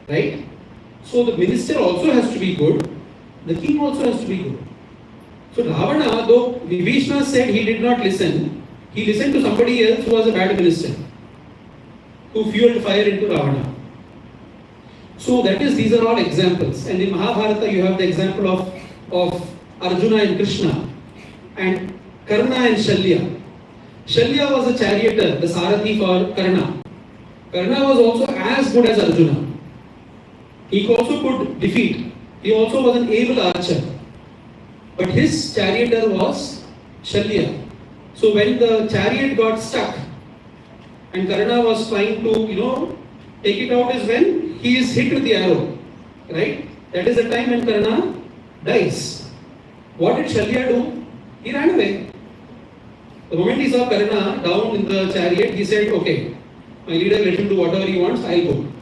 Right? So, the minister also has to be good, the king also has to be good. So, Ravana, though Vibhishana said he did not listen, he listened to somebody else who was a bad minister, who fueled fire into Ravana. So, these are all examples. And in Mahabharata, you have the example of Arjuna and Krishna, and Karna and Shalya. Shalya was a charioteer, the Sarathi for Karna. Karna was also as good as Arjuna. He also could defeat. He also was an able archer. But his charioteer was Shalya. So when the chariot got stuck and Karna was trying to, take it out is when he is hit with the arrow. Right? That is the time when Karna dies. What did Shalya do? He ran away. The moment he saw Karna down in the chariot, he said, okay, my leader let him do whatever he wants, I'll go.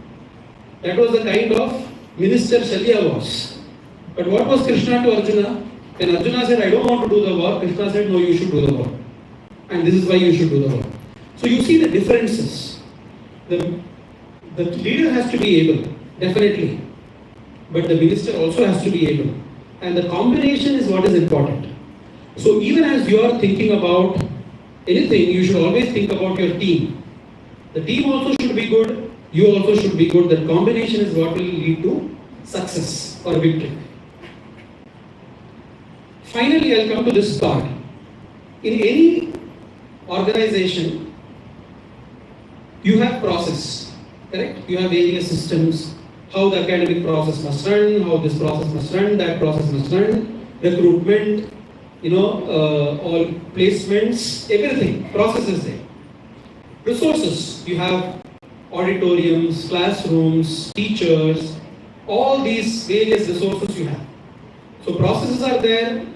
That was the kind of minister Shalya was. But what was Krishna to Arjuna? When Arjuna said, I don't want to do the war, Krishna said, no, you should do the war. And this is why you should do the war. So you see the differences. The leader has to be able, definitely. But the minister also has to be able. And the combination is what is important. So even as you are thinking about anything, you should always think about your team. The team also should be good, you also should be good. That combination is what will lead to success or victory. Finally, I'll come to this part. In any organization, you have process, correct? You have various systems, how the academic process must run, how this process must run, that process must run, recruitment, all placements, everything, processes there. Resources, you have auditoriums, classrooms, teachers, all these various resources you have. So processes are there,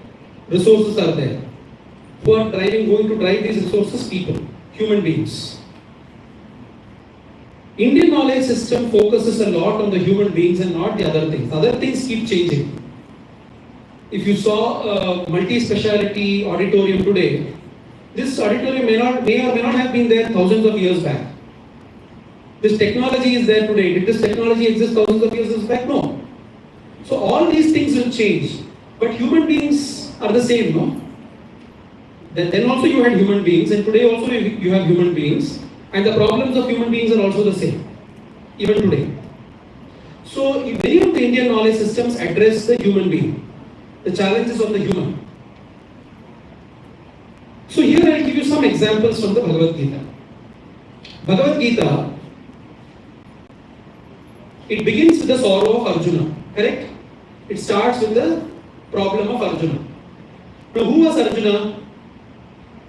resources are there. Who are going to drive these resources? People, human beings. Indian knowledge system focuses a lot on the human beings and not the other things. Other things keep changing. If you saw a multi-speciality auditorium today, this auditorium may or may not have been there thousands of years back. This technology is there today. Did this technology exist thousands of years back? No. So all these things will change. But human beings are the same, no? Then also you had human beings, and today also you have human beings. And the problems of human beings are also the same, even today. So many of the Indian knowledge systems address the human being, the challenges of the human. So here I'll give you some examples from the Bhagavad Gita. Bhagavad Gita, it begins with the sorrow of Arjuna, correct? It starts with the problem of Arjuna. Now who was Arjuna?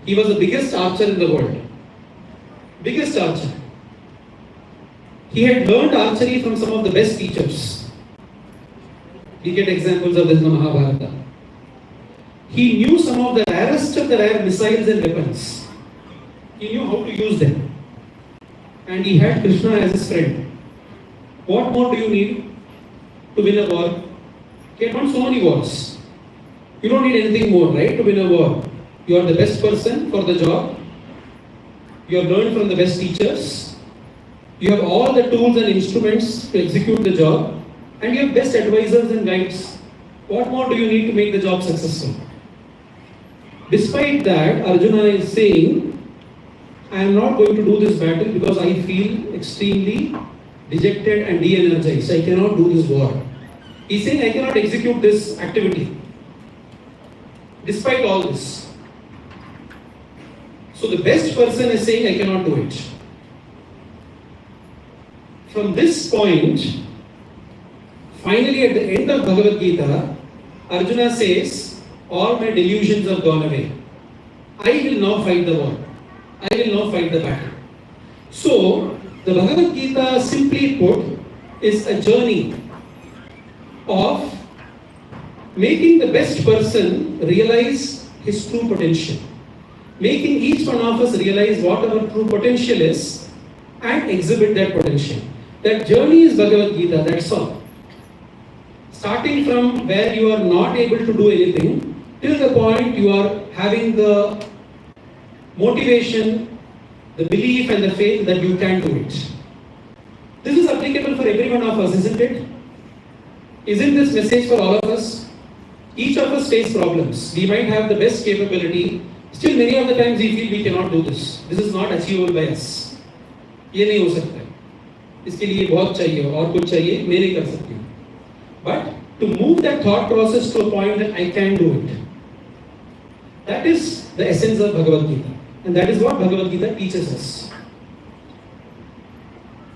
He was the biggest archer in the world. Biggest archer. He had learned archery from some of the best teachers. We get examples of this in the Mahabharata. He knew some of the rarest of the rare missiles and weapons. He knew how to use them. And he had Krishna as his friend. What more do you need to win a war? He had won so many wars. You don't need anything more, right, to win a war. You are the best person for the job. You have learned from the best teachers. You have all the tools and instruments to execute the job. And you have best advisors and guides. What more do you need to make the job successful? Despite that, Arjuna is saying, I am not going to do this battle because I feel extremely dejected and de-energized. I cannot do this war. He is saying, I cannot execute this activity. Despite all this. So the best person is saying, I cannot do it. From this point, finally at the end of Bhagavad Gita, Arjuna says, all my delusions have gone away. I will now fight the war. I will now fight the battle. So, the Bhagavad Gita, simply put, is a journey of making the best person realize his true potential. Making each one of us realize what our true potential is and exhibit that potential. That journey is Bhagavad Gita, that's all. Starting from where you are not able to do anything, till the point you are having the motivation, the belief and the faith that you can do it. This is applicable for every one of us, isn't it? Isn't this message for all of us? Each of us face problems. We might have the best capability. Still, many of the times we feel we cannot do this. This is not achievable by us. ये नहीं हो सकता है. इसके लिए बहुत चाहिए और कुछ चाहिए मैं नहीं कर सकती हूँ. But to move that thought process to a point that I can do it. That is the essence of Bhagavad Gita, and that is what Bhagavad Gita teaches us.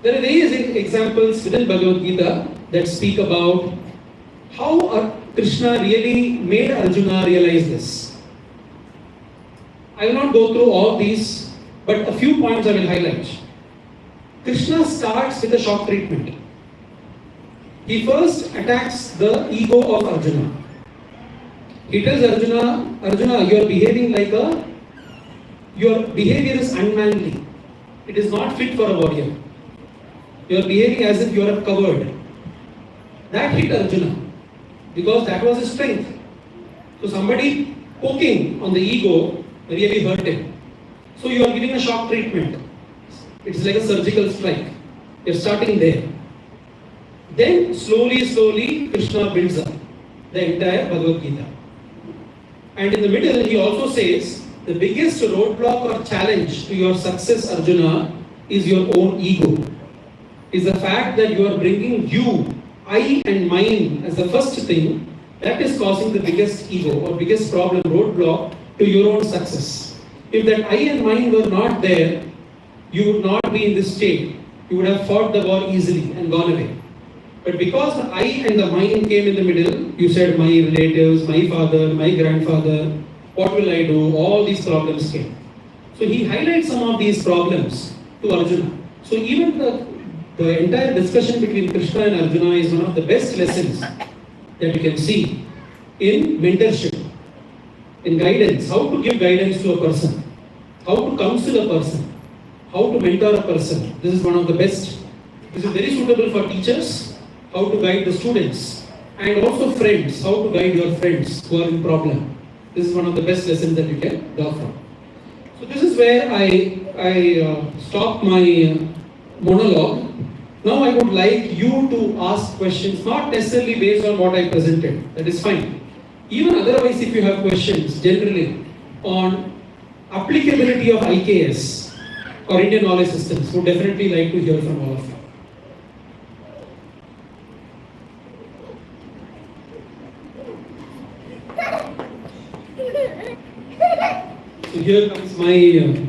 There are various examples within Bhagavad Gita that speak about how Krishna really made Arjuna realize this. I will not go through all these, but a few points I will highlight. Krishna starts with a shock treatment. He first attacks the ego of Arjuna. He tells Arjuna, Arjuna, you are behaving like your behavior is unmanly. It is not fit for a warrior. You are behaving as if you are a coward. That hit Arjuna because that was his strength. So somebody poking on the ego really hurt him. So you are giving a shock treatment. It's like a surgical strike. You're starting there. Then slowly Krishna builds up the entire Bhagavad Gita. And in the middle he also says the biggest roadblock or challenge to your success, Arjuna, is your own ego. Is the fact that you are bringing you, I and mine as the first thing that is causing the biggest ego or biggest problem, roadblock to your own success. If that I and mine were not there, you would not be in this state. You would have fought the war easily and gone away. But because the I and the mine came in the middle, you said my relatives, my father, my grandfather, what will I do? All these problems came. So he highlights some of these problems to Arjuna. So even the entire discussion between Krishna and Arjuna is one of the best lessons that you can see in mentorship. in guidance, how to give guidance to a person, how to counsel a person, how to mentor a person. This is one of the best. This is very suitable for teachers, how to guide the students, and also friends, how to guide your friends who are in problem. This is one of the best lessons that you can learn from. So this is where I stop my monologue. Now I would like you to ask questions, not necessarily based on what I presented. That is fine. Even otherwise, if you have questions generally on applicability of IKS or Indian knowledge systems, would definitely like to hear from all of you. So here comes my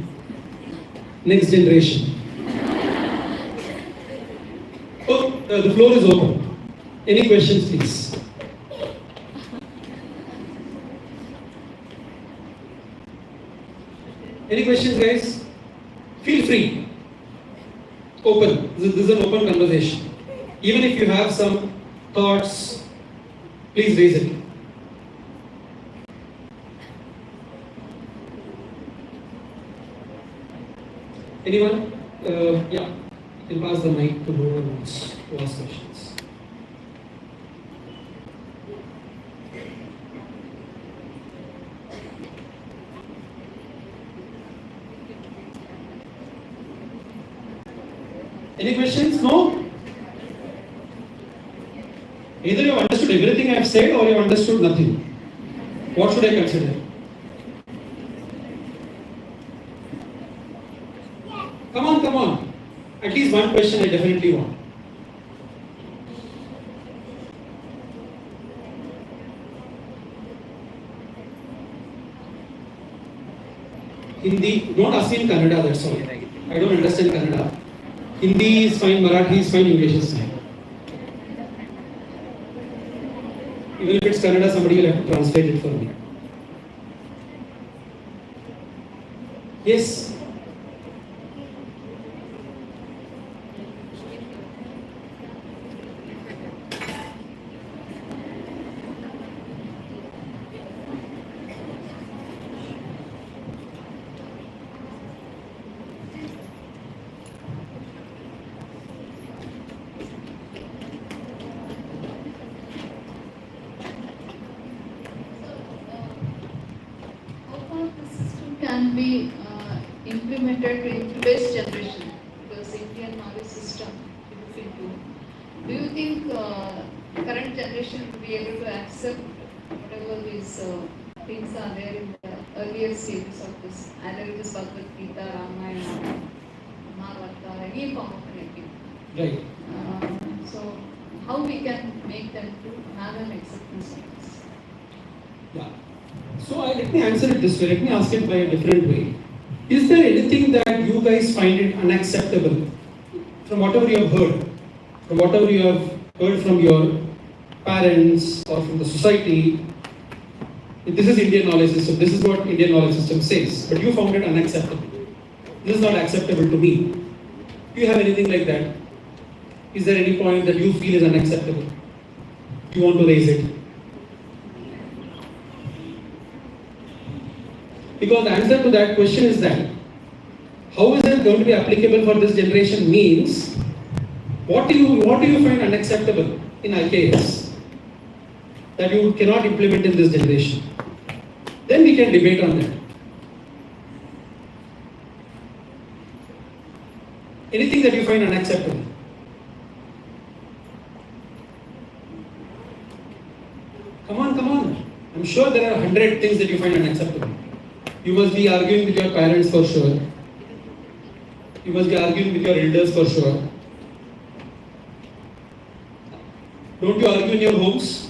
next generation. Oh, the floor is open. Any questions, please? Any questions, guys? Feel free. Open. This is an open conversation. Even if you have some thoughts, please raise it. Anyone? Yeah. You can pass the mic to whoever wants to ask questions. Any questions? No? Either you have understood everything I have said or you have understood nothing. What should I consider? Come on, come on. At least one question I definitely want. Hindi, don't ask me in Kannada, that's all. I don't understand Kannada. Hindi is fine, Marathi is fine, English is fine. Even if it's Kannada, somebody will have to translate it for me. Yes? Can be implemented in today's generation because Indian knowledge system is into. Do you think current generation will be able to accept whatever these things are there in the earlier stages of this, either it is Bhagavad Gita, Ramayana, Mahabharata, any form of anything? Right. So how we can make them to have an acceptance of this? Yeah. So let me answer it this way. Let me ask it by a different way. Is there anything that you guys find it unacceptable from whatever you have heard, from whatever you have heard from your parents or from the society? This is Indian knowledge system. This is what Indian knowledge system says. But you found it unacceptable. This is not acceptable to me. Do you have anything like that? Is there any point that you feel is unacceptable? You want to raise it? Because the answer to that question is that how is it going to be applicable for this generation means what do you find unacceptable in IKS that you cannot implement in this generation? Then we can debate on that. Anything that you find unacceptable? Come on. I'm sure there are 100 things that you find unacceptable. You must be arguing with your parents for sure. You must be arguing with your elders for sure. Don't you argue in your homes?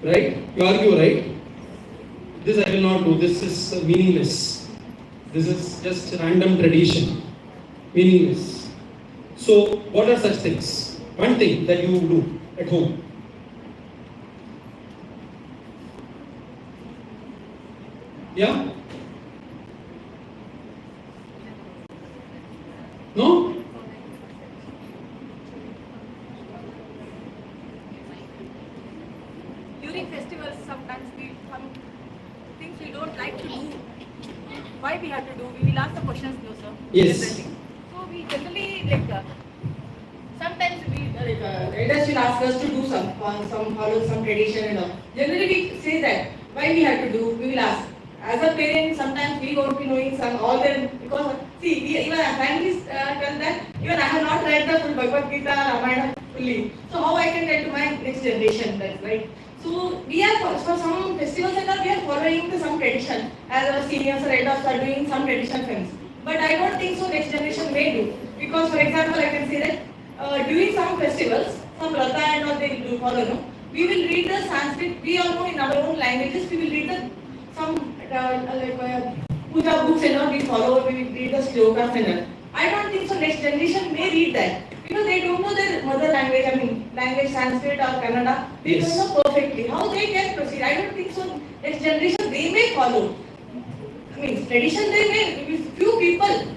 Right? You argue, right? This I will not do. This is meaningless. This is just random tradition. Meaningless. So, what are such things? One thing that you do at home. Yeah? No? During festivals, sometimes we why we have to do, we will ask the questions, no sir. Yes. Generally. So we generally like, sometimes we, elders will ask us to do follow some tradition and all. Generally we say that, why we have to do, we will ask. As a parent, sometimes we won't be knowing all them, because see, even our families tell that, even I have not read the full Bhagavad Gita, Ramayana fully. So how I can tell to my next generation, that's right. So we are, for some festivals and all, we are following some tradition, as our seniors or elders are doing some tradition things. But I don't think so next generation may do. Because for example, I can say that during some festivals, some Vrata and all they do follow, no? We will read the Sanskrit, we all know in our own languages, we will read some puja books and all we follow, we will read the shlokas and all. I don't think so next generation may read that. Because they don't know their mother language, I mean language Sanskrit or Kannada, they don't know perfectly. How they can proceed? I don't think so next generation they may follow. I mean tradition they may, few people,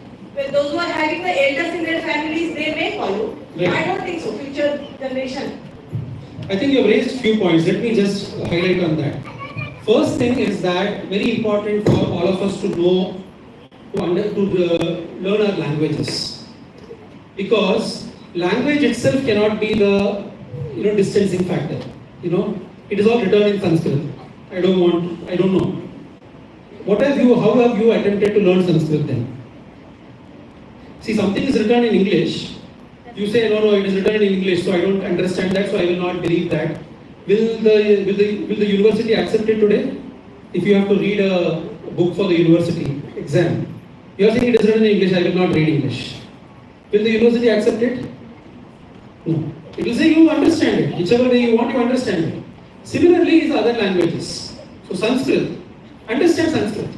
those who are having the elders in their families, they may follow. Right. I don't think so, future generation. I think you have raised few points. Let me just highlight on that. First thing is that very important for all of us to know, to learn our languages, because language itself cannot be the distancing factor. It is all written in Sanskrit. I don't know. How have you attempted to learn Sanskrit then? See, something is written in English. You say, no, it is written in English, so I don't understand that, so I will not believe that. Will the university accept it today? If you have to read a book for the university exam, you are saying it is written in English, I will not read English. Will the university accept it? No. It will say you understand it. Whichever way you want, you understand it. Similarly is other languages. So Sanskrit, understand Sanskrit.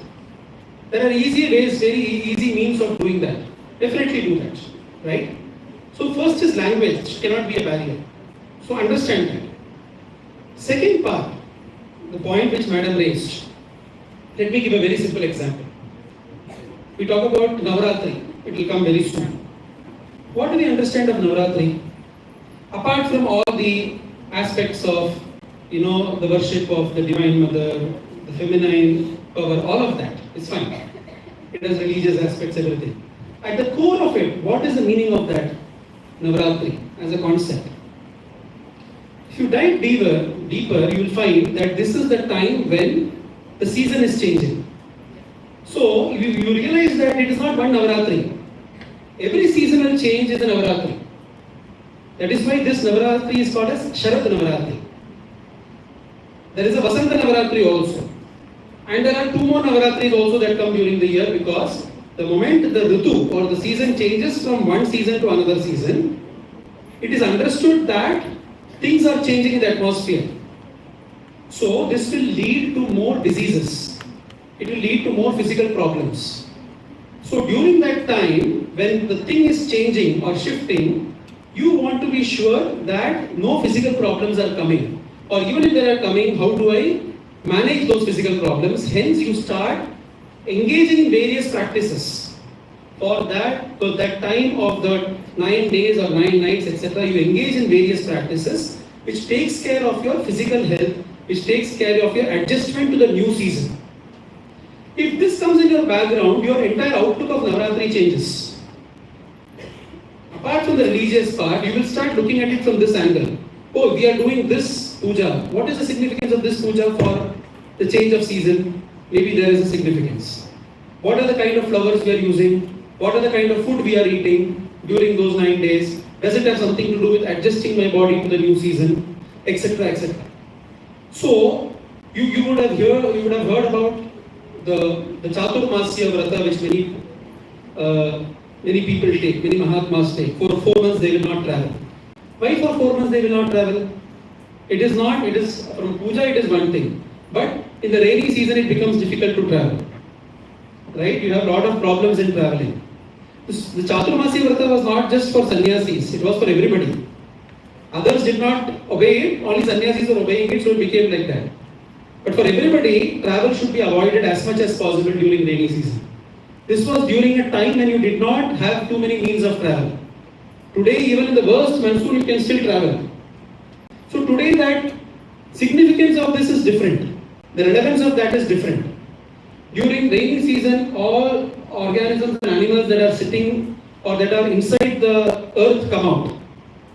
There are easy ways, very easy means of doing that. Definitely do that. Right? So first is language, cannot be a barrier. So understand that. Second part, the point which Madam raised. Let me give a very simple example. We talk about Navaratri. It will come very soon. What do we understand of Navaratri? Apart from all the aspects of, the worship of the Divine Mother, the feminine power, all of that is fine. It has religious aspects, everything. At the core of it, what is the meaning of that Navaratri as a concept? If you dive deeper, you will find that this is the time when the season is changing. So you realize that it is not one Navaratri. Every seasonal change is a Navaratri. That is why this Navaratri is called as Sharad Navaratri. There is a Vasanta Navaratri also. And there are two more Navaratris also that come during the year, because the moment the Ritu or the season changes from one season to another season, it is understood that things are changing in the atmosphere. So this will lead to more diseases. It will lead to more physical problems. So during that time, when the thing is changing or shifting, you want to be sure that no physical problems are coming. Or even if they are coming, how do I manage those physical problems? Hence you start engaging in various practices. For that time of the 9 days or 9 nights, etc., you engage in various practices which takes care of your physical health, which takes care of your adjustment to the new season. If this comes in your background, your entire outlook of Navaratri changes. Apart from the religious part, you will start looking at it from this angle. Oh, we are doing this puja. What is the significance of this puja for the change of season? Maybe there is a significance. What are the kind of flowers we are using? What are the kind of food we are eating during those 9 days? Does it have something to do with adjusting my body to the new season, etc., etc. So you would have heard about the Chaturmasya Vrata, which many people take, many Mahatmas take. For 4 months they will not travel. Why for 4 months they will not travel? It is from puja it is one thing, but in the rainy season it becomes difficult to travel. Right? You have a lot of problems in traveling. The Chaturmasya Vrata was not just for sannyasis, it was for everybody. Others did not obey it, only sannyasis were obeying it, so it became like that. But for everybody, travel should be avoided as much as possible during rainy season. This was during a time when you did not have too many means of travel. Today, even in the worst monsoon, you can still travel. So today, that significance of this is different. The relevance of that is different. During rainy season, all organisms and animals that are sitting or that are inside the earth come out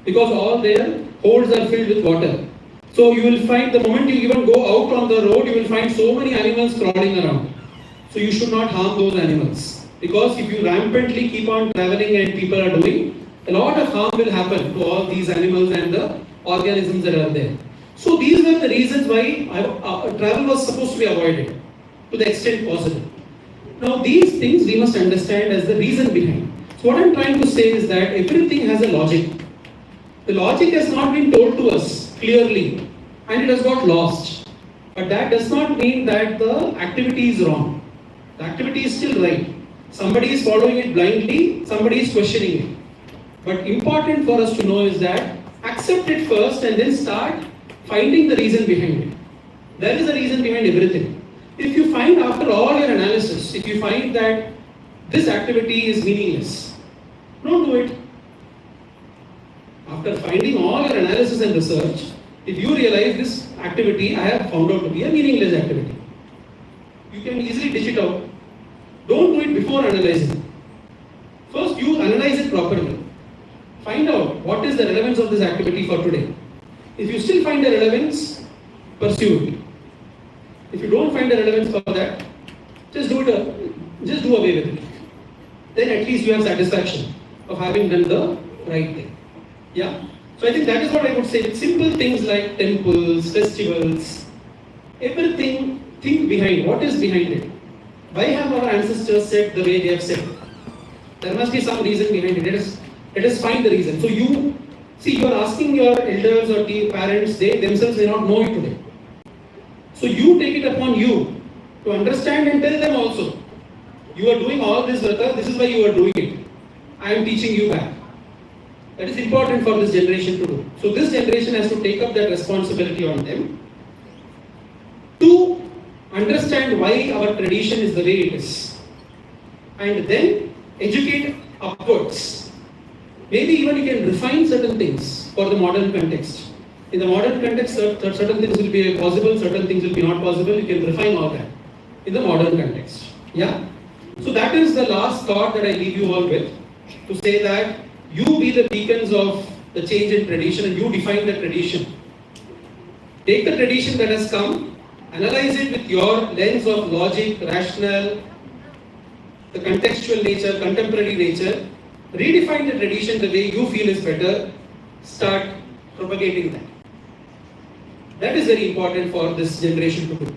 because all their holes are filled with water. So you will find the moment you even go out on the road, you will find so many animals crawling around. So you should not harm those animals, because if you rampantly keep on traveling and people are doing, a lot of harm will happen to all these animals and the organisms that are there. So these were the reasons why travel was supposed to be avoided to the extent possible. Now these things we must understand as the reason behind. So what I'm trying to say is that everything has a logic. The logic has not been told to us clearly and it has got lost. But that does not mean that the activity is wrong. The activity is still right. Somebody is following it blindly, somebody is questioning it. But important for us to know is that accept it first and then start finding the reason behind it. There is a reason behind everything. If you find after all your analysis, if you find that this activity is meaningless, don't do it. After finding all your analysis and research, if you realize this activity I have found out to be a meaningless activity, you can easily dish it out. Don't do it before analyzing. First, you analyze it properly. Find out what is the relevance of this activity for today. If you still find the relevance, pursue it. If you don't find the relevance for that, just do away with it. Then at least you have satisfaction of having done the right thing. Yeah? So I think that is what I would say. Simple things like temples, festivals, everything, think behind. What is behind it? Why have our ancestors said the way they have said? There must be some reason behind it. Let us find the reason. So you are asking your elders or parents, they themselves may not know it today. So you take it upon you to understand and tell them also. You are doing all this, Vrata, this is why you are doing it. I am teaching you back. That is important for this generation to do. So this generation has to take up that responsibility on them to understand why our tradition is the way it is. And then educate upwards. Maybe even you can refine certain things for the modern context. In the modern context, certain things will be possible, certain things will be not possible. You can refine all that in the modern context. Yeah? So that is the last thought that I leave you all with, to say that you be the beacons of the change in tradition and you define the tradition. Take the tradition that has come, analyze it with your lens of logic, rational, the contextual nature, contemporary nature, redefine the tradition the way you feel is better, start propagating that. That is very important for this generation to do,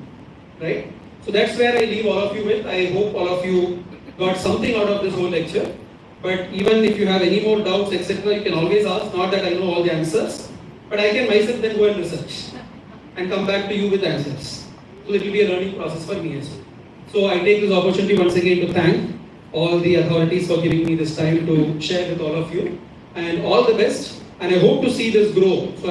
right? So that's where I leave all of you with. I hope all of you got something out of this whole lecture. But even if you have any more doubts, etc., you can always ask. Not that I know all the answers, but I can myself then go and research and come back to you with answers. So it will be a learning process for me as well. So I take this opportunity once again to thank all the authorities for giving me this time to share with all of you, and all the best. And I hope to see this grow. So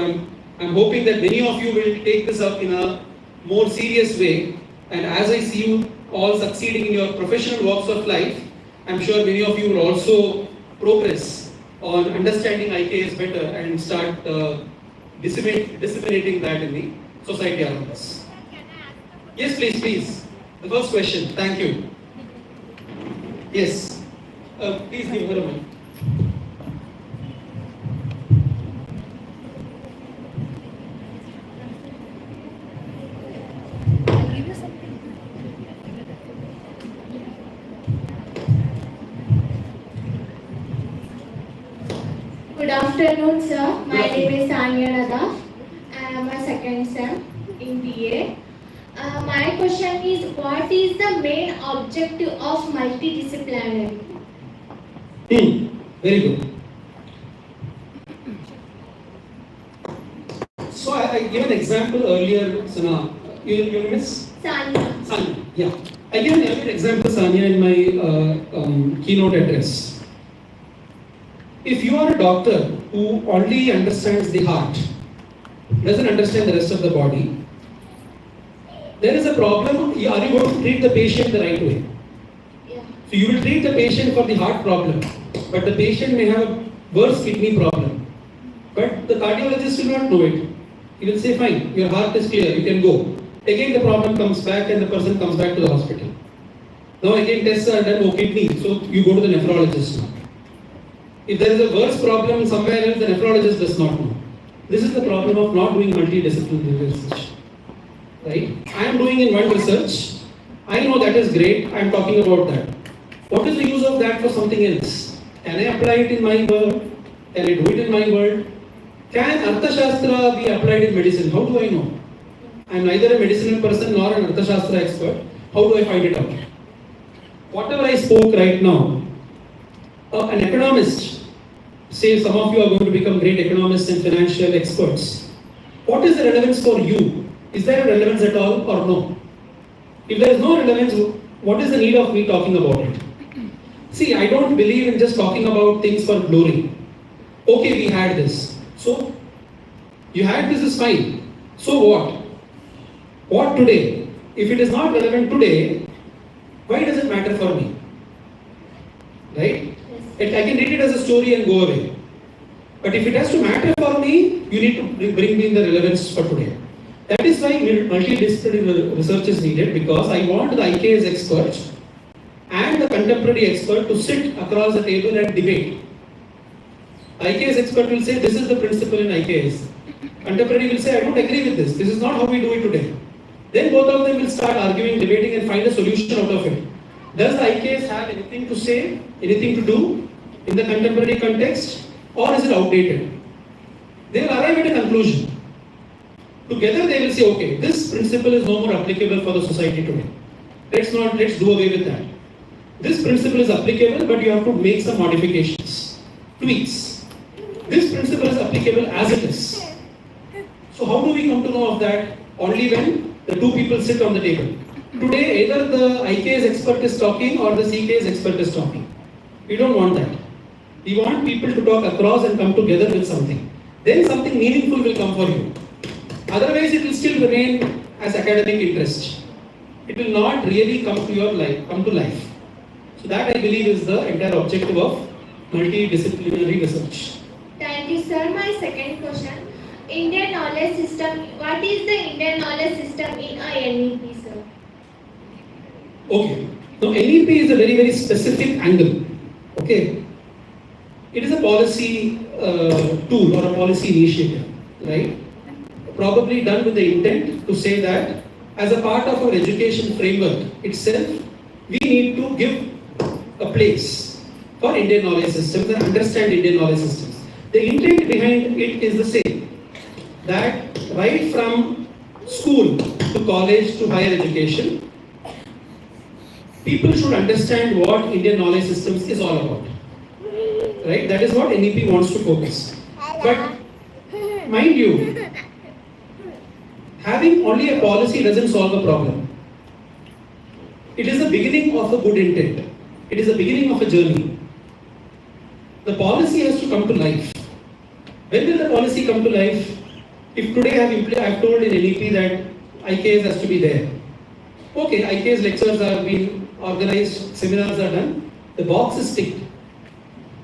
I'm hoping that many of you will take this up in a more serious way. And as I see you all succeeding in your professional walks of life, I'm sure many of you will also progress on understanding IKS better and start disseminating that in the society around us. Yes, please. The first question. Thank you. Yes. Please give her a mic. Good afternoon, sir. My name is Sanya Nadaf. I am a second sem in BA. My question is, what is the main objective of multidisciplinary? Very good. So I gave an example earlier, Sana. You miss? Sanya. Yeah. I gave an earlier example, Sanya, in my keynote address. If you are a doctor who only understands the heart, doesn't understand the rest of the body, there is a problem. Are you going to treat the patient the right way? Yeah. So you will treat the patient for the heart problem, but the patient may have a worse kidney problem. But the cardiologist will not know it. He will say, fine, your heart is clear, you can go. Again the problem comes back and the person comes back to the hospital. Now again tests are done, kidney, so you go to the nephrologist now. If there is a worse problem somewhere else, the nephrologist does not know. This is the problem of not doing multidisciplinary research. Right? I am doing in one research, I know that is great, I am talking about that. What is the use of that for something else? Can I apply it in my world? Can I do it in my world? Can Arthashastra be applied in medicine? How do I know? I am neither a medicinal person nor an Arthashastra expert. How do I find it out? Whatever I spoke right now, an economist, say some of you are going to become great economists and financial experts. What is the relevance for you? Is there a relevance at all or no? If there is no relevance, what is the need of me talking about it? See, I don't believe in just talking about things for glory. Okay, we had this. So, you had this is fine. So what? What today? If it is not relevant today, why does it matter for me? Right? I can read it as a story and go away. But if it has to matter for me, you need to bring me in the relevance for today. That is why multidisciplinary research is needed, because I want the IKS expert and the contemporary expert to sit across the table and debate. IKS expert will say, this is the principle in IKS. Contemporary will say, I don't agree with this. This is not how we do it today. Then both of them will start arguing, debating and find a solution out of it. Does the IKS have anything to say, anything to do in the contemporary context, or is it outdated? They will arrive at a conclusion. Together they will say, okay, this principle is no more applicable for the society today. Let's do away with that. This principle is applicable, but you have to make some modifications, tweaks. This principle is applicable as it is. So how do we come to know of that? Only when the two people sit on the table. Today, either the IKS expert is talking or the CKS expert is talking. We don't want that. We want people to talk across and come together with something. Then something meaningful will come for you. Otherwise, it will still remain as academic interest. It will not really come to your life, come to life. So that I believe is the entire objective of multidisciplinary research. Thank you, sir. My second question. Indian knowledge system. What is the Indian knowledge system in a NEP, sir? Okay. Now NEP is a very, very specific angle. Okay. It is a policy tool or a policy initiative, right? Probably done with the intent to say that as a part of our education framework itself, we need to give a place for Indian knowledge systems and understand Indian knowledge systems. The intent behind it is the same, that right from school to college to higher education, people should understand what Indian knowledge systems is all about. Right? That is what NEP wants to focus. But mind you, having only a policy doesn't solve a problem. It is the beginning of a good intent. It is the beginning of a journey. The policy has to come to life. When will the policy come to life? If today I have told in NEP that IKS has to be there. Okay, IKS lectures are being organized, seminars are done, the box is ticked.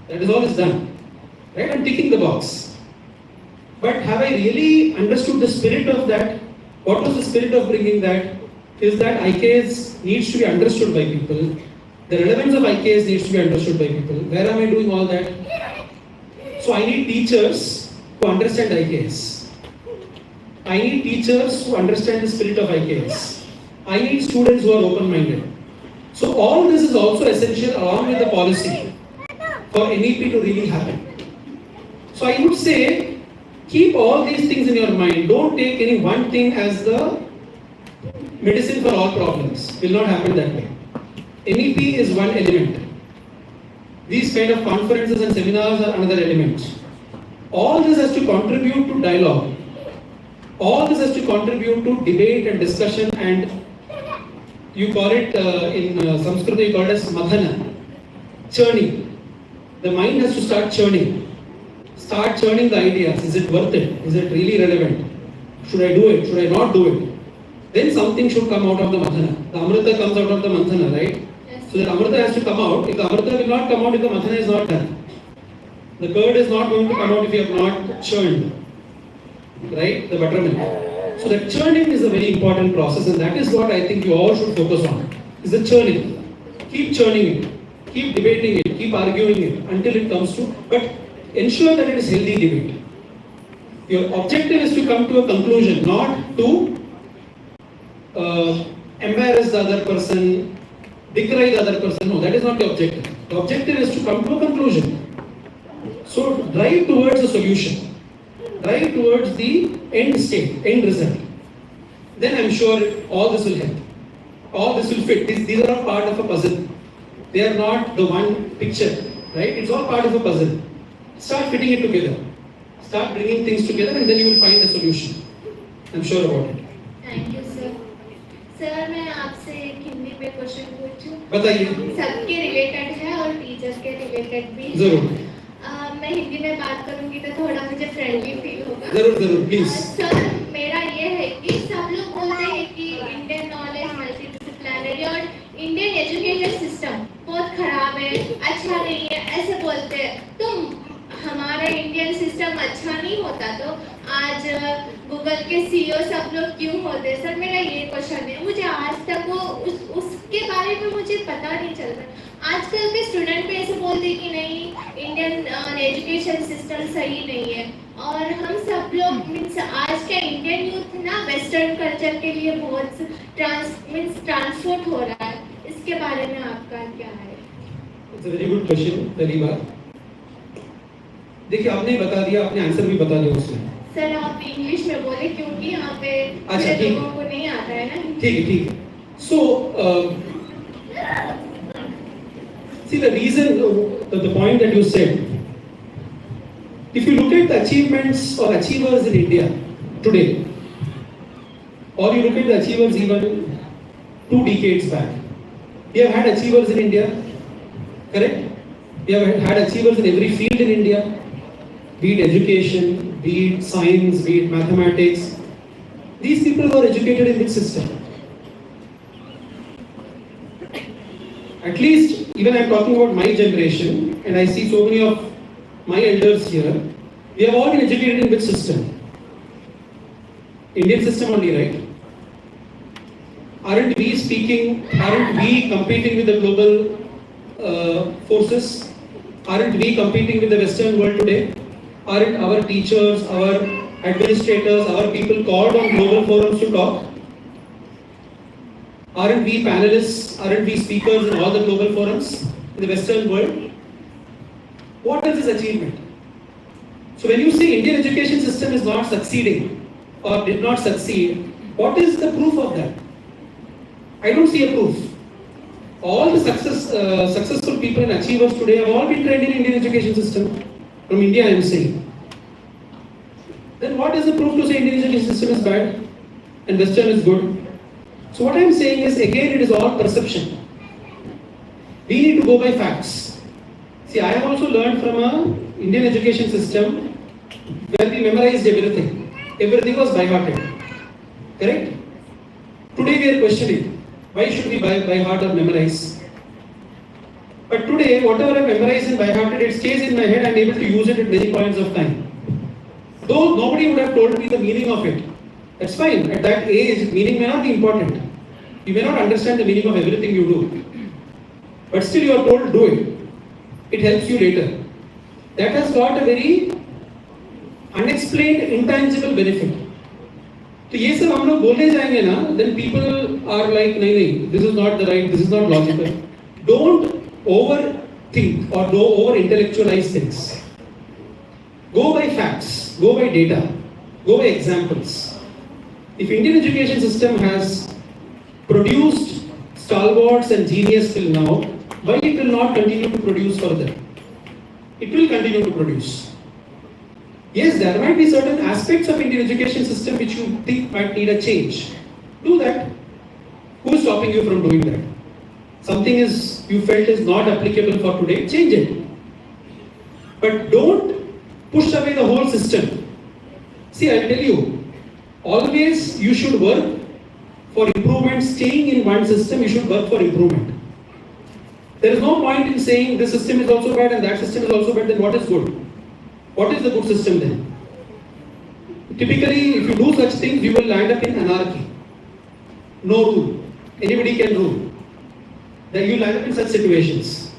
That is all is done. Right? I'm ticking the box. But have I really understood the spirit of that? What was the spirit of bringing that? Is that IKS needs to be understood by people. The relevance of IKS needs to be understood by people. Where am I doing all that? So I need teachers who understand IKS. I need teachers who understand the spirit of IKS. I need students who are open-minded. So all this is also essential along with the policy for NEP to really happen. So I would say, keep all these things in your mind. Don't take any one thing as the medicine for all problems. Will not happen that way. NEP is one element. These kind of conferences and seminars are another element. All this has to contribute to dialogue. All this has to contribute to debate and discussion, and you call it in Sanskrit, you call it as madhana, churning. The mind has to start churning. Start churning the ideas. Is it worth it? Is it really relevant? Should I do it? Should I not do it? Then something should come out of the madhana. The amrita comes out of the madhana, right? Yes. So that amrita has to come out. If the amrita will not come out, if the madhana is not done. The curd is not going to come out if you have not churned. Right? The buttermilk. So that churning is a very important process, and that is what I think you all should focus on. Is the churning. keep churning it, keep debating it, keep arguing it until it comes to, but ensure that it is healthy debate. Your objective is to come to a conclusion, not to embarrass the other person, decry the other person. No, that is not the objective. The objective is to come to a conclusion. So drive towards a solution. Drive towards the end state, end result. Then I'm sure all this will help. All this will fit. These are all part of a puzzle. They are not the one picture, right? It's all part of a puzzle. Start fitting it together. Start bringing things together and then you will find a solution. I'm sure about it. Thank you sir. Sir मैं आपसे एक हिंदी में question पूछूं? बताइए। सबके related है और teacher के रिलेटेड भी। जरूर। मैं हिंदी में बात करूंगी तो थोड़ा मुझे फ्रेंडली फील होगा। जरूर जरूर प्लीज। सर मेरा ये है कि सब लोग बोलते हैं कि इंडियन नॉलेज मल्टीडिसिप्लिनरी और इंडियन एजुकेशन सिस्टम बहुत खराब है, अच्छा नहीं है, ऐसे बोलते हैं। तो हमारा इंडियन सिस्टम अच्छा नहीं होता तो आज गूगल के सीईओ सब लोग क्यों होते? सर मेरा ये क्वेश्चन है, मुझे आज तक वो उसके बारे में मुझे पता नहीं चल रहा। आजकल के स्टूडेंट भी ऐसे बोलते हैं कि नहीं इंडियन एजुकेशन सिस्टम सही नहीं है और हम सब लोग मीन्स आज का इंडियन यूथ ना वेस्टर्न कल्चर के लिए बहुत ट्रांसपोर्ट हो रहा है, इसके बारे में आपका क्या है? It's a very good question. पहली बात देखिए आपने बता दिया, आपने आंसर भी बता दिया उसमें। सर आप इंग्लिश में बोले क्योंकि यहाँ पे अच्छा ठीक लोगों को नहीं आता है ना। ठीक है ठीक है। सो see the reason, the point that you said, if you look at the achievements or achievers in India today, or you look at the achievers even 2 decades back, we have had achievers in India, correct? We have had achievers in every field in India, be it education, be it science, be it mathematics. These people were educated in which system? At least, even I'm talking about my generation, and I see so many of my elders here, we have all been educated in which system? Indian system only, right? Aren't we competing with the global forces? Aren't we competing with the Western world today? Aren't our teachers, our administrators, our people called on global forums to talk? Aren't we panelists, aren't we speakers in all the global forums in the Western world? What is this achievement? So when you say Indian education system is not succeeding or did not succeed, what is the proof of that? I don't see a proof. All the successful people and achievers today have all been trained in Indian education system. From India I am saying. Then what is the proof to say Indian education system is bad and Western is good? So what I am saying is, again, it is all perception. We need to go by facts. See, I have also learned from an Indian education system where we memorized everything. Everything was by hearted. Correct? Today we are questioning, why should we by heart or memorize? But today, whatever I memorize in by hearted, it stays in my head. I am able to use it at many points of time. Though nobody would have told me the meaning of it. That's fine. At that age, meaning may not be important. You may not understand the meaning of everything you do. But still you are told to do it. It helps you later. That has got a very unexplained, intangible benefit. तो ये सब हम लोग बोलने जाएंगे ना, then people are like, नहीं, this is not the right, this is not logical. Don't overthink or don't over-intellectualize things. Go by facts, go by data, go by examples. If Indian education system has produced stalwarts and genius till now, why it will not continue to produce further? It will continue to produce. Yes, there might be certain aspects of Indian education system which you think might need a change. Do that. Who is stopping you from doing that? Something you felt is not applicable for today, change it. But don't push away the whole system. See, I'll tell you, always you should work for improvement. Staying in one system, you should work for improvement. There is no point in saying this system is also bad and that system is also bad, then what is good? What is the good system then? Typically, if you do such things, you will land up in anarchy. No rule. Anybody can rule. that you land up in such situations.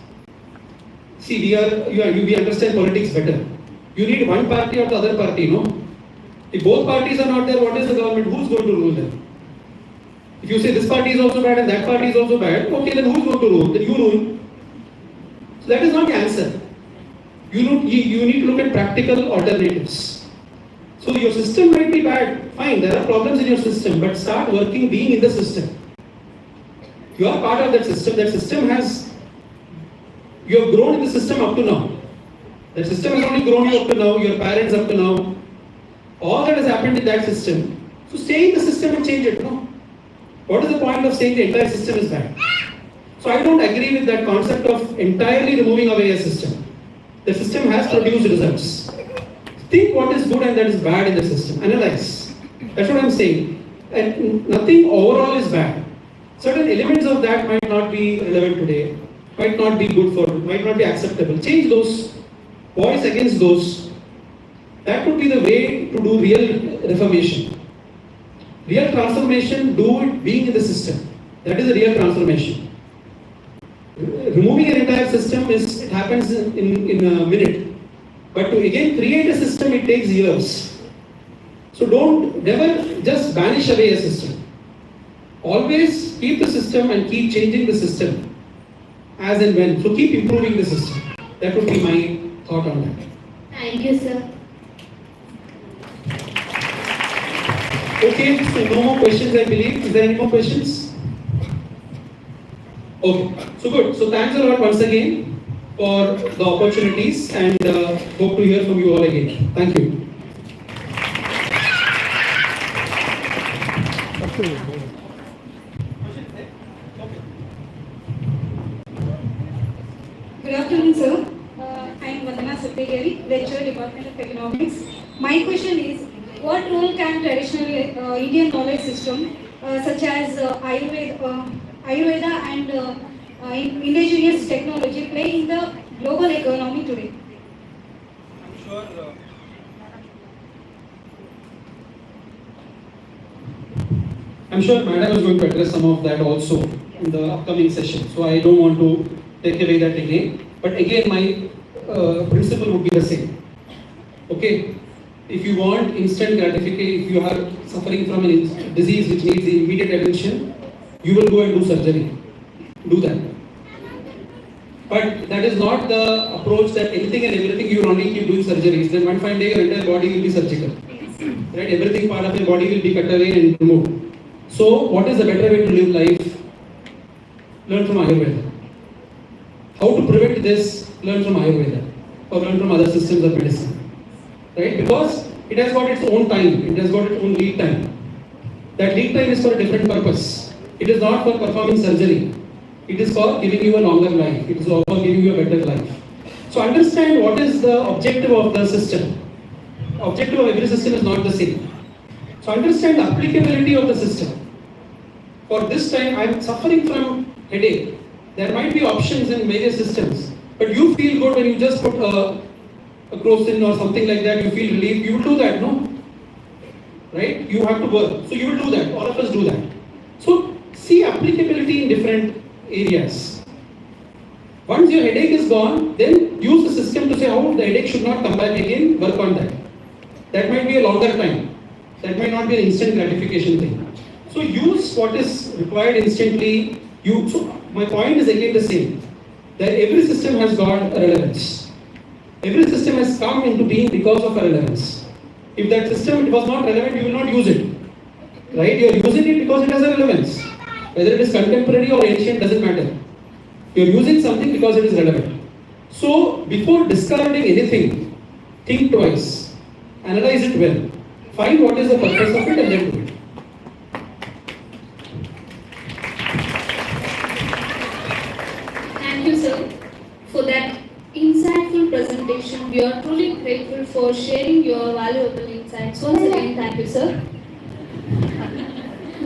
See, we understand politics better. You need one party or the other party, no? If both parties are not there, what is the government? Who's going to rule them? If you say this party is also bad and that party is also bad, okay, then who's going to rule? Then you rule. So that is not the answer. You need to look at practical alternatives. So your system might be bad, fine, there are problems in your system, but start working being in the system. You are part of that system has, you have grown in the system up to now. That system has only grown you up to now, your parents up to now. All that has happened in that system. So stay in the system and change it, no? What is the point of saying the entire system is bad? So I don't agree with that concept of entirely removing away a system. The system has produced results. Think what is good and that is bad in the system. Analyze. That's what I'm saying. And nothing overall is bad. Certain elements of that might not be relevant today, might not be good for, might not be acceptable. Change those, voice against those. That would be the way to do real reformation. Real transformation, do it being in the system. That is a real transformation. Removing an entire system it happens in a minute. But to again create a system, it takes years. So never just banish away a system. Always keep the system and keep changing the system as and when. So keep improving the system. That would be my thought on that. Thank you, sir. Okay, so no more questions, I believe. Is there any more questions? Okay, so good. So thanks a lot once again for the opportunities and hope to hear from you all again. Thank you. Good afternoon, sir. I am Vandana Satyagali, lecturer, Department of Economics. My question is, what role can traditional Indian knowledge system such as Ayurveda and indigenous technology play in the global economy today? I'm sure Madam is going to address some of that also in the upcoming session. So I don't want to take away that again. But again, my principle would be the same. Okay? If you want instant gratification, if you are suffering from a disease which needs immediate attention, you will go and do surgery. Do that. But that is not the approach that anything and everything you only keep doing surgeries. Then one fine day your entire body will be surgical. Right? Everything part of your body will be cut away and removed. So what is the better way to live life? Learn from Ayurveda. How to prevent this? Learn from Ayurveda. Or learn from other systems of medicine. Right? Because it has got its own time. It has got its own lead time. That lead time is for a different purpose. It is not for performing surgery. It is for giving you a longer life. It is for giving you a better life. So understand what is the objective of the system. The objective of every system is not the same. So understand the applicability of the system. For this time, I am suffering from headache. There might be options in various systems. But you feel good when you just put a crocin or something like that. You feel relief. You will do that, no? Right? You have to work. So you will do that. All of us do that. So see applicability in different areas. Once your headache is gone, then use the system to say how the headache should not come back again, work on that. That might be a longer time. That might not be an instant gratification thing. So use what is required instantly. So my point is again the same. That every system has got a relevance. Every system has come into being because of a relevance. If that system was not relevant, you will not use it. Right? You are using it because it has a relevance. Whether it is contemporary or ancient doesn't matter. You are using something because it is relevant. So before discarding anything, think twice. Analyze it well. Find what is the purpose of it and then do it. Thank you, sir, for that insightful presentation. We are truly grateful for sharing your valuable insights. Once again, thank you, sir.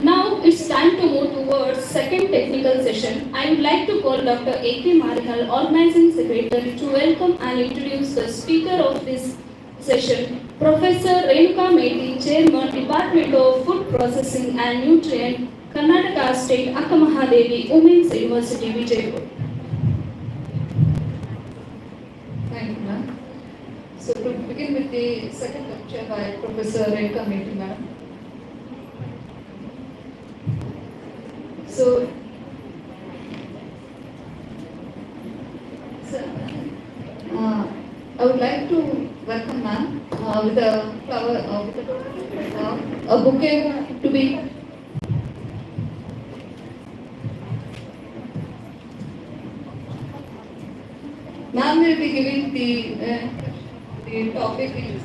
Now it's time to move towards second technical session. I would like to call Dr. A.K. Marihal, Organizing Secretary, to welcome and introduce the speaker of this session, Professor Renuka Mehti, Chairman, Department of Food Processing and Nutrient Karnataka State Akkamahadevi Women's University, Vijaypur. Thank you, ma'am. So to begin with the second lecture by Professor Akkamahadevi, ma'am. So, I would like to welcome ma'am with a flower, a bouquet to be. Ma'am will be giving the topic in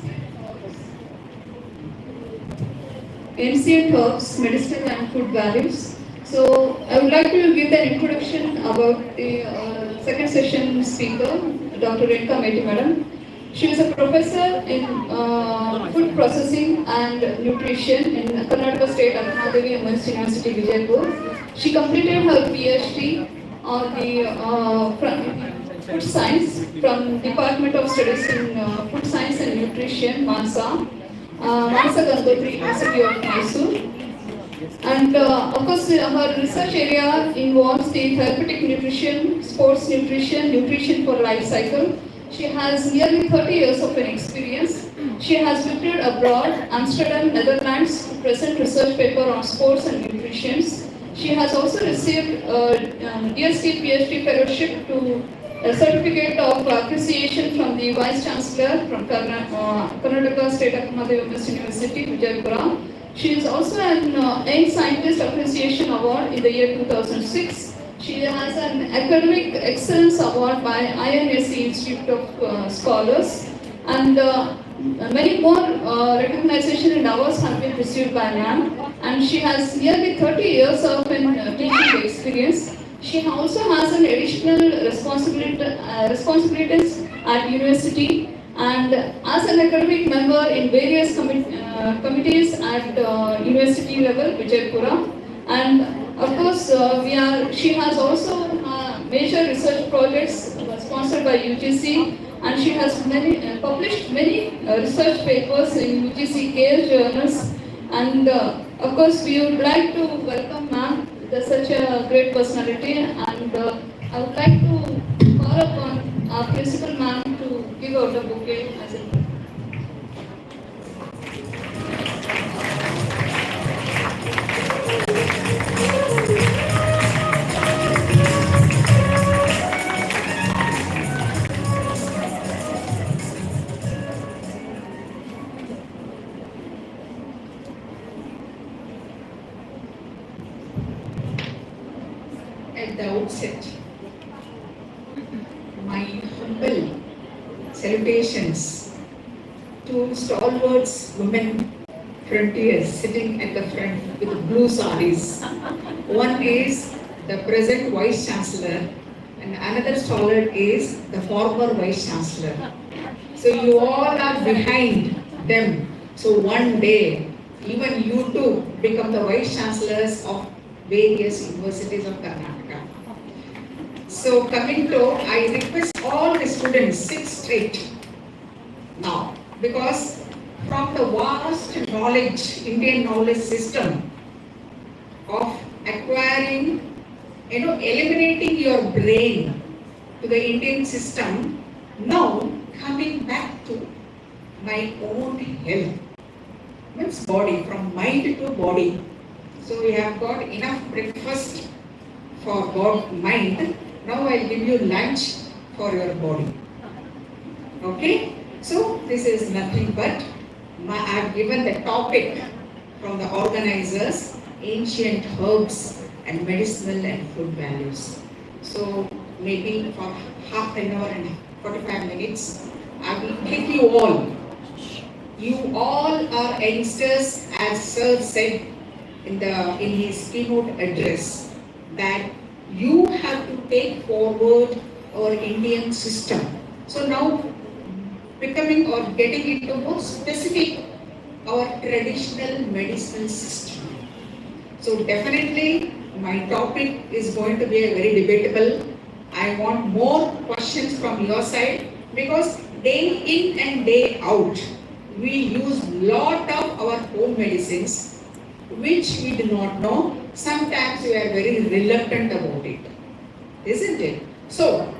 ancient herbs, medicinal and food values. So I would like to give an introduction about the second session speaker, Dr. Akkamahadevi madam. She is a professor in food processing and nutrition in Karnataka State Akkamahadevi Women's University, Vijaypur. She completed her PhD on the food science from Department of Studies in Food Science and Nutrition, Mansa Gangotri University of Mysore. And of course, her research area involves the therapeutic nutrition, sports nutrition, nutrition for life cycle. She has nearly 30 years of an experience. She has visited abroad, Amsterdam, Netherlands, to present research paper on sports and nutrition. She has also received DST PhD fellowship to a certificate of appreciation from the Vice Chancellor from Karnataka State Akkamahadevi Women's University, Vijaypura. She is also an Young Scientist Appreciation Award in the year 2006. She has an Academic Excellence Award by INSC Institute of Scholars, and many more recognition and awards have been received by ma'am. And she has nearly 30 years of teaching experience. She also has an additional responsibilities at university and as an academic member in various committees at university level, Vijaypura. And of course, she has also major research projects sponsored by UGC, and she has published many research papers in UGC CARE journals. And of course, we would like to welcome ma'am with such a great personality, and I would like to call upon our principal ma'am to give out a bouquet as a at the outset, my humble salutations to stalwart women frontiers sitting at the front with blue sarees. One is the present Vice Chancellor and another stalwart is the former Vice Chancellor. So you all are behind them. So one day, even you too become the Vice Chancellors of various universities of Karnataka. So coming to, I request all the students sit straight now, because from the vast knowledge, Indian knowledge system of acquiring, eliminating your brain to the Indian system, now coming back to my own health, means body, from mind to body. So we have got enough breakfast for mind. Now I'll give you lunch for your body. Okay? So this is nothing but I have given the topic from the organizers, ancient herbs and medicinal and food values. So maybe for half an hour and 45 minutes, I will take you all. You all are youngsters, as Sir said in his keynote address, that you have to take forward our Indian system. So now becoming or getting into more specific, our traditional medicinal system. So definitely my topic is going to be a very debatable. I want more questions from your side, because day in and day out we use lot of our home medicines which we do not know, sometimes we are very reluctant about it, isn't it? So,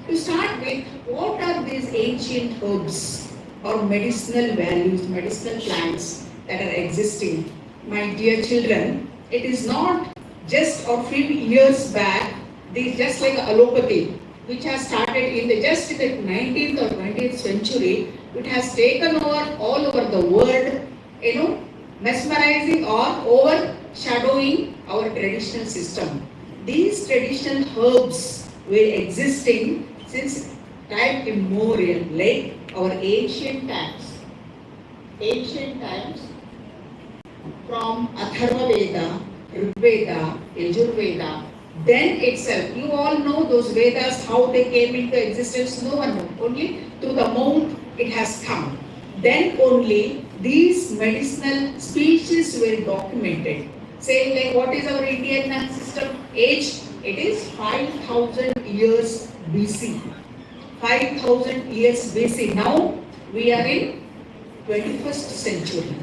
to start with, what are these ancient herbs or medicinal values, medicinal plants that are existing? My dear children, it is not just a few years back, these just like allopathy, which has started in the 19th or 20th century, it has taken over all over the world, mesmerizing or overshadowing our traditional system. These traditional herbs were existing since time immemorial, like our ancient times. Ancient times, from Atharva Veda, Rig Veda, Yajur Veda, then itself, you all know those Vedas, how they came into existence, no one knows. Only through the mouth it has come. Then only these medicinal species were documented. Saying like what is our Indian system age? It is 5,000 years BC. 5,000 years BC. Now we are in 21st century.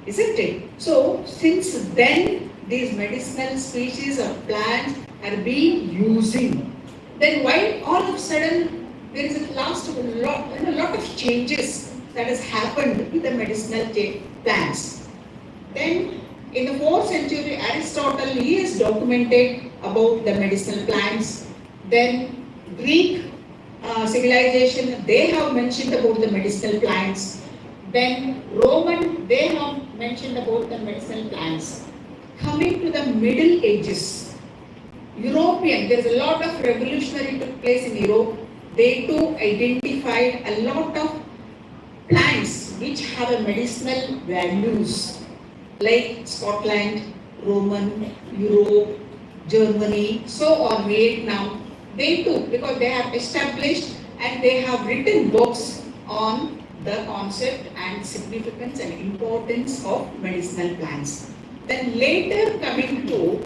Isn't it? So since then these medicinal species of plants are being using. Then why all of a sudden there is a lot of changes that has happened with the medicinal plants. Then in the 4th century, Aristotle, he has documented about the medicinal plants. Then Greek civilization, they have mentioned about the medicinal plants. Then Roman, they have mentioned about the medicinal plants. Coming to the Middle Ages, European, there is a lot of revolutionary took place in Europe. They too identified a lot of plants which have a medicinal values, like Scotland, Roman, Europe, Germany, so on, Vietnam. They too, because they have established and they have written books on the concept and significance and importance of medicinal plants. Then later coming to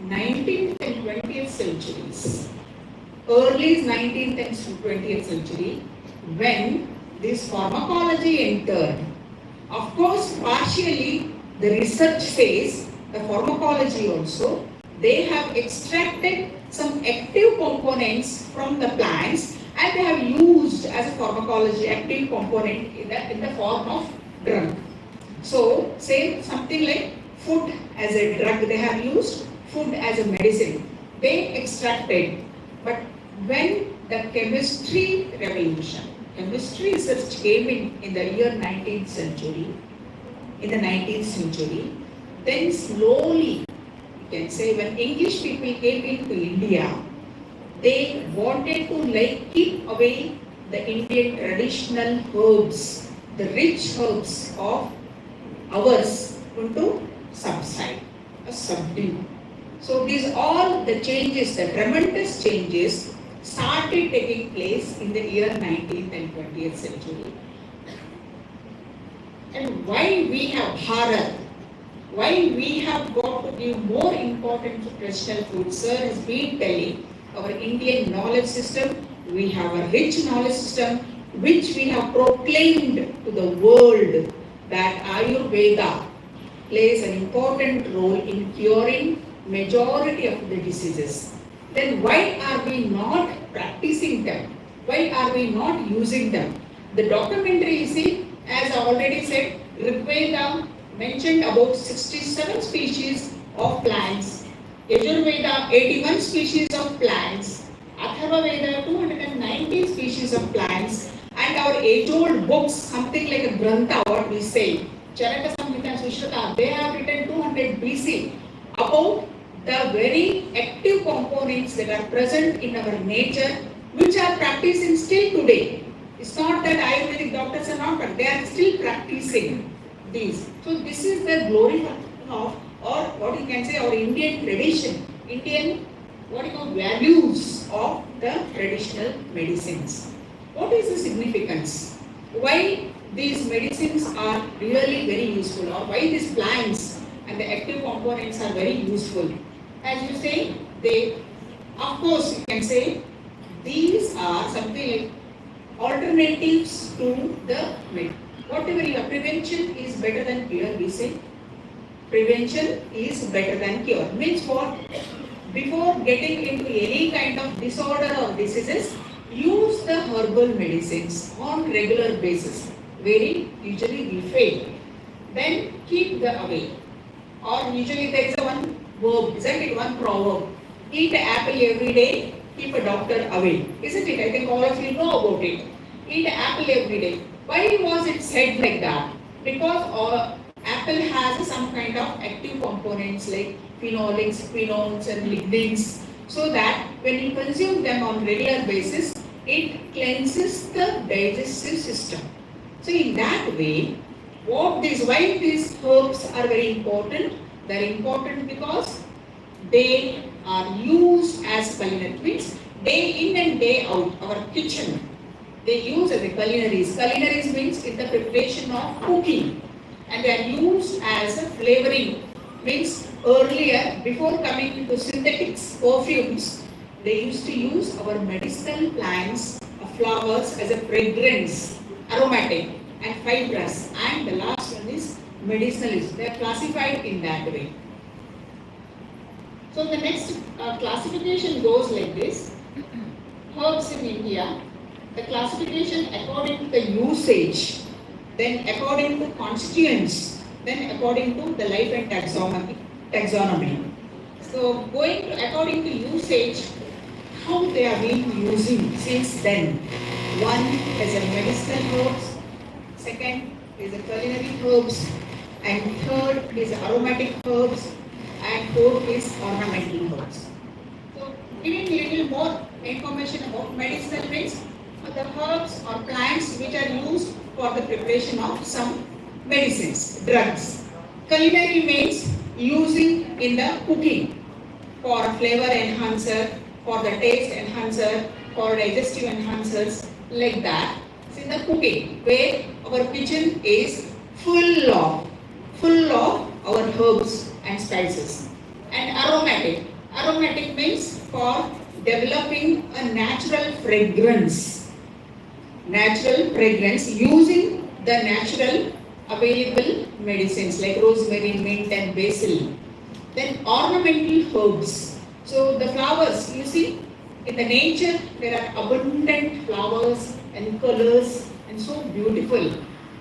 19th and 20th centuries, early 19th and 20th century, when this pharmacology entered. Of course, partially the research says, the pharmacology also, they have extracted some active components from the plants and they have used as a pharmacology active component in the form of drug. So, say something like food as a drug, they have used food as a medicine. They extracted. But when the chemistry revolution, chemistry research came in the year 19th century, then slowly, you can say when English people came into India, they wanted to keep away the Indian traditional herbs, the rich herbs of ours to subside, subdue. So these all the changes, the tremendous changes started taking place in the year 19th and 20th century. And why we have Bharat, why we have got to give more importance to traditional food, sir has been telling our Indian knowledge system, we have a rich knowledge system which we have proclaimed to the world that Ayurveda plays an important role in curing majority of the diseases. Then why are we not practicing them? Why are we not using them? The documentary, you see, as I already said, Rig Veda mentioned about 67 species of plants, Yajur Veda 81 species of plants, Atharva Veda 290 species of plants, and our age-old books, something like a Grantha, what we say, Charaka Samhita and Sushrata, they have written 200 BC about the very active components that are present in our nature, which are practicing still today. It's not that Ayurvedic doctors are not, but they are still practicing these. So this is the glory of, or what you can say, our Indian tradition, Indian, values of the traditional medicines. What is the significance? Why these medicines are really very useful, or why these plants and the active components are very useful? As you say, they, of course, you can say these are something like alternatives to the med. Whatever you have, prevention is better than cure, we say. prevention is better than cure. Means what? Before getting into any kind of disorder or diseases, use the herbal medicines on regular basis, wherein usually we fail. Then keep the away. Or usually there is a one verb, isn't it? One proverb. Eat an apple every day, keep a doctor away. Isn't it? I think all of you know about it. Eat an apple every day. Why was it said like that? Because apple has some kind of active components like phenolics, quinones and lignins, so that when you consume them on regular basis, it cleanses the digestive system. So in that way, why these herbs are very important? They are important because they are used as culinary, means day in and day out, our kitchen, they use as a culinaries. Culinaries means in the preparation of cooking, and they are used as a flavoring. Means earlier, before coming to synthetics, perfumes, they used to use our medicinal plants, flowers as a fragrance, aromatic and fibrous, and the last one is medicinalist. They are classified in that way. So the next classification goes like this. Herbs in India, the classification according to the usage, then according to constituents, then according to the life and taxonomy. So going to according to usage, how they have been using since then. One is a medicinal herbs, second is a culinary herbs, and third is aromatic herbs, and fourth is ornamental herbs. So giving a little more information about medicinal means the herbs or plants which are used for the preparation of some medicines, drugs. Culinary means using in the cooking for flavor enhancer, for the taste enhancer, for digestive enhancers, like that. It's in the cooking where our kitchen is full of our herbs and spices. And aromatic means for developing a natural fragrance using the natural available medicines like rosemary, mint and basil. Then ornamental herbs. So the flowers, you see, in the nature there are abundant flowers and colors and so beautiful.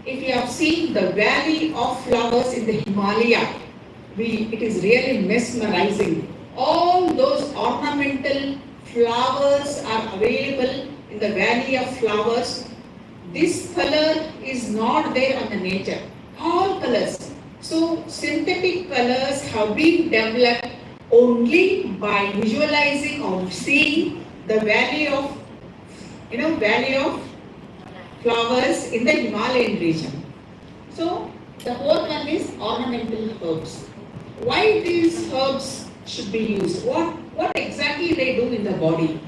If you have seen the valley of flowers in the Himalaya, it is really mesmerizing. All those ornamental flowers are available in the valley of flowers. This color is not there on the nature. All colors. So synthetic colors have been developed only by visualizing or seeing the valley of flowers in the Himalayan region. So the fourth one is ornamental herbs. Why these herbs should be used? What exactly they do in the body?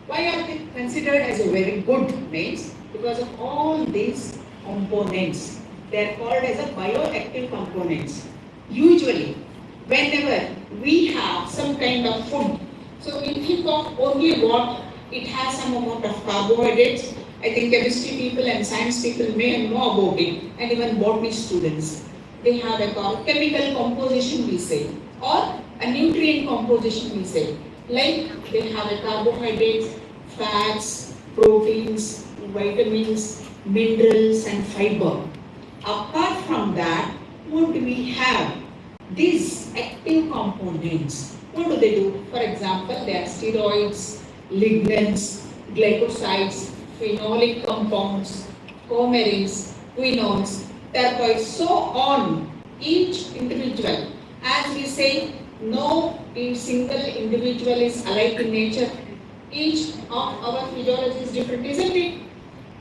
Why are they considered as a very good names? Because of all these components. They are called as a bioactive components. Usually, whenever we have some kind of food, so we think of only what it has some amount of carbohydrates. I think chemistry people and science people may know about it, and even botany students. They have a chemical composition, we say, or a nutrient composition, we say. Like they have a carbohydrates, fats, proteins, vitamins, minerals and fiber. Apart from that, what do we have? These active components. What do they do? For example, they are steroids, lignans, glycosides, phenolic compounds, coumarins, quinones, terpenes, so on. Each individual, as we say, no single individual is alike in nature. Each of our physiology is different, isn't it?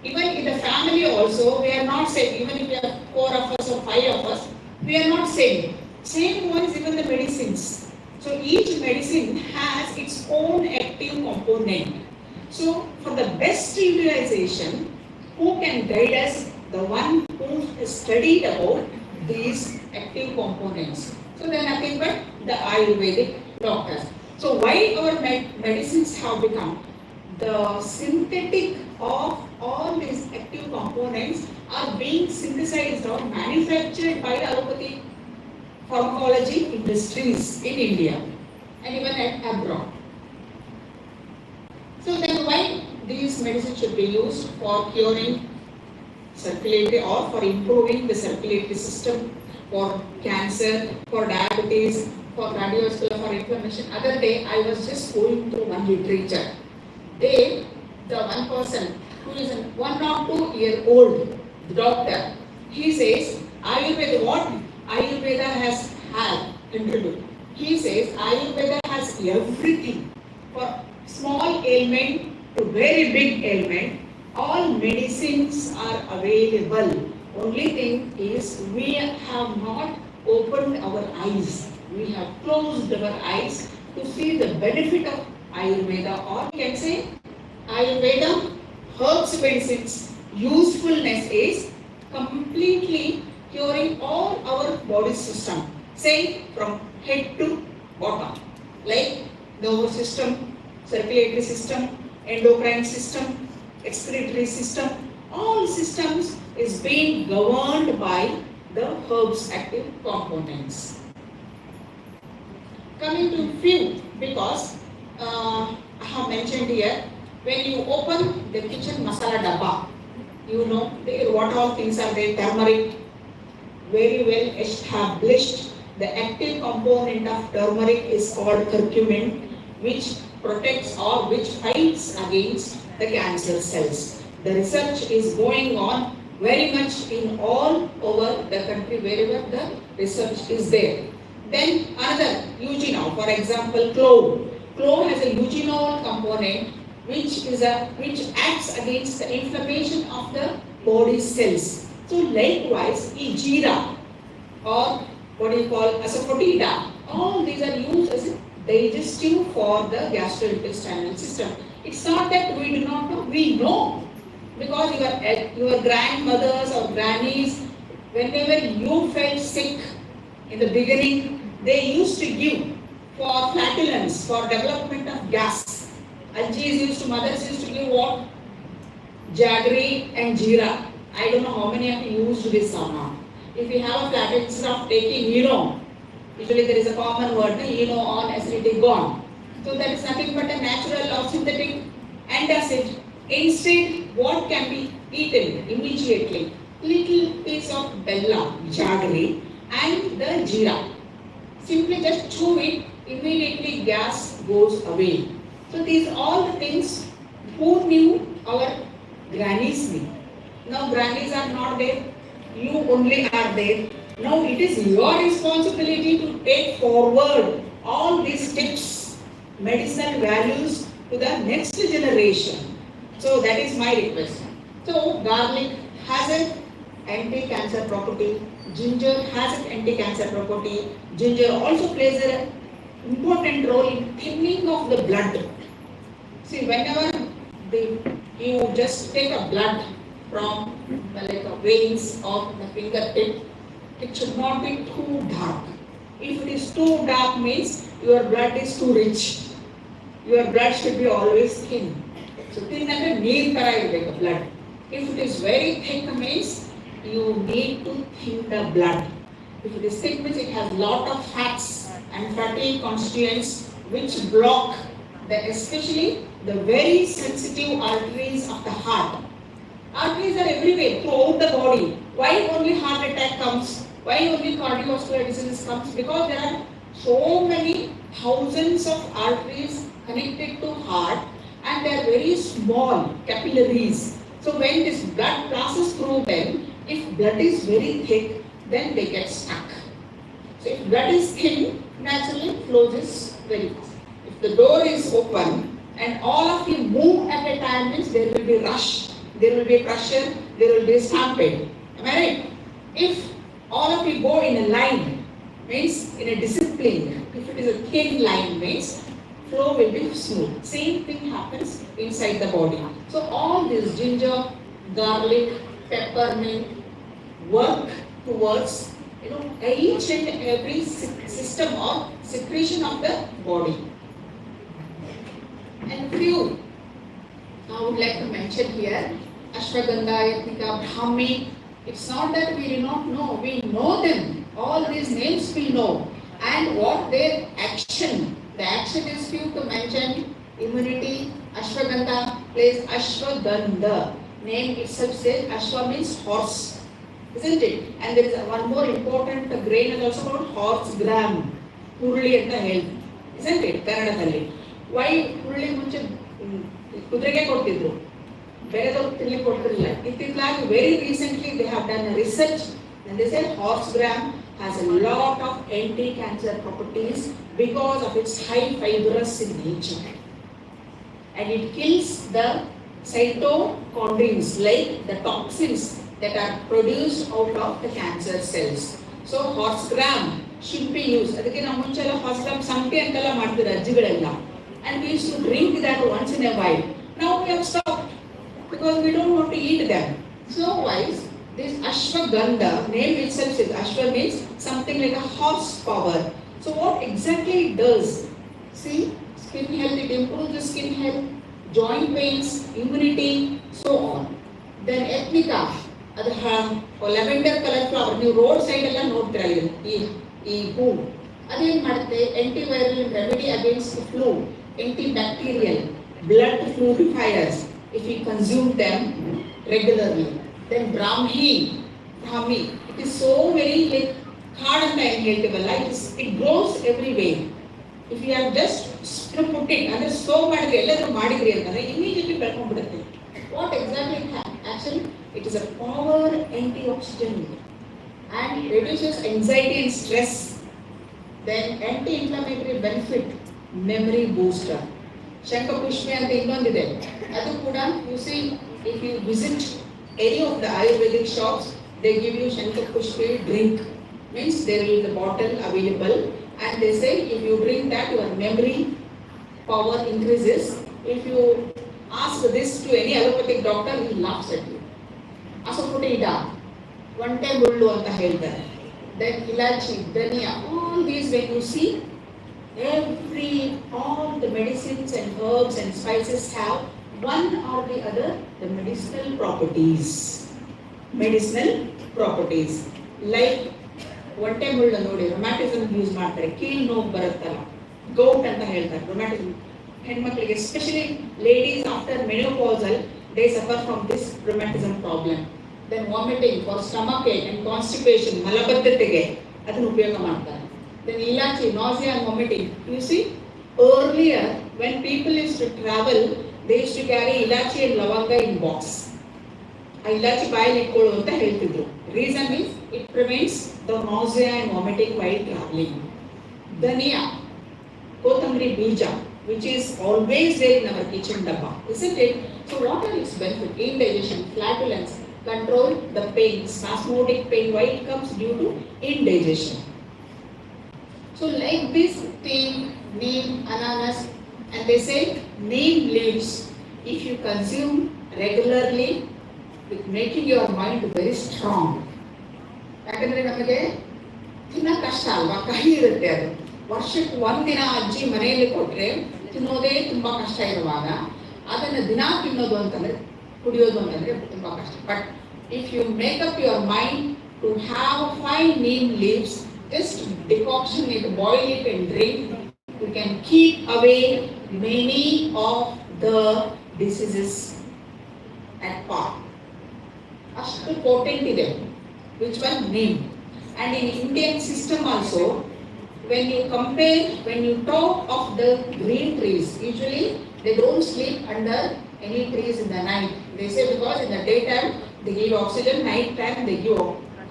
Even in the family also, we are not same. Even if we are 4 of us or 5 of us, we are not same. Same ones, even the medicines. So each medicine has its own active component. So for the best utilization, who can guide us? The one who has studied about these active components. So they are nothing but the Ayurvedic doctors. So why our medicines have become? The synthetic of all these active components are being synthesized or manufactured by the allopathy. pharmacology industries in India and even abroad. So then why these medicines should be used for curing circulatory or for improving the circulatory system, for cancer, for diabetes, for cardiovascular, for inflammation. Other day I was just going through one literature. The one person who is a 1 or 2 year old doctor, he says Ayurveda, what Ayurveda has had introduced. He says Ayurveda has everything for small ailment to very big ailment. All medicines are available. Only thing is we have not opened our eyes. We have closed our eyes to see the benefit of Ayurveda, or we can say Ayurveda herbs medicines usefulness is completely curing all our body system, say from head to bottom, like nervous system, circulatory system, endocrine system, excretory system. All systems is being governed by the herbs active components. Coming to few, because I have mentioned here, when you open the kitchen masala dabba, you know what all things are there. Turmeric, very well established. The active component of turmeric is called curcumin, which protects or which fights against the cancer cells. The research is going on very much in all over the country, wherever the research is there. Then another eugenol, for example, clove. Clove has a eugenol component which acts against the inflammation of the body cells. So likewise, jeera or what do you call asafoetida, all these are used as a digestive for the gastrointestinal system. It's not that we do not know, we know, because your grandmothers or grannies, whenever you felt sick in the beginning, they used to give for flatulence, for development of gas. Mothers used to give what? Jaggery and jeera. I don't know how many have used this or not. If you have a flatulence, instead of taking usually there is a common word, on acidity gone. So that is nothing but a natural or synthetic antacid. Instead, what can be eaten immediately? Little piece of bella, jaggery, and the jeera. Simply just chew it, immediately gas goes away. So these are all the things who knew our grannies knew. Now grannies are not there, you only are there. Now it is your responsibility to take forward all these tips, medicinal values to the next generation. So that is my request. So garlic has an anti-cancer property, ginger has an anti-cancer property, ginger also plays an important role in thinning of the blood. See, whenever you just take a blood from veins of the fingertip, it should not be too dark. If it is too dark, means your blood is too rich. Your blood should be always thin. So thin and near the blood. If it is very thick, means you need to thin the blood. If it is thick, means it has lot of fats and fatty constituents which block especially the very sensitive arteries of the heart. Arteries are everywhere throughout the body. Why only heart attack comes? Why only cardiovascular disease comes? Because there are so many thousands of arteries connected to heart, and they are very small capillaries. So when this blood passes through them, if blood is very thick, then they get stuck. So if blood is thin, naturally flows is very fast. If the door is open and all of you move at a time, means there will be rush, there will be pressure, there will be stampede. Am I right? If all of you go in a line, means in a discipline, if it is a thin line, means flow will be smooth. Same thing happens inside the body. So all this ginger, garlic, peppermint work towards each and every system or secretion of the body. And few I would like to mention here, Ashwagandha, Yatika, Brahmi. It's not that we do not know, we know them. All these names we know. And what their action, the action is few to mention immunity. Ashwagandha plays ashwagandha. Name itself says Ashwa means horse, isn't it? And there is one more important grain is also called horse gram. Hurli anta help, isn't it? Kannadalli. Why hurli munche kudrege ಕೊಡ್ತಿದ್ರು, ಬೇರೆದವ್ರು ತಿನ್ಲಿಕ್ಕೆ ಕೊಡ್ತಿರಲಿಲ್ಲ. ಇತ್ತಿತ್ತಲಾಗಿ very recently they have done a research and they said horse gram has a lot of anti-cancer properties because of its high fibrous in nature. And it kills the cytochondrins, like the toxins that are produced out of the cancer cells. So horse gram should be used. ಅದಕ್ಕೆ ನಾವು ಮುಂಚೆಲ್ಲ horse gram ಸಂಪೆ ಅಂತೆಲ್ಲ ಮಾಡ್ತಿದ್ರು ಅಜ್ಜಿಗಳೆಲ್ಲ. And we used to drink that once in a while. Now we have stopped because we don't want to eat them. So wise, this ashwagandha, name itself says ashwa means something like a horsepower. So what exactly it does? See, skin health, it improves the skin health, joint pains, immunity, so on. Then ethnica, ಅದು lavender colour flower, ನೀವು road side ಎಲ್ಲ ನೋಡ್ತೀರಾ ಈ ಹೂ, ಅದೇನ್ ಮಾಡುತ್ತೆ, antiviral remedy against flu, antibacterial, blood purifiers if we consume them regularly. Then Brahmi, it is so very like hard and inhalable, it grows everywhere. If you have just put it, and so madri elladru madidri antare immediately belkonbidutte. What exactly it has? Actually, it is a power antioxidant and reduces anxiety and stress. Then anti-inflammatory benefit, memory booster. Shankapushmi anta innondide, adu kuda you see, if you visit any of the Ayurvedic shops, they give you Shankapushmi drink. Means there is a bottle available and they say if you drink that your memory power increases. If you ask this to any allopathic doctor, he laughs at you. Asafutida, one time mullu anta heltare. Then ilachi, dhania, all these when you see, all the medicines and herbs and spices have one or the other the medicinal properties. Like one time mullu ನೋಡಿ rheumatism use ಮಾಡ್ತಾರೆ, ಕೀಲ್ ನೋವು ಬರುತ್ತಲ್ಲ, gout ಅಂತ ಹೇಳ್ತಾರೆ rheumatism. ಹೆಣ್ಮಕ್ಳಿಗೆ especially ladies after menopausal they suffer from this rheumatism problem. Then vomiting for stomach ache and constipation, ಮಲಬದ್ಧತೆಗೆ ಅದನ್ನು ಉಪಯೋಗ ಮಾಡ್ತಾರೆ. Then ilachi, nausea and vomiting. You see, earlier when people used to travel, they used to carry ilachi and lavanga in box. ಆ ilachi ಬಾಯಲ್ಲಿ ಇಟ್ಕೊಳ್ಳು ಅಂತ ಹೇಳ್ತಿದ್ರು. Reason is it prevents the nausea and vomiting while traveling. Dhania, kothambari bija, which is always there in our kitchen dabba, isn't it? So what are its benefits? Indigestion, flatulence, control the pain, spasmodic pain. Why it comes? Due to indigestion. So like this thing, neem, ananas, and they say neem leaves, if you consume regularly, with making your mind very strong. ಯಾಕಂದ್ರೆ ನಮಗೆ ತಿನ್ನೋಕೆ ಕಷ್ಟ ಅಲ್ವಾ, ಕಹಿ ಇರುತ್ತೆ ಅದು. ವರ್ಷಕ್ಕೆ ಒಂದಿನ ಅಜ್ಜಿ ಮನೆಯಲ್ಲಿ ಕೊಟ್ಟರೆ ತಿನ್ನೋದೇ ತುಂಬ ಕಷ್ಟ ಇರುವಾಗ ಅದನ್ನು ದಿನ ತಿನ್ನೋದು ಅಂತಂದರೆ, ಕುಡಿಯೋದು ಅಂತಂದರೆ ತುಂಬ ಕಷ್ಟ. But if you make up your mind to have 5 neem leaves, just decoction it, boil it and drink, you can keep away many of the diseases at par. Ashtu potent ide. Which one? Neem. And in Indian system also, when you compare, when you talk of the green trees, usually they don't sleep under any trees in the night. They say because in the daytime they give oxygen, night time they give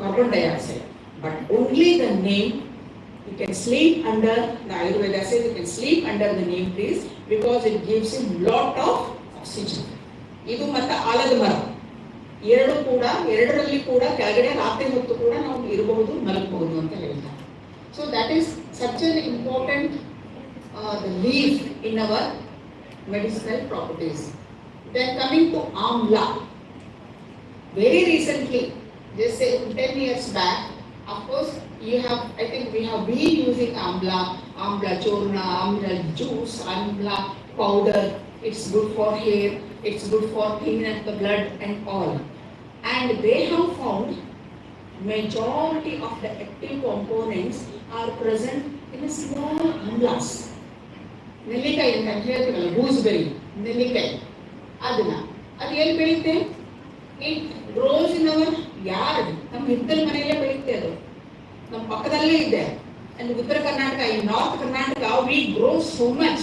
carbon dioxide. But only the neem, you can sleep under, the Ayurveda says you can sleep under the neem trees because it gives you lot of oxygen. Idu matta alada mara. ಎರಡರಲ್ಲಿ ಕೂಡ ಕೆಳಗಡೆ ರಾತ್ರಿ ಹೊತ್ತು ಕೂಡ ನಾವು ಇರಬಹುದು, ಮಲಗಬಹುದು ಅಂತ ಹೇಳ್ತಾರೆ. So that is such an important the leaf in our medicinal properties. Then coming to amla, very recently, just say 10 years back, of course you have, I think we have been using amla churna, amla juice, amla powder. It's good for hair, it's good for cleaning up the blood and all. And they have found majority of the active components are present in a small amlas. ನೆಲ್ಲಿಕಾಯಿ ಅಂತ ಹೇಳ್ತೀವಲ್ಲ, gooseberry, ನೆಲ್ಲಿಕಾಯಿ, ಅದನ್ನ ಅದು ಎಲ್ಲಿ ಬೆಳೆಯುತ್ತೆ? It gross in our yard. ನಮ್ಮ ಹಿತ್ತಲ ಮನೆಯಲ್ಲೇ ಬೆಳೆಯುತ್ತೆ ಅದು, ನಮ್ಮ ಪಕ್ಕದಲ್ಲೇ ಇದೆ. And ಉತ್ತರ Karnataka, in North Karnataka, we grow so much,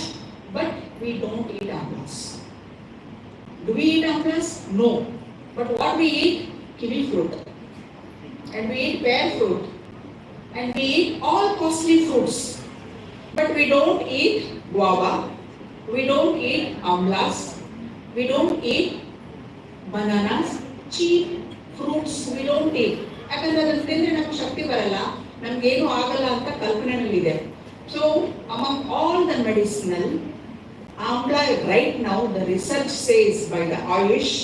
but we don't eat amlas. Do we eat amlas? No. But what we eat? Kiwi fruit. And we eat pear fruit. And we eat all costly fruits. But we don't eat guava. We don't eat amlas. We don't eat bananas. Cheap fruits we don't eat. ಯಾಕಂದ್ರೆ ಅದನ್ನು ತಿಂದ್ರೆ ನಮ್ಗೆ ಶಕ್ತಿ ಬರಲ್ಲ, ನಮ್ಗೇನು ಆಗಲ್ಲ ಅಂತ ಕಲ್ಪನೆನಲ್ಲಿದೆ. So among all the medicinal, amla right now the research says by the Ayush,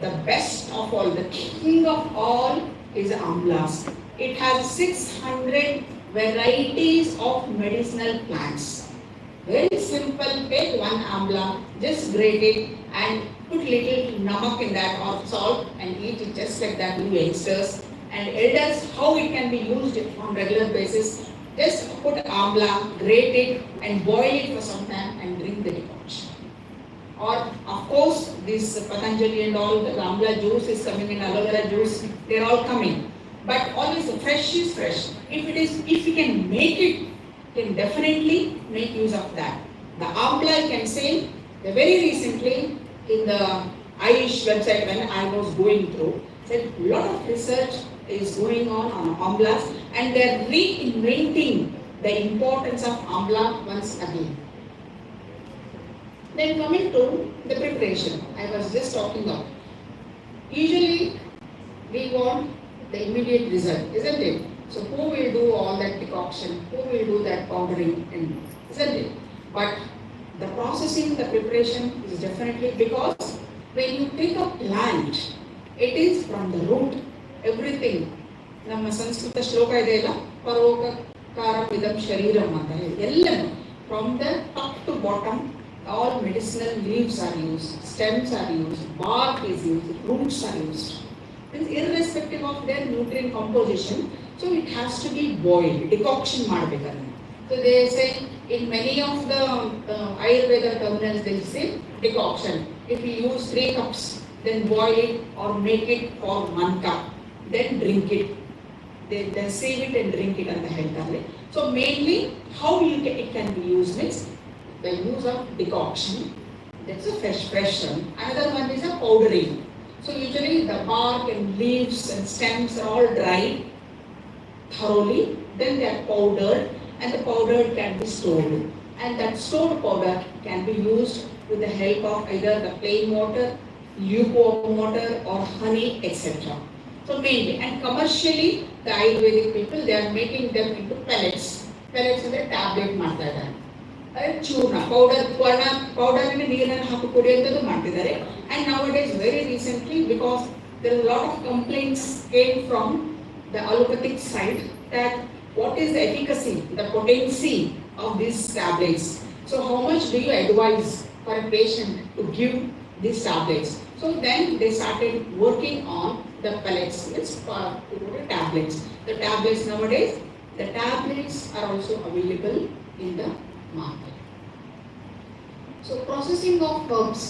the best of all, the king of all is amlas. It has 600 varieties of medicinal plants. Very simple, take one amla, just grate it and put little namak in that or salt and eat it just like that, you youngsters. And elders, how it can be used on regular basis, just put amla, grate it and boil it for some time and drink the decoction. Or of course this Patanjali and all, the amla juice is coming in, aloe vera juice, they're all coming. But always the fresh is fresh. If we can make it, then definitely make use of that. The amla I can say, very recently in the Ayush website when I was going through, said a lot of research is going on amlas and they are reinventing the importance of amla once again. Then coming to the preparation, I was just talking about. Usually we want the immediate result, isn't it? So who will do all that decoction? Who will do that powdering? Isn't it? But the processing, the preparation is definitely, because when you take a plant, it is from the root, everything. ನಮ್ಮ ಸಂಸ್ಕೃತ ಶ್ಲೋಕ ಇದೆ ಇಲ್ಲ, ಪರೋಪಕಾರಮಿದಂ ಶರೀರಂ ಅಂತ ಹೇಳಿ, ಎಲ್ಲನೂ from the top to bottom, all medicinal leaves are used, stems are used, bark is used, roots are used. It's irrespective of their nutrient composition, so it has to be boiled, decoction ಮಾಡಬೇಕಾದ್ರೆ. So they say in many of the Ayurveda terminals they say decoction. If you use 3 cups, then boil it or make it for 1 cup, then drink it. Then save it and drink it ಅಂತ ಹೇಳ್ತಾರೆ. So mainly how it can be used is the use of decoction. That's a fresh one. Another one is a powdering. So usually the bark and leaves and stems are all dried thoroughly, then they are powdered and the powder can be stored. And that stored powder can be used with the help of either the plain water, lukewarm water or honey, etc. So mainly, and commercially the Ayurvedic people, they are making them into pellets. Pellets is a tablet ಮಾಡ್ತಾ ಇದ್ದಾರೆ. ಚೂರ್ಣ powder ನೀರನ್ನು ಹಾಕಿ ಕುಡಿಯುವಂಥದ್ದು ಮಾಡ್ತಿದ್ದಾರೆ. And nowadays very recently, because there are a lot of complaints came from the allopathic side that what is the efficacy, the potency of these tablets. So how much do you advise for a patient to give these tablets? So then they started working on the pellets, the tablets. The tablets nowadays, the tablets are also available in the market. So processing of herbs,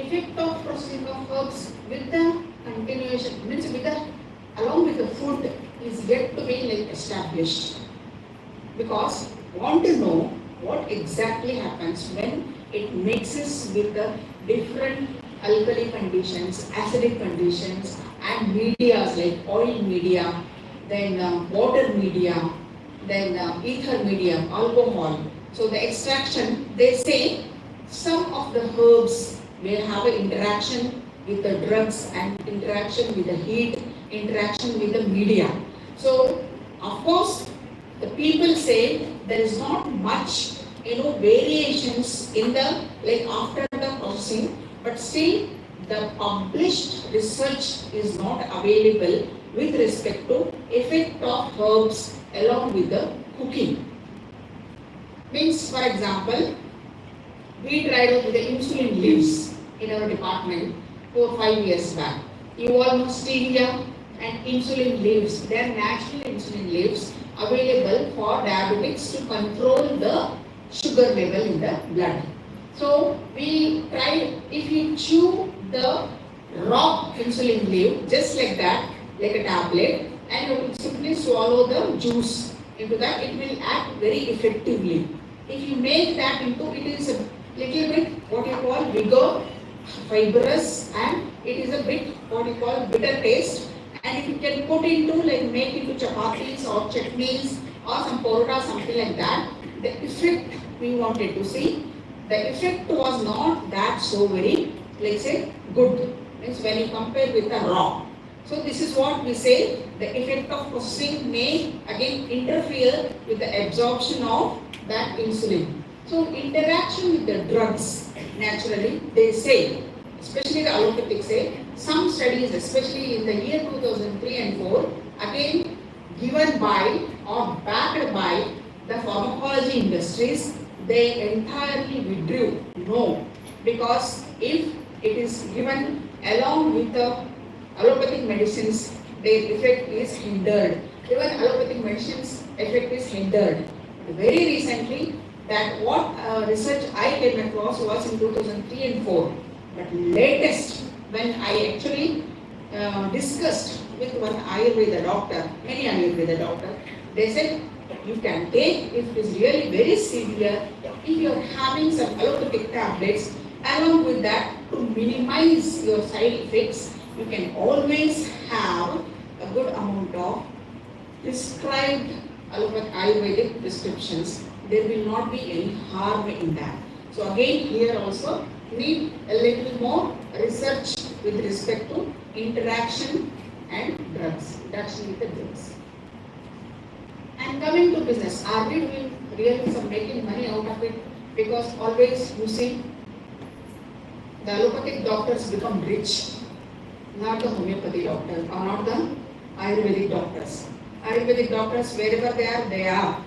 effect of processing of herbs with the continuation, means with the along with the food is yet to be established, because want to know what exactly happens when it mixes with the different alkali conditions, acidic conditions and medias like oil media, then water media, then ether medium, alcohol. So the extraction, they say some of the herbs may have an interaction with the drugs and interaction with the heat, interaction with the media. So of course the people say there is not much variations in the after the processing, but still the published research is not available with respect to effect of herbs along with the cooking. Means, for example, we tried out with the insulin leaves in our department 4 or 5 years back. You all know stevia and insulin leaves. They are natural insulin leaves available for diabetics to control the sugar level in the blood. So we tried, if you chew the raw insulin leaf just like that, like a tablet, and you will simply swallow the juice into that, it will act very effectively. If you make that into, it is a little bit what you call vigor, fibrous, and it is a bit what you call bitter taste. And if you can put into, like make into chapatis or chutneys or some porota, something like that, the effect we wanted to see, the effect was not that so very, let's say, good. Means when you compare with the raw. So this is what we say, the effect of processing may again interfere with the absorption of that insulin. So interaction with the drugs, naturally, they say, especially the allopathic say, some studies, especially in the year 2003 and 4, again given by or backed by the pharmacology industries, they entirely withdrew. No, because if it is given along with the allopathic medicines, their effect is hindered. Even allopathic medicines effect is hindered. Very recently, that what research I came across was in 2003 and 4. But latest, when I actually discussed with one Ayurveda doctor, many Ayurveda doctor, they said you can take, if it is really very severe, if you are having some allopathic tablets, along with that, to minimize your side effects, you can always have a good amount of prescribed Ayurvedic prescriptions. There will not be any harm in that. So again, here also need a little more research with respect to interaction and drugs, interaction with the drugs. And coming to business, are we doing really some making money out of it? Because always you see, the allopathic doctors become rich, not the homeopathy doctors, or not the Ayurvedic doctors. Ayurvedic doctors, wherever they are, they are.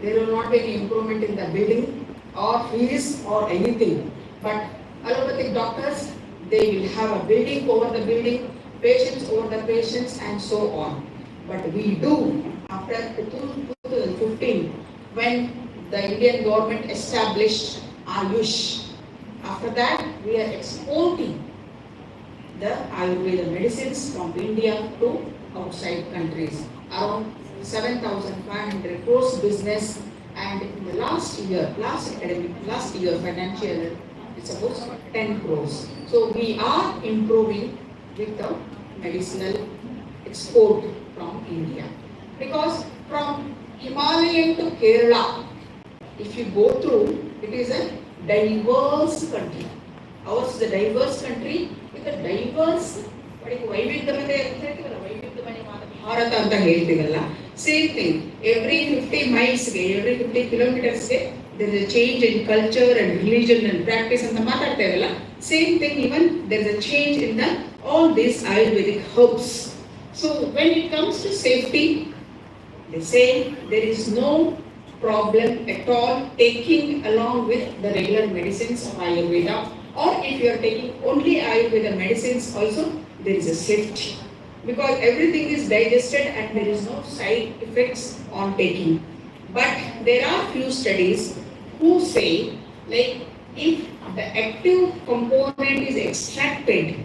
There will not be any improvement in the billing or fees or anything. But allopathic doctors, they will have a building over the building, patients over the patients, and so on. But we do, after 2015, when the Indian government established Ayush, after that we are exporting the Ayurveda medicines from India to outside countries. Around 7,500 crores business, and in the last year, financial year, it's about 10 crores. So we are improving with the medicinal export from India. Because from Himalayan to Kerala, if you go through, it is a diverse country. Ours is a diverse country with a diverse, same thing. Every 50 miles, every 50 kilometers, there is a change in culture and religion and practice and the same thing, even there is a change in the all these Ayurvedic herbs. So when it comes to safety, they say there is no problem at all taking along with the regular medicines of Ayurveda, or if you are taking only Ayurveda medicines also, there is a safety. Because everything is digested and there is no side effects on taking. But there are few studies who say, like, if the active component is extracted